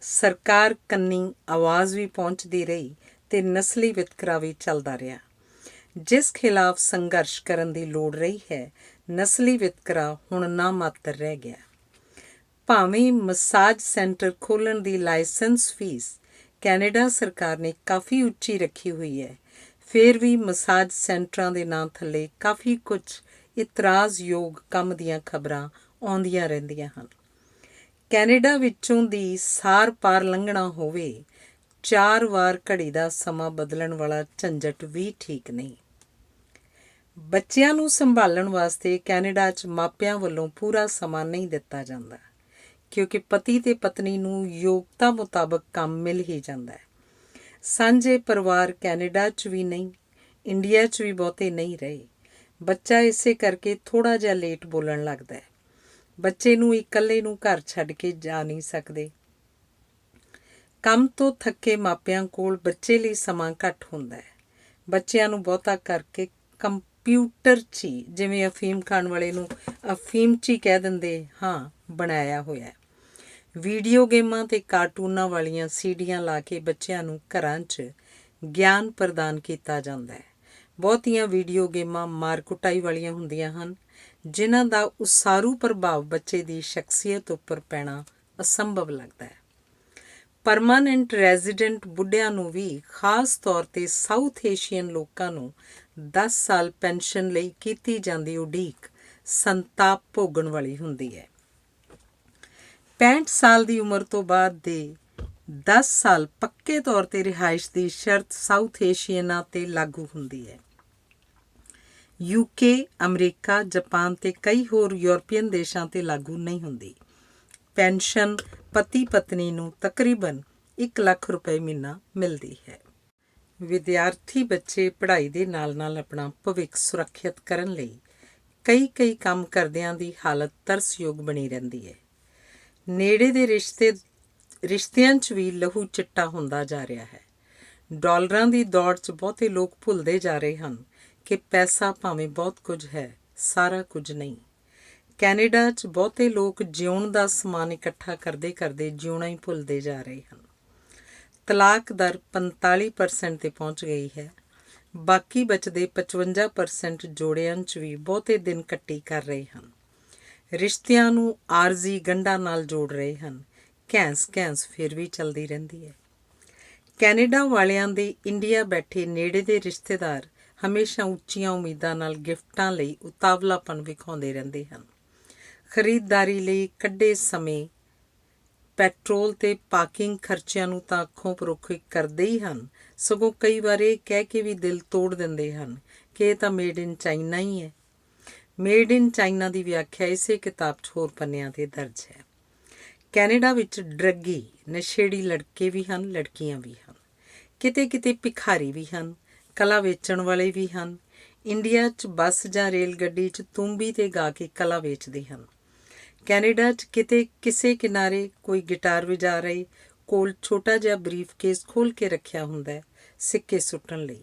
ਸਰਕਾਰ ਕੰਨੀ ਆਵਾਜ਼ ਵੀ ਪਹੁੰਚਦੀ ਰਹੀ ਤੇ ਨਸਲੀ ਵਿਤਕਰਾ ਵੀ ਚੱਲਦਾ ਰਿਹਾ। ਜਿਸ ਖਿਲਾਫ ਸੰਘਰਸ਼ ਕਰਨ ਦੀ ਲੋੜ ਰਹੀ ਹੈ, ਨਸਲੀ ਵਿਤਕਰਾ ਹੁਣ ਨਾ ਮਾਤਰ ਰਹਿ ਗਿਆ। ਭਾਵੇਂ ਮਸਾਜ ਸੈਂਟਰ ਖੋਲ੍ਹਣ ਦੀ ਲਾਇਸੈਂਸ ਫੀਸ ਕੈਨੇਡਾ ਸਰਕਾਰ ਨੇ ਕਾਫੀ ਉੱਚੀ ਰੱਖੀ ਹੋਈ ਹੈ, ਫਿਰ ਵੀ ਮਸਾਜ ਸੈਂਟਰਾਂ ਦੇ ਨਾਂ ਥੱਲੇ ਕਾਫੀ ਕੁਝ ਇਤਰਾਜ਼ਯੋਗ ਕੰਮ ਦੀਆਂ ਖਬਰਾਂ ਆਉਂਦੀਆਂ ਰਹਿੰਦੀਆਂ ਹਨ। ਕੈਨੇਡਾ ਵਿੱਚੋਂ ਦੀ ਸਾਰ ਪਾਰ ਲੰਘਣਾ ਹੋਵੇ, 4 ਵਾਰ ਘੜੀ ਦਾ ਸਮਾਂ ਬਦਲਣ ਵਾਲਾ ਝੰਜਟ ਵੀ ਠੀਕ ਨਹੀਂ। ਬੱਚਿਆਂ ਨੂੰ ਸੰਭਾਲਣ ਵਾਸਤੇ ਕੈਨੇਡਾ 'ਚ ਮਾਪਿਆਂ ਵੱਲੋਂ ਪੂਰਾ ਸਮਾਂ ਨਹੀਂ ਦਿੱਤਾ ਜਾਂਦਾ, ਕਿਉਂਕਿ ਪਤੀ ਤੇ ਪਤਨੀ ਨੂੰ ਯੋਗਤਾ ਮੁਤਾਬਕ ਕੰਮ ਮਿਲ ਹੀ ਜਾਂਦਾ ਹੈ। ਸਾਂਝੇ ਪਰਿਵਾਰ ਕੈਨੇਡਾ 'ਚ ਵੀ ਨਹੀਂ, ਇੰਡੀਆ 'ਚ ਵੀ ਬਹੁਤੇ ਨਹੀਂ ਰਹੇ। ਬੱਚਾ ਇਸੇ ਕਰਕੇ ਥੋੜ੍ਹਾ ਜਿਹਾ ਲੇਟ ਬੋਲਣ ਲੱਗਦਾ ਹੈ। ਬੱਚੇ ਨੂੰ ਇਕੱਲੇ ਨੂੰ ਘਰ ਛੱਡ ਕੇ ਜਾ ਨਹੀਂ ਸਕਦੇ। ਕੰਮ ਤੋਂ ਥੱਕੇ ਮਾਪਿਆਂ ਕੋਲ ਬੱਚੇ ਲਈ ਸਮਾਂ ਘੱਟ ਹੁੰਦਾ ਹੈ। ਬੱਚਿਆਂ ਨੂੰ ਬਹੁਤਾ ਕਰਕੇ ਕੰਪਿਊਟਰ 'ਚ ਹੀ, ਜਿਵੇਂ ਅਫੀਮ ਖਾਣ ਵਾਲੇ ਨੂੰ ਅਫੀਮ 'ਚ ਹੀ ਕਹਿ ਦਿੰਦੇ ਹਾਂ, ਬਣਾਇਆ ਹੋਇਆ। ਵੀਡੀਓ ਗੇਮਾਂ ਤੇ ਕਾਰਟੂਨਾਂ ਵਾਲੀਆਂ ਸੀਡੀਆਂ ਲਾ ਕੇ ਬੱਚਿਆਂ ਨੂੰ ਘਰਾਂ 'ਚ ਗਿਆਨ ਪ੍ਰਦਾਨ ਕੀਤਾ ਜਾਂਦਾ ਹੈ। ਬਹੁਤੀਆਂ ਵੀਡੀਓ ਗੇਮਾਂ ਮਾਰ ਕੁਟਾਈ ਵਾਲੀਆਂ ਹੁੰਦੀਆਂ ਹਨ, ਜਿਨ੍ਹਾਂ ਦਾ ਉਸਾਰੂ ਪ੍ਰਭਾਵ ਬੱਚੇ ਦੀ ਸ਼ਖਸੀਅਤ ਉੱਪਰ ਪੈਣਾ ਅਸੰਭਵ ਲੱਗਦਾ ਹੈ। ਪਰਮਾਨੈਂਟ ਰੈਜ਼ੀਡੈਂਟ ਬੁੱਢਿਆਂ ਨੂੰ ਵੀ, ਖਾਸ ਤੌਰ 'ਤੇ ਸਾਊਥ ਏਸ਼ੀਅਨ ਲੋਕਾਂ ਨੂੰ 10 ਸਾਲ ਪੈਨਸ਼ਨ ਲਈ ਕੀਤੀ ਜਾਂਦੀ ਉਡੀਕ ਸੰਤਾਪ ਭੋਗਣ ਵਾਲੀ ਹੁੰਦੀ ਹੈ। 65 ਸਾਲ ਦੀ ਉਮਰ ਤੋਂ ਬਾਅਦ ਦੇ 10 ਸਾਲ ਪੱਕੇ ਤੌਰ 'ਤੇ ਰਿਹਾਇਸ਼ ਦੀ ਸ਼ਰਤ ਸਾਊਥ ਏਸ਼ੀਅਨਾਂ 'ਤੇ ਲਾਗੂ ਹੁੰਦੀ ਹੈ। UK, ਅਮਰੀਕਾ, ਜਾਪਾਨ ਤੇ ਕਈ ਹੋਰ ਯੂਰਪੀਅਨ ਦੇਸ਼ਾਂ 'ਤੇ ਲਾਗੂ ਨਹੀਂ ਹੁੰਦੀ। ਪੈਨਸ਼ਨ ਪਤੀ ਪਤਨੀ ਨੂੰ ਤਕਰੀਬਨ 1 ਲੱਖ ਰੁਪਏ ਮਹੀਨਾ ਮਿਲਦੀ ਹੈ। ਵਿਦਿਆਰਥੀ ਬੱਚੇ ਪੜ੍ਹਾਈ ਦੇ ਨਾਲ ਨਾਲ ਆਪਣਾ ਭਵਿੱਖ ਸੁਰੱਖਿਅਤ ਕਰਨ ਲਈ ਕਈ ਕੰਮ ਕਰਦਿਆਂ ਦੀ ਹਾਲਤ ਤਰਸਯੋਗ ਬਣੀ ਰਹਿੰਦੀ ਹੈ। ਨੇੜੇ ਦੇ ਰਿਸ਼ਤਿਆਂ 'ਚ ਵੀ ਲਹੂ ਚਿੱਟਾ ਹੁੰਦਾ ਜਾ ਰਿਹਾ ਹੈ। ਡਾਲਰਾਂ ਦੀ ਦੌੜ 'ਚ ਬਹੁਤੇ ਲੋਕ ਭੁੱਲਦੇ ਜਾ ਰਹੇ ਹਨ ਕਿ ਪੈਸਾ ਭਾਵੇਂ ਬਹੁਤ ਕੁਝ ਹੈ, ਸਾਰਾ ਕੁਝ ਨਹੀਂ। ਕੈਨੇਡਾ 'ਚ ਬਹੁਤੇ ਲੋਕ ਜਿਉਣ ਦਾ ਸਮਾਨ ਇਕੱਠਾ ਕਰਦੇ ਕਰਦੇ ਜਿਉਣਾ ਹੀ ਭੁੱਲਦੇ ਜਾ ਰਹੇ ਹਨ। ਤਲਾਕ ਦਰ 45% 'ਤੇ ਪਹੁੰਚ ਗਈ ਹੈ। ਬਾਕੀ ਬਚਦੇ 55% ਜੋੜਿਆਂ 'ਚ ਵੀ ਬਹੁਤੇ ਦਿਨ ਕੱਟੀ ਕਰ ਰਹੇ ਹਨ। ਰਿਸ਼ਤਿਆਂ ਨੂੰ ਆਰਜ਼ੀ ਗੰਢਾਂ ਨਾਲ ਜੋੜ ਰਹੇ ਹਨ। ਘੈਂਸ ਫਿਰ ਵੀ ਚੱਲਦੀ ਰਹਿੰਦੀ ਹੈ। ਕੈਨੇਡਾ ਵਾਲਿਆਂ ਦੇ ਇੰਡੀਆ ਬੈਠੇ ਨੇੜੇ ਦੇ ਰਿਸ਼ਤੇਦਾਰ ਹਮੇਸ਼ਾ ਉੱਚੀਆਂ ਉਮੀਦਾਂ ਨਾਲ ਗਿਫਟਾਂ ਲਈ ਉਤਾਵਲਾਪਨ ਵਿਖਾਉਂਦੇ ਰਹਿੰਦੇ ਹਨ। ਖਰੀਦਦਾਰੀ ਲਈ ਕੱਢੇ ਸਮੇਂ ਪੈਟਰੋਲ ਤੇ ਪਾਰਕਿੰਗ ਖਰਚਿਆਂ ਨੂੰ ਤਾਂ ਅੱਖੋਂ ਪਰੋਖੇ ਕਰਦੇ ਹੀ ਹਨ, ਸਗੋਂ ਕਈ ਵਾਰ ਇਹ ਕਹਿ ਕੇ ਵੀ ਦਿਲ ਤੋੜ ਦਿੰਦੇ ਹਨ ਕਿ ਇਹ ਤਾਂ ਮੇਡ ਇਨ ਚਾਈਨਾ ਹੀ ਹੈ। ਮੇਡ ਇਨ ਚਾਈਨਾ ਦੀ ਵਿਆਖਿਆ ਇਸੇ ਕਿਤਾਬ 'ਚ ਹੋਰ ਪੰਨਿਆਂ 'ਤੇ ਦਰਜ ਹੈ। ਕੈਨੇਡਾ ਵਿੱਚ ਡਰੱਗੀ, ਨਸ਼ੇੜੀ ਲੜਕੇ ਵੀ ਹਨ, ਲੜਕੀਆਂ ਵੀ ਹਨ। ਕਿਤੇ ਭਿਖਾਰੀ ਵੀ ਹਨ, ਕਲਾ ਵੇਚਣ ਵਾਲੇ ਵੀ ਹਨ। ਇੰਡੀਆ 'ਚ ਬੱਸ ਜਾਂ ਰੇਲ ਗੱਡੀ 'ਚ ਤੂੰਬੀ 'ਤੇ ਗਾ ਕੇ ਕਲਾ ਵੇਚਦੇ ਹਨ। ਕੈਨੇਡਾ 'ਚ ਕਿਸੇ ਕਿਨਾਰੇ ਕੋਈ ਗਿਟਾਰ ਵਜਾ ਰਹੇ, ਕੋਲ ਛੋਟਾ ਜਿਹਾ ਬਰੀਫ ਕੇਸ ਖੋਲ੍ਹ ਕੇ ਰੱਖਿਆ ਹੁੰਦਾ ਹੈ ਸਿੱਕੇ ਸੁੱਟਣ ਲਈ।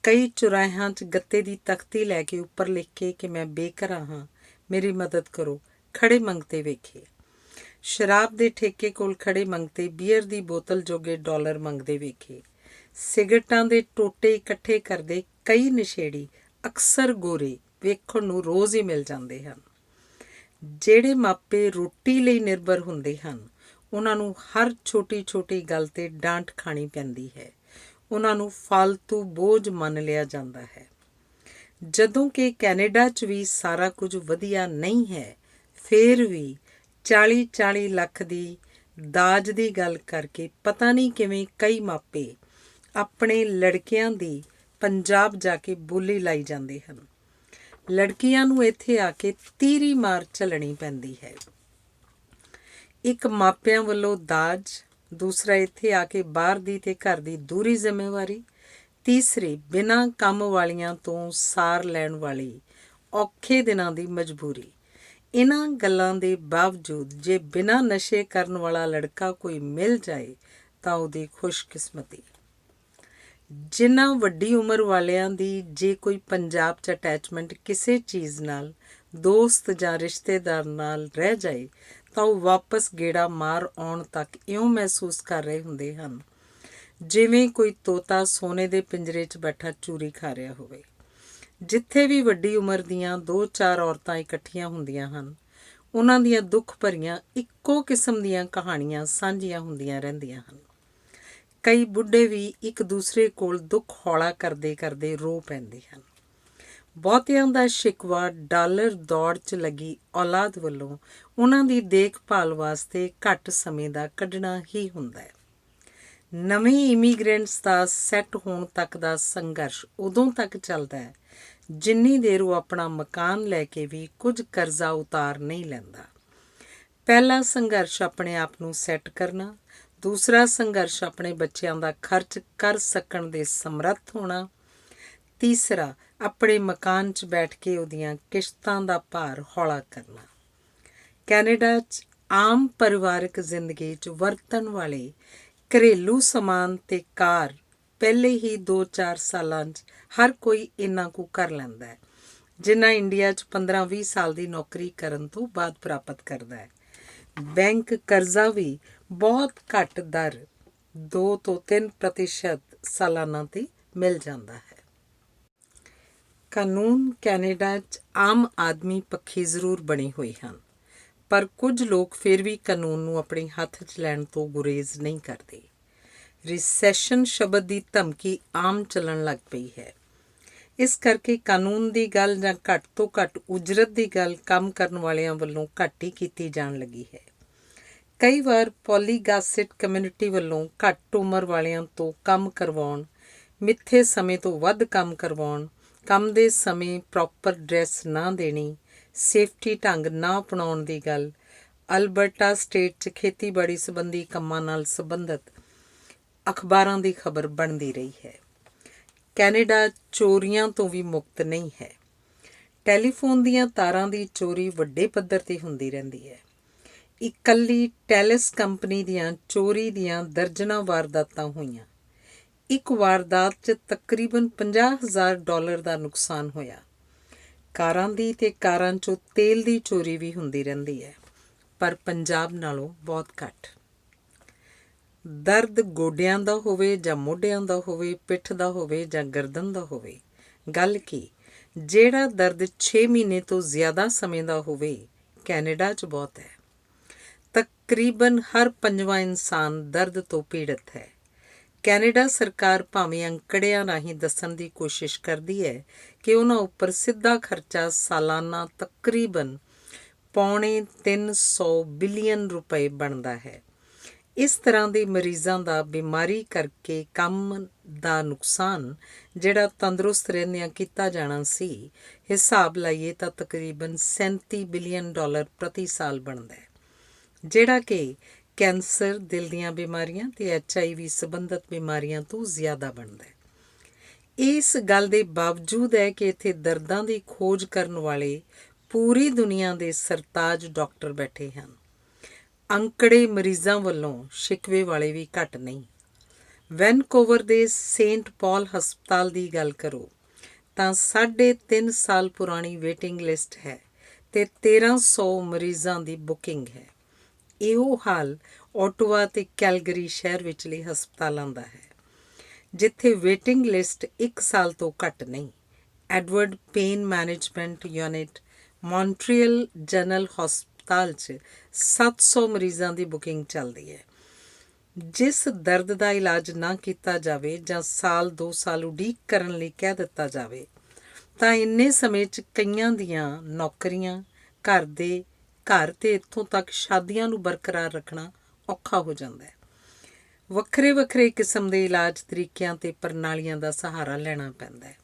ਕਈ ਚੁਰਾਹਿਆਂ 'ਚ ਗੱਤੇ ਦੀ ਤਖਤੀ ਲੈ ਕੇ ਉੱਪਰ ਲਿਖ ਕੇ ਕਿ ਮੈਂ ਬੇਘਰਾ ਹਾਂ, ਮੇਰੀ ਮਦਦ ਕਰੋ, ਖੜੇ ਮੰਗਤੇ ਵੇਖੇ। ਸ਼ਰਾਬ ਦੇ ਠੇਕੇ ਕੋਲ ਖੜੇ ਮੰਗਤੇ ਬੀਅਰ ਦੀ ਬੋਤਲ ਜੋਗੇ ਡਾਲਰ ਮੰਗਦੇ ਵੇਖੇ। ਸਿਗਰਟਾਂ ਦੇ ਟੋਟੇ ਇਕੱਠੇ ਕਰਦੇ ਕਈ ਨਸ਼ੇੜੀ ਅਕਸਰ ਗੋਰੇ ਵੇਖਣ ਨੂੰ ਰੋਜ਼ ਹੀ ਮਿਲ ਜਾਂਦੇ ਹਨ। ਜਿਹੜੇ ਮਾਪੇ ਰੋਟੀ ਲਈ ਨਿਰਭਰ ਹੁੰਦੇ ਹਨ, ਉਹਨਾਂ ਨੂੰ ਹਰ ਛੋਟੀ ਗੱਲ 'ਤੇ ਡਾਂਟ ਖਾਣੀ ਪੈਂਦੀ ਹੈ। ਉਹਨਾਂ ਨੂੰ ਫਾਲਤੂ ਬੋਝ ਮੰਨ ਲਿਆ ਜਾਂਦਾ ਹੈ। ਜਦੋਂ ਕਿ ਕੈਨੇਡਾ 'ਚ ਵੀ ਸਾਰਾ ਕੁਝ ਵਧੀਆ ਨਹੀਂ ਹੈ, ਫਿਰ ਵੀ 40 ਲੱਖ ਦੀ ਦਾਜ ਦੀ ਗੱਲ ਕਰਕੇ ਪਤਾ ਨਹੀਂ ਕਿਵੇਂ ਕਈ ਮਾਪੇ ਆਪਣੇ ਲੜਕਿਆਂ ਦੀ ਪੰਜਾਬ ਜਾ ਕੇ ਬੋਲੀ ਲਾਈ ਜਾਂਦੇ ਹਨ। ਲੜਕੀਆਂ ਨੂੰ ਇੱਥੇ ਆ ਕੇ ਤੀਰੀ ਮਾਰ ਝੱਲਣੀ ਪੈਂਦੀ ਹੈ। ਇੱਕ ਮਾਪਿਆਂ ਵੱਲੋਂ ਦਾਜ, ਦੂਸਰਾ ਇੱਥੇ ਆ ਕੇ ਬਾਹਰ ਦੀ ਤੇ ਘਰ ਦੀ ਦੂਰੀ ਜ਼ਿੰਮੇਵਾਰੀ, ਤੀਸਰੀ ਬਿਨਾਂ ਕੰਮ ਵਾਲੀਆਂ ਤੋਂ ਸਾਰ ਲੈਣ ਵਾਲੀ ਔਖੇ ਦਿਨਾਂ ਦੀ ਮਜਬੂਰੀ। ਇਹਨਾਂ ਗੱਲਾਂ ਦੇ ਬਾਵਜੂਦ ਜੇ ਬਿਨਾਂ ਨਸ਼ੇ ਕਰਨ ਵਾਲਾ ਲੜਕਾ ਕੋਈ ਮਿਲ ਜਾਏ ਤਾਂ ਉਹਦੀ ਖੁਸ਼ਕਿਸਮਤੀ। ਜਿਨ੍ਹਾਂ ਵੱਡੀ ਉਮਰ ਵਾਲਿਆਂ ਦੀ ਜੇ ਕੋਈ ਪੰਜਾਬ 'ਚ ਅਟੈਚਮੈਂਟ ਕਿਸੇ ਚੀਜ਼ ਨਾਲ, ਦੋਸਤ ਜਾਂ ਰਿਸ਼ਤੇਦਾਰ ਨਾਲ ਰਹਿ ਜਾਏ ਤਾਂ ਉਹ ਵਾਪਸ ਗੇੜਾ ਮਾਰ ਆਉਣ ਤੱਕ ਇਉਂ ਮਹਿਸੂਸ ਕਰ ਰਹੇ ਹੁੰਦੇ ਹਨ ਜਿਵੇਂ ਕੋਈ ਤੋਤਾ ਸੋਨੇ ਦੇ ਪਿੰਜਰੇ 'ਚ ਬੈਠਾ ਚੂਰੀ ਖਾ ਰਿਹਾ ਹੋਵੇ। ਜਿੱਥੇ ਵੀ ਵੱਡੀ ਉਮਰ ਦੀਆਂ 2-4 ਔਰਤਾਂ ਇਕੱਠੀਆਂ ਹੁੰਦੀਆਂ ਹਨ, ਉਹਨਾਂ ਦੀਆਂ ਦੁੱਖ ਭਰੀਆਂ ਇੱਕੋ ਕਿਸਮ ਦੀਆਂ ਕਹਾਣੀਆਂ ਸਾਂਝੀਆਂ ਹੁੰਦੀਆਂ ਰਹਿੰਦੀਆਂ ਹਨ। ਕਈ ਬੁੱਢੇ ਵੀ ਇੱਕ ਦੂਸਰੇ ਕੋਲ ਦੁੱਖ ਹੌਲਾ ਕਰਦੇ ਕਰਦੇ ਰੋ ਪੈਂਦੇ ਹਨ। ਬਹੁਤਿਆਂ ਦਾ ਸ਼ਿਕਵਾ ਡਾਲਰ ਦੌੜ 'ਚ ਲੱਗੀ ਔਲਾਦ ਵੱਲੋਂ ਉਹਨਾਂ ਦੀ ਦੇਖਭਾਲ ਵਾਸਤੇ ਘੱਟ ਸਮੇਂ ਦਾ ਕੱਢਣਾ ਹੀ ਹੁੰਦਾ ਹੈ। ਨਵੇਂ ਇਮੀਗ੍ਰੈਂਟਸ ਦਾ ਸੈੱਟ ਹੋਣ ਤੱਕ ਦਾ ਸੰਘਰਸ਼ ਉਦੋਂ ਤੱਕ ਚੱਲਦਾ ਹੈ ਜਿੰਨੀ ਦੇਰ ਉਹ ਆਪਣਾ ਮਕਾਨ ਲੈ ਕੇ ਵੀ ਕੁਝ ਕਰਜ਼ਾ ਉਤਾਰ ਨਹੀਂ ਲੈਂਦਾ। ਪਹਿਲਾ ਸੰਘਰਸ਼ ਆਪਣੇ ਆਪ ਨੂੰ ਸੈੱਟ ਕਰਨਾ, ਦੂਸਰਾ ਸੰਘਰਸ਼ ਆਪਣੇ ਬੱਚਿਆਂ ਦਾ ਖਰਚ ਕਰ ਸਕਣ ਦੇ ਸਮਰੱਥ ਹੋਣਾ, ਤੀਸਰਾ ਆਪਣੇ ਮਕਾਨ 'ਚ ਬੈਠ ਕੇ ਉਹਦੀਆਂ ਕਿਸ਼ਤਾਂ ਦਾ ਭਾਰ ਹੌਲਾ ਕਰਨਾ। ਕੈਨੇਡਾ 'ਚ ਆਮ ਪਰਿਵਾਰਕ ਜ਼ਿੰਦਗੀ 'ਚ ਵਰਤਣ ਵਾਲੇ ਘਰੇਲੂ ਸਮਾਨ ਤੇ ਕਾਰ ਪਹਿਲੇ ਹੀ 2-4 ਸਾਲਾਂ 'ਚ ਹਰ ਕੋਈ ਇੰਨਾ ਕੁ ਕਰ ਲੈਂਦਾ ਹੈ ਜਿੰਨਾ ਇੰਡੀਆ 'ਚ 15-20 ਸਾਲ ਦੀ ਨੌਕਰੀ ਕਰਨ ਤੋਂ ਬਾਅਦ ਪ੍ਰਾਪਤ ਕਰਦਾ ਹੈ। ਬੈਂਕ ਕਰਜ਼ਾ ਵੀ ਬਹੁਤ ਘੱਟ ਦਰ 2 ਤੋਂ 3% ਸਾਲਾਨਾ 'ਤੇ ਮਿਲ ਜਾਂਦਾ ਹੈ। ਕਾਨੂੰਨ ਕੈਨੇਡਾ 'ਚ ਆਮ ਆਦਮੀ ਪੱਖੀ ਜ਼ਰੂਰ ਬਣੇ ਹੋਏ ਹਨ, ਪਰ ਕੁਝ ਲੋਕ ਫਿਰ ਵੀ ਕਾਨੂੰਨ ਨੂੰ ਆਪਣੇ ਹੱਥ 'ਚ ਲੈਣ ਤੋਂ ਗੁਰੇਜ਼ ਨਹੀਂ ਕਰਦੇ। ਰਿਸੈਸ਼ਨ ਸ਼ਬਦ ਦੀ ਧਮਕੀ ਆਮ ਚੱਲਣ ਲੱਗ ਪਈ ਹੈ। ਇਸ ਕਰਕੇ ਕਾਨੂੰਨ ਦੀ ਗੱਲ ਜਾਂ ਘੱਟ ਤੋਂ ਘੱਟ ਉਜਰਤ ਦੀ ਗੱਲ ਕੰਮ ਕਰਨ ਵਾਲਿਆਂ ਵੱਲੋਂ ਘੱਟ ਹੀ ਕੀਤੀ ਜਾਣ ਲੱਗੀ ਹੈ। ਕਈ ਵਾਰ ਪੋਲੀਗਾਸਿਟ ਕਮਿਊਨਿਟੀ ਵੱਲੋਂ ਘੱਟ ਉਮਰ ਵਾਲਿਆਂ ਤੋਂ ਕੰਮ ਕਰਵਾਉਣ, ਮਿੱਥੇ ਸਮੇਂ ਤੋਂ ਵੱਧ ਕੰਮ ਕਰਵਾਉਣ, ਕੰਮ ਦੇ ਸਮੇਂ ਪ੍ਰੋਪਰ ਡਰੈਸ ਨਾ ਦੇਣੀ, ਸੇਫਟੀ ਢੰਗ ਨਾ ਅਪਣਾਉਣ ਦੀ ਗੱਲ ਅਲਬਰਟਾ ਸਟੇਟ 'ਚ ਖੇਤੀਬਾੜੀ ਸੰਬੰਧੀ ਕੰਮਾਂ ਨਾਲ ਸੰਬੰਧਿਤ ਅਖਬਾਰਾਂ ਦੀ ਖਬਰ ਬਣਦੀ ਰਹੀ ਹੈ। ਕੈਨੇਡਾ ਚੋਰੀਆਂ ਤੋਂ ਵੀ ਮੁਕਤ ਨਹੀਂ ਹੈ। ਟੈਲੀਫੋਨ ਦੀਆਂ ਤਾਰਾਂ ਦੀ ਚੋਰੀ ਵੱਡੇ ਪੱਧਰ 'ਤੇ ਹੁੰਦੀ ਰਹਿੰਦੀ ਹੈ। ਇਕੱਲੀ ਟੈਲਿਸ ਕੰਪਨੀ ਦੀਆਂ ਚੋਰੀ ਦੀਆਂ ਦਰਜਨਾਂ ਵਾਰਦਾਤਾਂ ਹੋਈਆਂ। ਇੱਕ ਵਾਰਦਾਤ 'ਚ ਤਕਰੀਬਨ $50,000 ਦਾ ਨੁਕਸਾਨ ਹੋਇਆ। ਕਾਰਾਂ ਦੀ ਤੇ ਕਾਰਾਂ 'ਚੋਂ ਤੇਲ ਦੀ ਚੋਰੀ ਵੀ ਹੁੰਦੀ ਰਹਿੰਦੀ ਹੈ, ਪਰ ਪੰਜਾਬ ਨਾਲੋਂ ਬਹੁਤ ਘੱਟ। ਦਰਦ ਗੋਡਿਆਂ ਦਾ ਹੋਵੇ ਜਾਂ ਮੋਢਿਆਂ ਦਾ ਹੋਵੇ, ਪਿੱਠ ਦਾ ਹੋਵੇ ਜਾਂ ਗਰਦਨ ਦਾ ਹੋਵੇ, ਗੱਲ ਕੀ, ਜਿਹੜਾ ਦਰਦ 6 ਮਹੀਨੇ ਤੋਂ ਜ਼ਿਆਦਾ ਸਮੇਂ ਦਾ ਹੋਵੇ, ਕੈਨੇਡਾ 'ਚ ਬਹੁਤ ਹੈ। ਤਕਰੀਬਨ ਹਰ 5ਵਾਂ ਇਨਸਾਨ ਦਰਦ ਤੋਂ ਪੀੜਤ ਹੈ। ਕੈਨੇਡਾ ਸਰਕਾਰ ਭਾਵੇਂ ਅੰਕੜਿਆਂ ਰਾਹੀਂ ਦੱਸਣ ਦੀ ਕੋਸ਼ਿਸ਼ ਕਰਦੀ ਹੈ ਕਿ ਉਹਨਾਂ ਉੱਪਰ ਸਿੱਧਾ ਖਰਚਾ ਸਾਲਾਨਾ ਤਕਰੀਬਨ $2.75 ਬਿਲੀਅਨ ਬਣਦਾ ਹੈ। ਇਸ ਤਰ੍ਹਾਂ ਦੇ ਮਰੀਜ਼ਾਂ ਦਾ ਬਿਮਾਰੀ ਕਰਕੇ ਕੰਮ ਦਾ ਨੁਕਸਾਨ ਜਿਹੜਾ ਤੰਦਰੁਸਤ ਰਹਿੰਦਿਆਂ ਕੀਤਾ ਜਾਣਾ ਸੀ, ਹਿਸਾਬ ਲਾਈਏ ਤਾਂ ਤਕਰੀਬਨ $37 ਬਿਲੀਅਨ ਪ੍ਰਤੀ ਸਾਲ ਬਣਦਾ ਹੈ, ਜਿਹੜਾ ਕਿ ਕੈਂਸਰ, ਦਿਲ ਦੀਆਂ ਬਿਮਾਰੀਆਂ ਤੇ HIV ਸੰਬੰਧਿਤ ਬਿਮਾਰੀਆਂ ਤੋਂ ਜ਼ਿਆਦਾ ਬਣਦਾ ਹੈ। ਇਸ ਗੱਲ ਦੇ ਬਾਵਜੂਦ ਹੈ ਕਿ ਇੱਥੇ ਦਰਦਾਂ ਦੀ ਖੋਜ ਕਰਨ ਵਾਲੇ ਪੂਰੀ ਦੁਨੀਆ ਦੇ ਸਰਤਾਜ ਡਾਕਟਰ ਬੈਠੇ ਹਨ। ਅੰਕੜੇ ਮਰੀਜ਼ਾਂ ਵੱਲੋਂ ਸ਼ਿਕਵੇ ਵਾਲੇ ਵੀ ਘੱਟ ਨਹੀਂ। ਵੈਨਕੂਵਰ ਦੇ ਸੇਂਟ ਪਾਲ ਹਸਪਤਾਲ ਦੀ ਗੱਲ ਕਰੋ ਤਾਂ 3.5 ਸਾਲ ਪੁਰਾਣੀ ਵੇਟਿੰਗ ਲਿਸਟ ਹੈ ਤੇ 1300 ਮਰੀਜ਼ਾਂ ਦੀ ਬੁਕਿੰਗ ਹੈ। ਇਹੋ ਹਾਲ ਓਟਵਾ ਤੇ ਕੈਲਗਰੀ ਸ਼ਹਿਰ ਵਿਚਲੇ ਹਸਪਤਾਲਾਂ ਦਾ ਹੈ, ਜਿੱਥੇ ਵੇਟਿੰਗ ਲਿਸਟ 1 ਸਾਲ ਤੋਂ ਘੱਟ ਨਹੀਂ। Edward pain management unit Montreal general ਹਸਪਤਾਲ 'ਚ 700 ਮਰੀਜ਼ਾਂ ਦੀ ਬੁਕਿੰਗ ਚੱਲਦੀ ਹੈ। ਜਿਸ ਦਰਦ ਦਾ ਇਲਾਜ ਨਾ ਕੀਤਾ ਜਾਵੇ ਜਾਂ 1-2 ਸਾਲ ਉਡੀਕ ਕਰਨ ਲਈ ਕਹਿ ਦਿੱਤਾ ਜਾਵੇ ਤਾਂ ਇੰਨੇ ਸਮੇਂ 'ਚ ਕਈਆਂ ਦੀਆਂ ਨੌਕਰੀਆਂ, ਘਰ ਤੇ ਇੱਥੋਂ ਤੱਕ ਸ਼ਾਦੀਆਂ ਨੂੰ ਬਰਕਰਾਰ ਰੱਖਣਾ ਔਖਾ ਹੋ ਜਾਂਦਾ ਹੈ। ਵੱਖਰੇ ਵੱਖਰੇ ਕਿਸਮ ਦੇ ਇਲਾਜ ਤਰੀਕਿਆਂ ਤੇ ਪ੍ਰਣਾਲੀਆਂ ਦਾ ਸਹਾਰਾ ਲੈਣਾ ਪੈਂਦਾ ਹੈ,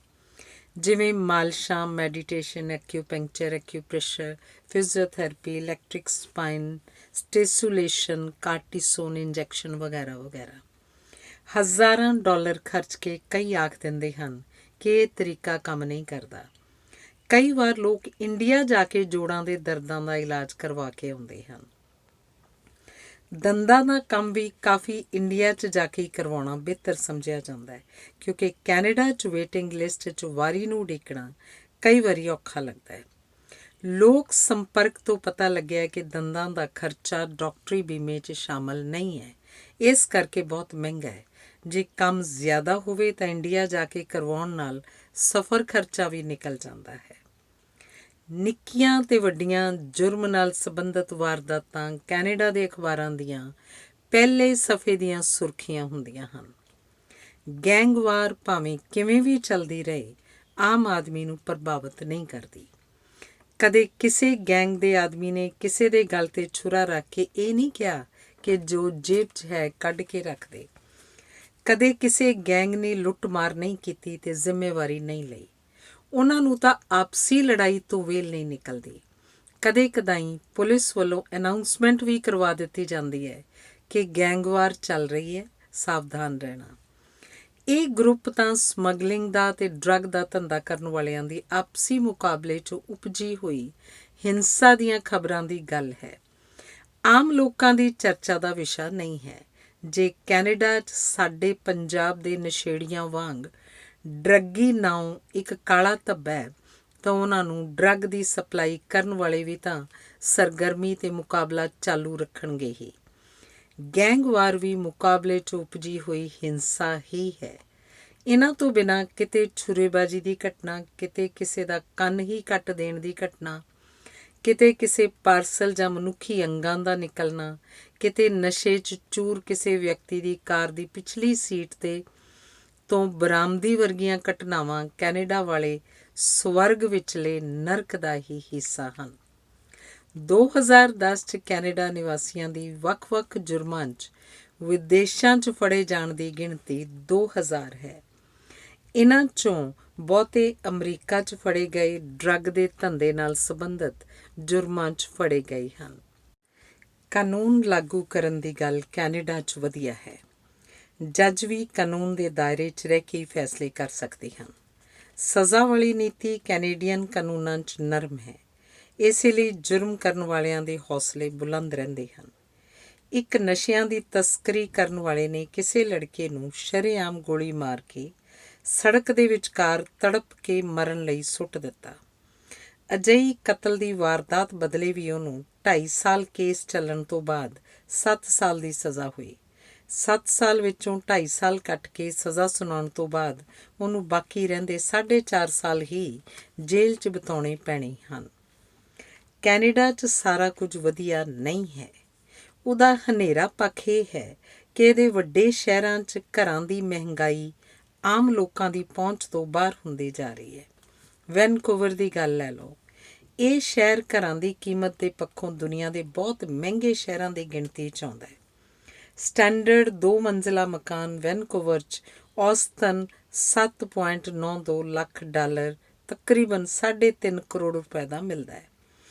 ਜਿਵੇਂ ਮਾਲਸ਼ਾਂ, meditation, acupuncture, acupressure, physiotherapy, electric spine stimulation, cortisone injection ਵਗੈਰਾ ਵਗੈਰਾ। ਹਜ਼ਾਰਾਂ ਡਾਲਰ ਖਰਚ ਕੇ ਕਈ ਆਖ ਦਿੰਦੇ ਹਨ ਕਿ ਇਹ ਤਰੀਕਾ ਕੰਮ ਨਹੀਂ ਕਰਦਾ। ਕਈ ਵਾਰ ਲੋਕ ਇੰਡੀਆ ਜਾ ਕੇ ਜੋੜਾਂ ਦੇ ਦਰਦਾਂ ਦਾ ਇਲਾਜ ਕਰਵਾ ਕੇ ਆਉਂਦੇ ਹਨ। ਦੰਦਾਂ ਦਾ ਕੰਮ ਵੀ ਕਾਫੀ ਇੰਡੀਆ 'ਚ ਜਾ ਕੇ ਹੀ ਕਰਵਾਉਣਾ ਬਿਹਤਰ ਸਮਝਿਆ ਜਾਂਦਾ ਹੈ, ਕਿਉਂਕਿ ਕੈਨੇਡਾ 'ਚ ਵੇਟਿੰਗ ਲਿਸਟ 'ਚ ਵਾਰੀ ਨੂੰ ਉਡੀਕਣਾ ਕਈ ਵਾਰੀ ਔਖਾ ਲੱਗਦਾ ਹੈ। ਲੋਕ ਸੰਪਰਕ ਤੋਂ ਪਤਾ ਲੱਗਿਆ ਕਿ ਦੰਦਾਂ ਦਾ ਖਰਚਾ ਡਾਕਟਰੀ ਬੀਮੇ 'ਚ ਸ਼ਾਮਲ ਨਹੀਂ ਹੈ, ਇਸ ਕਰਕੇ ਬਹੁਤ ਮਹਿੰਗਾ ਹੈ। ਜੇ ਕੰਮ ਜ਼ਿਆਦਾ ਹੋਵੇ ਤਾਂ ਇੰਡੀਆ ਜਾ ਕੇ ਕਰਵਾਉਣ ਨਾਲ ਸਫ਼ਰ ਖਰਚਾ ਵੀ ਨਿਕਲ ਜਾਂਦਾ ਹੈ। ਨਿੱਕੀਆਂ ਤੇ ਵੱਡੀਆਂ ਜੁਰਮ ਨਾਲ ਸੰਬੰਧਿਤ ਵਾਰਦਾਤਾਂ ਕੈਨੇਡਾ ਦੇ ਅਖਬਾਰਾਂ ਦੀਆਂ ਪਹਿਲੇ ਸਫ਼ੇ ਦੀਆਂ ਸੁਰਖੀਆਂ ਹੁੰਦੀਆਂ ਹਨ। ਗੈਂਗਵਾਰ ਭਾਵੇਂ ਕਿਵੇਂ ਵੀ ਚੱਲਦੀ ਰਹੇ, ਆਮ ਆਦਮੀ ਨੂੰ ਪ੍ਰਭਾਵਿਤ ਨਹੀਂ ਕਰਦੀ। ਕਦੇ ਕਿਸੇ ਗੈਂਗ ਦੇ ਆਦਮੀ ਨੇ ਕਿਸੇ ਦੇ ਗਲ 'ਤੇ ਛੁਰਾ ਰੱਖ ਕੇ ਇਹ ਨਹੀਂ ਕਿਹਾ ਕਿ ਜੋ ਜੇਬ 'ਚ ਹੈ ਕੱਢ ਕੇ ਰੱਖ ਦੇ। ਕਦੇ ਕਿਸੇ ਗੈਂਗ ਨੇ ਲੁੱਟ ਮਾਰ ਨਹੀਂ ਕੀਤੀ ਤੇ ਜ਼ਿੰਮੇਵਾਰੀ ਨਹੀਂ ਲਈ। ਉਹਨਾਂ ਨੂੰ ਤਾਂ ਆਪਸੀ ਲੜਾਈ ਤੋਂ ਵੇਲ ਨਹੀਂ ਨਿਕਲਦੀ। ਕਦੇ ਕਦਾਈ ਪੁਲਿਸ ਵੱਲੋਂ ਅਨਾਊਂਸਮੈਂਟ ਵੀ ਕਰਵਾ ਦਿੱਤੀ ਜਾਂਦੀ ਹੈ ਕਿ ਗੈਂਗਵਾਰ ਚੱਲ ਰਹੀ ਹੈ, ਸਾਵਧਾਨ ਰਹਿਣਾ। ਇਹ ਗਰੁੱਪ ਤਾਂ ਸਮਗਲਿੰਗ ਦਾ ਤੇ ਡਰੱਗ ਦਾ ਧੰਦਾ ਕਰਨ ਵਾਲਿਆਂ ਦੀ ਆਪਸੀ ਮੁਕਾਬਲੇ 'ਚੋਂ ਉਪਜੀ ਹੋਈ ਹਿੰਸਾ ਦੀਆਂ ਖਬਰਾਂ ਦੀ ਗੱਲ ਹੈ, ਆਮ ਲੋਕਾਂ ਦੀ ਚਰਚਾ ਦਾ ਵਿਸ਼ਾ ਨਹੀਂ ਹੈ। ਜੇ ਕੈਨੇਡਾ 'ਚ ਸਾਡੇ ਪੰਜਾਬ ਦੇ ਨਸ਼ੇੜੀਆਂ ਵਾਂਗ ਡਰੱਗੀ ਨਾਉ ਇੱਕ ਕਾਲਾ ਧੱਬਾ ਹੈ, ਤਾਂ ਉਹਨਾਂ ਨੂੰ ਡਰੱਗ ਦੀ ਸਪਲਾਈ ਕਰਨ ਵਾਲੇ ਵੀ ਤਾਂ ਸਰਗਰਮੀ ਤੇ ਮੁਕਾਬਲਾ ਚਾਲੂ ਰੱਖਣਗੇ ਹੀ। ਗੈਂਗਵਾਰ ਵੀ ਮੁਕਾਬਲੇ 'ਚ ਉਪਜੀ ਹੋਈ ਹਿੰਸਾ ਹੀ ਹੈ। ਇਹਨਾਂ ਤੋਂ ਬਿਨਾਂ ਕਿਤੇ ਛੁਰੇਬਾਜ਼ੀ ਦੀ ਘਟਨਾ, ਕਿਤੇ ਕਿਸੇ ਦਾ ਕੰਨ ਹੀ ਕੱਟ ਦੇਣ ਦੀ ਘਟਨਾ, ਕਿਤੇ ਕਿਸੇ ਪਾਰਸਲ ਜਾਂ ਮਨੁੱਖੀ ਅੰਗਾਂ ਦਾ ਨਿਕਲਣਾ, ਕਿਤੇ ਨਸ਼ੇ 'ਚ ਚੂਰ ਕਿਸੇ ਵਿਅਕਤੀ ਦੀ ਕਾਰ ਦੀ ਪਿਛਲੀ ਸੀਟ 'ਤੇ ਤੋਂ ਬਰਾਮਦੀ ਵਰਗੀਆਂ ਘਟਨਾਵਾਂ ਕੈਨੇਡਾ ਵਾਲੇ ਸਵਰਗ ਵਿਚਲੇ ਨਰਕ ਦਾ ਹੀ ਹਿੱਸਾ ਹਨ। 2010 'ਚ ਕੈਨੇਡਾ ਨਿਵਾਸੀਆਂ ਦੀ ਵੱਖ-ਵੱਖ ਜੁਰਮਾਂ 'ਚ ਵਿਦੇਸ਼ਾਂ 'ਚ ਫੜੇ ਜਾਣ ਦੀ ਗਿਣਤੀ 2000 ਹੈ। ਇਹਨਾਂ 'ਚੋਂ ਬਹੁਤੇ ਅਮਰੀਕਾ 'ਚ ਫੜੇ ਗਏ ਡਰੱਗ ਦੇ ਧੰਦੇ ਨਾਲ ਸੰਬੰਧਿਤ ਜੁਰਮਾਂ 'ਚ ਫੜੇ ਗਏ ਹਨ। ਕਾਨੂੰਨ ਲਾਗੂ ਕਰਨ ਦੀ ਗੱਲ ਕੈਨੇਡਾ 'ਚ ਵਧੀਆ ਹੈ। ਜੱਜ ਵੀ ਕਾਨੂੰਨ ਦੇ ਦਾਇਰੇ 'ਚ ਰਹਿ ਕੇ ਫੈਸਲੇ ਕਰ ਸਕਦੇ ਹਨ। ਸਜ਼ਾ ਵਾਲੀ ਨੀਤੀ ਕੈਨੇਡੀਅਨ ਕਾਨੂੰਨਾਂ 'ਚ ਨਰਮ ਹੈ, ਇਸੇ ਲਈ ਜੁਰਮ ਕਰਨ ਵਾਲਿਆਂ ਦੇ ਹੌਸਲੇ ਬੁਲੰਦ ਰਹਿੰਦੇ ਹਨ। ਇੱਕ ਨਸ਼ਿਆਂ ਦੀ ਤਸਕਰੀ ਕਰਨ ਵਾਲੇ ਨੇ ਕਿਸੇ ਲੜਕੇ ਨੂੰ ਸ਼ਰੇਆਮ ਗੋਲੀ ਮਾਰ ਕੇ ਸੜਕ ਦੇ ਵਿਚਕਾਰ ਤੜਪ ਕੇ ਮਰਨ ਲਈ ਸੁੱਟ ਦਿੱਤਾ। ਅਜਿਹੀ ਕਤਲ ਦੀ ਵਾਰਦਾਤ ਬਦਲੇ ਵੀ ਉਹਨੂੰ 2.5 ਸਾਲ ਕੇਸ ਚੱਲਣ ਤੋਂ ਬਾਅਦ 7 ਸਾਲ ਦੀ ਸਜ਼ਾ ਹੋਈ। 7 ਸਾਲ ਵਿੱਚੋਂ 2.5 ਸਾਲ ਕੱਟ ਕੇ ਸਜ਼ਾ ਸੁਣਾਉਣ ਤੋਂ ਬਾਅਦ ਉਹਨੂੰ ਬਾਕੀ ਰਹਿੰਦੇ 4.5 ਸਾਲ ਹੀ ਜੇਲ੍ਹ 'ਚ ਬਿਤਾਉਣੇ ਪੈਣੇ ਹਨ। ਕੈਨੇਡਾ 'ਚ ਸਾਰਾ ਕੁਝ ਵਧੀਆ ਨਹੀਂ ਹੈ। ਉਹਦਾ ਹਨੇਰਾ ਪੱਖ ਇਹ ਹੈ ਕਿ ਇਹਦੇ ਵੱਡੇ ਸ਼ਹਿਰਾਂ 'ਚ ਘਰਾਂ ਦੀ ਮਹਿੰਗਾਈ ਆਮ ਲੋਕਾਂ ਦੀ ਪਹੁੰਚ ਤੋਂ ਬਾਹਰ ਹੁੰਦੀ ਜਾ ਰਹੀ ਹੈ। ਵੈਨਕੂਵਰ ਦੀ ਗੱਲ ਲੈ ਲਓ। ਇਹ ਸ਼ਹਿਰ ਘਰਾਂ ਦੀ ਕੀਮਤ ਦੇ ਪੱਖੋਂ ਦੁਨੀਆ ਦੇ ਬਹੁਤ ਮਹਿੰਗੇ ਸ਼ਹਿਰਾਂ ਦੀ ਗਿਣਤੀ 'ਚ ਆਉਂਦਾ ਹੈ। ਸਟੈਂਡਰਡ 2 ਮੰਜ਼ਿਲਾ ਮਕਾਨ ਵੈਨਕੂਵਰ 'ਚ ਔਸਤਨ $7.92 ਲੱਖ, ਤਕਰੀਬਨ 3.5 ਕਰੋੜ ਰੁਪਏ ਦਾ ਮਿਲਦਾ ਹੈ।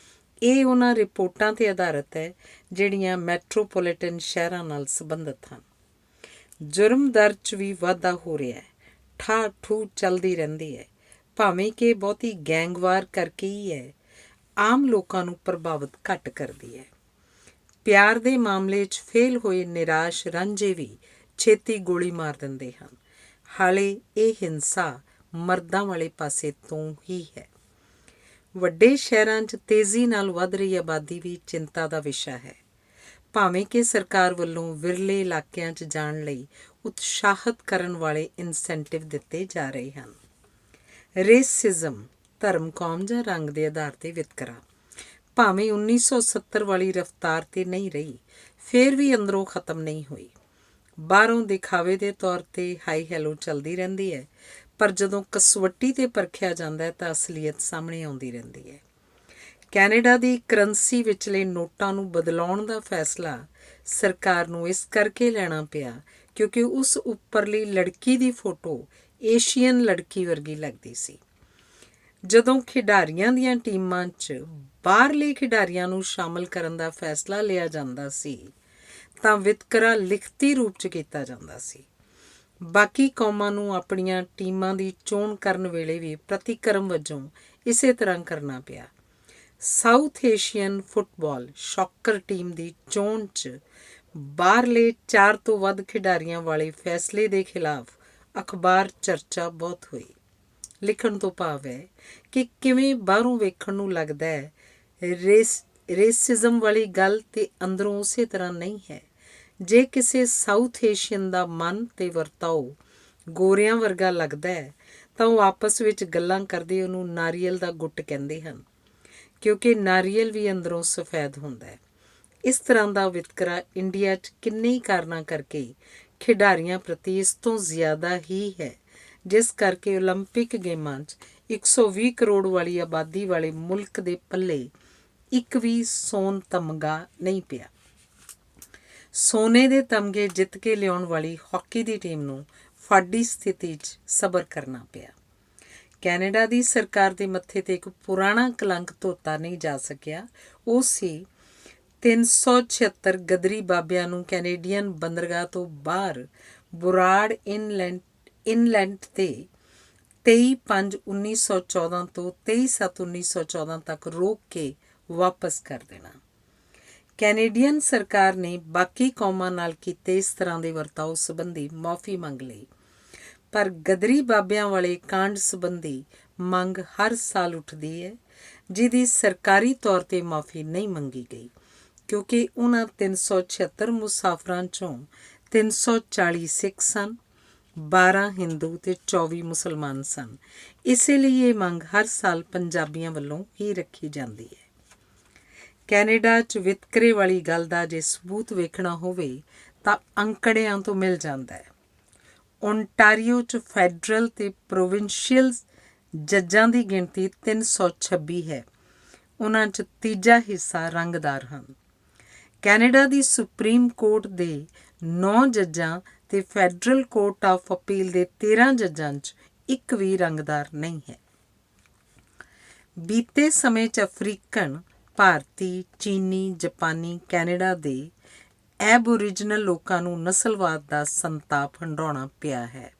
ਇਹ ਉਹਨਾਂ ਰਿਪੋਰਟਾਂ 'ਤੇ ਆਧਾਰਿਤ ਹੈ ਜਿਹੜੀਆਂ ਮੈਟਰੋਪੋਲੀਟਨ ਸ਼ਹਿਰਾਂ ਨਾਲ ਸੰਬੰਧਿਤ ਹਨ। ਜੁਰਮ ਦਰ 'ਚ ਵੀ ਵਾਧਾ ਹੋ ਰਿਹਾ ਹੈ, ਠਾਹ-ਠੂਹ ਚੱਲਦੀ ਰਹਿੰਦੀ ਹੈ। ਭਾਵੇਂ ਕਿ ਬਹੁਤੀ ਗੈਂਗਵਾਰ ਕਰਕੇ ਹੀ ਹੈ, ਆਮ ਲੋਕਾਂ ਨੂੰ ਪ੍ਰਭਾਵਿਤ ਘੱਟ ਕਰਦੀ ਹੈ। ਪਿਆਰ ਦੇ ਮਾਮਲੇ 'ਚ ਫੇਲ ਹੋਏ ਨਿਰਾਸ਼ ਰਾਂਝੇ ਵੀ ਛੇਤੀ ਗੋਲੀ ਮਾਰ ਦਿੰਦੇ ਹਨ। ਹਾਲੇ ਇਹ ਹਿੰਸਾ ਮਰਦਾਂ ਵਾਲੇ ਪਾਸੇ ਤੋਂ ਹੀ ਹੈ। ਵੱਡੇ ਸ਼ਹਿਰਾਂ 'ਚ ਤੇਜ਼ੀ ਨਾਲ ਵੱਧ ਰਹੀ ਆਬਾਦੀ ਵੀ ਚਿੰਤਾ ਦਾ ਵਿਸ਼ਾ ਹੈ। ਭਾਵੇਂ ਕਿ ਸਰਕਾਰ ਵੱਲੋਂ ਵਿਰਲੇ ਇਲਾਕਿਆਂ 'ਚ ਜਾਣ ਲਈ ਉਤਸ਼ਾਹਿਤ ਕਰਨ ਵਾਲੇ ਇਨਸੈਂਟਿਵ ਦਿੱਤੇ ਜਾ ਰਹੇ ਹਨ। ਰੇਸਿਜ਼ਮ, ਧਰਮ, ਕੌਮ ਜਾਂ ਰੰਗ ਦੇ ਆਧਾਰ 'ਤੇ ਵਿਤਕਰਾ ਭਾਵੇਂ 1970 ਵਾਲੀ ਰਫ਼ਤਾਰ 'ਤੇ ਨਹੀਂ ਰਹੀ, ਫਿਰ ਵੀ ਅੰਦਰੋਂ ਖਤਮ ਨਹੀਂ ਹੋਈ। ਬਾਹਰੋਂ ਦਿਖਾਵੇ ਦੇ ਤੌਰ 'ਤੇ ਹਾਈ ਹੈਲੋ ਚੱਲਦੀ ਰਹਿੰਦੀ ਹੈ, ਪਰ ਜਦੋਂ ਕਸਵੱਟੀ 'ਤੇ ਪਰਖਿਆ ਜਾਂਦਾ ਹੈ ਤਾਂ ਅਸਲੀਅਤ ਸਾਹਮਣੇ ਆਉਂਦੀ ਰਹਿੰਦੀ ਹੈ। ਕੈਨੇਡਾ ਦੀ ਕਰੰਸੀ ਵਿਚਲੇ ਨੋਟਾਂ ਨੂੰ ਬਦਲਾਉਣ ਦਾ ਫੈਸਲਾ ਸਰਕਾਰ ਨੂੰ ਇਸ ਕਰਕੇ ਲੈਣਾ ਪਿਆ ਕਿਉਂਕਿ ਉਸ ਉੱਪਰਲੀ ਲੜਕੀ ਦੀ ਫੋਟੋ ਏਸ਼ੀਅਨ ਲੜਕੀ ਵਰਗੀ ਲੱਗਦੀ ਸੀ। ਜਦੋਂ ਖਿਡਾਰੀਆਂ ਦੀਆਂ ਟੀਮਾਂ 'ਚ ਬਾਹਰਲੇ ਖਿਡਾਰੀਆਂ ਨੂੰ ਸ਼ਾਮਲ ਕਰਨ ਦਾ ਫੈਸਲਾ ਲਿਆ ਜਾਂਦਾ ਸੀ ਤਾਂ ਵਿਤਕਰਾ ਲਿਖਤੀ ਰੂਪ 'ਚ ਕੀਤਾ ਜਾਂਦਾ ਸੀ। ਬਾਕੀ ਕੌਮਾਂ ਨੂੰ ਆਪਣੀਆਂ ਟੀਮਾਂ ਦੀ ਚੋਣ ਕਰਨ ਵੇਲੇ ਵੀ ਪ੍ਰਤੀਕਰਮ ਵਜੋਂ ਇਸੇ ਤਰ੍ਹਾਂ ਕਰਨਾ ਪਿਆ। South Asian football shocker team ਦੀ ਚੋਣ 'ਚ ਬਾਹਰਲੇ 4 ਤੋਂ ਵੱਧ ਖਿਡਾਰੀਆਂ ਵਾਲੇ ਫੈਸਲੇ ਦੇ ਖਿਲਾਫ ਅਖਬਾਰ ਚਰਚਾ ਬਹੁਤ ਹੋਈ। ਲਿਖਣ ਤੋਂ ਭਾਵ ਹੈ ਕਿ ਕਿਵੇਂ ਬਾਹਰੋਂ ਵੇਖਣ ਨੂੰ ਲੱਗਦਾ ਹੈ ਰੇਸਿਜ਼ਮ ਵਾਲੀ ਗੱਲ ਤੇ ਅੰਦਰੋਂ ਉਸੇ ਤਰ੍ਹਾਂ ਨਹੀਂ ਹੈ। ਜੇ ਕਿਸੇ ਸਾਊਥ ਏਸ਼ੀਅਨ ਦਾ ਮਨ ਤੇ ਵਰਤਾਓ ਗੋਰਿਆਂ ਵਰਗਾ ਲੱਗਦਾ ਹੈ ਤਾਂ ਉਹ ਆਪਸ ਵਿੱਚ ਗੱਲਾਂ ਕਰਦੇ ਉਹਨੂੰ ਨਾਰੀਅਲ ਦਾ ਗੁੱਟ ਕਹਿੰਦੇ ਹਨ, ਕਿਉਂਕਿ ਨਾਰੀਅਲ ਵੀ ਅੰਦਰੋਂ ਸਫੈਦ ਹੁੰਦਾ ਹੈ। ਇਸ ਤਰ੍ਹਾਂ ਦਾ ਵਿਤਕਰਾ ਇੰਡੀਆ 'ਚ ਕਿੰਨੇ ਹੀ ਕਾਰਨਾਂ ਕਰਕੇ ਖਿਡਾਰੀਆਂ ਪ੍ਰਤੀ ਇਸ ਤੋਂ ਜ਼ਿਆਦਾ ਹੀ ਹੈ, ਜਿਸ ਕਰਕੇ ਓਲੰਪਿਕ ਗੇਮਾਂ 'ਚ 120 ਕਰੋੜ ਵਾਲੀ ਆਬਾਦੀ ਵਾਲੇ ਮੁਲਕ ਦੇ ਪੱਲੇ ਇੱਕ ਵੀ ਸੋਨ ਤਮਗਾ ਨਹੀਂ ਪਿਆ। ਸੋਨੇ ਦੇ ਤਮਗੇ ਜਿੱਤ ਕੇ ਲਿਆਉਣ ਵਾਲੀ ਹਾਕੀ ਦੀ ਟੀਮ ਨੂੰ ਫਾਡੀ ਸਥਿਤੀ 'ਚ ਸਬਰ ਕਰਨਾ ਪਿਆ। ਕੈਨੇਡਾ ਦੀ ਸਰਕਾਰ ਦੇ ਮੱਥੇ 'ਤੇ ਇੱਕ ਪੁਰਾਣਾ ਕਲੰਕ ਧੋਤਾ ਨਹੀਂ ਜਾ ਸਕਿਆ। ਉਹ ਸੀ 376 ਗਦਰੀ ਬਾਬਿਆਂ ਨੂੰ ਕੈਨੇਡੀਅਨ ਬੰਦਰਗਾਹ ਤੋਂ ਬਾਹਰ ਬੁਰਾੜ ਇਨਲੈਂਡ ਤੇ 23/5/1914 ਤੋਂ 23/7/1914 ਤੱਕ ਰੋਕ ਕੇ ਵਾਪਸ ਕਰ ਦੇਣਾ। ਕੈਨੇਡੀਅਨ ਸਰਕਾਰ ਨੇ ਬਾਕੀ ਕੌਮਾਂ ਨਾਲ ਕੀਤੇ ਇਸ ਤਰ੍ਹਾਂ ਦੇ ਵਰਤਾਓ ਸੰਬੰਧੀ ਮੁਆਫੀ ਮੰਗ ਲਈ, ਪਰ ਗਦਰੀ ਬਾਬਿਆਂ ਵਾਲੇ ਕਾਂਡ ਸੰਬੰਧੀ ਮੰਗ ਹਰ ਸਾਲ ਉੱਠਦੀ ਹੈ, ਜਿਹਦੀ ਸਰਕਾਰੀ ਤੌਰ 'ਤੇ ਮੁਆਫੀ ਨਹੀਂ ਮੰਗੀ ਗਈ, ਕਿਉਂਕਿ ਉਹਨਾਂ 376 ਮੁਸਾਫਰਾਂ 'ਚੋਂ 340 ਸਿੱਖ ਸਨ, 12 ਹਿੰਦੂ ਤੇ 24 ਮੁਸਲਮਾਨ ਸਨ। ਇਸੇ ਲਈ ਇਹ ਮੰਗ ਹਰ ਸਾਲ ਪੰਜਾਬੀਆਂ ਵੱਲੋਂ ਹੀ ਰੱਖੀ ਜਾਂਦੀ ਹੈ। ਕੈਨੇਡਾ 'ਚ ਵਿਤਕਰੇ ਵਾਲੀ ਗੱਲ ਦਾ ਜੇ ਸਬੂਤ ਵੇਖਣਾ ਹੋਵੇ ਤਾਂ ਅੰਕੜਿਆਂ ਤੋਂ ਮਿਲ ਜਾਂਦਾ ਹੈ। ਓਨਟਾਰੀਓ 'ਚ ਫੈਡਰਲ ਤੇ ਪ੍ਰੋਵਿੰਸ਼ੀਅਲ ਜੱਜਾਂ ਦੀ ਗਿਣਤੀ 326 ਹੈ। ਉਹਨਾਂ 'ਚ ਤੀਜਾ ਹਿੱਸਾ ਰੰਗਦਾਰ ਹਨ। ਕੈਨੇਡਾ ਦੀ ਸੁਪਰੀਮ ਕੋਰਟ ਦੇ 9 ਜੱਜਾਂ ਤੇ ਫੈਡਰਲ ਕੋਰਟ ਆਫ ਅਪੀਲ ਦੇ 13 ਜੱਜਾਂ 'ਚ ਇੱਕ ਵੀ ਰੰਗਦਾਰ ਨਹੀਂ ਹੈ। ਬੀਤੇ ਸਮੇਂ 'ਚ ਅਫਰੀਕਨ, ਭਾਰਤੀ, ਚੀਨੀ, ਜਾਪਾਨੀ, ਕੈਨੇਡਾ ਦੇ ਐਬਓਰੀਜਨਲ ਲੋਕਾਂ ਨੂੰ ਨਸਲਵਾਦ ਦਾ ਸੰਤਾਪ ਹੰਢਾਉਣਾ ਪਿਆ ਹੈ।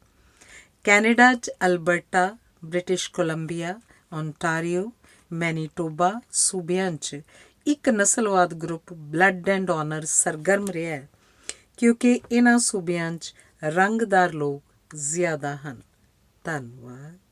ਕੈਨੇਡਾ 'ਚ Alberta, British Columbia, Ontario, Manitoba ਸੂਬਿਆਂ 'ਚ ਇੱਕ ਨਸਲਵਾਦ ਗਰੁੱਪ ਬਲੱਡ ਐਂਡ ਆਨਰ ਸਰਗਰਮ ਰਿਹਾ ਹੈ, ਕਿਉਂਕਿ ਇਹਨਾਂ ਸੂਬਿਆਂ 'ਚ ਰੰਗਦਾਰ ਲੋਕ ਜ਼ਿਆਦਾ ਹਨ। ਧੰਨਵਾਦ।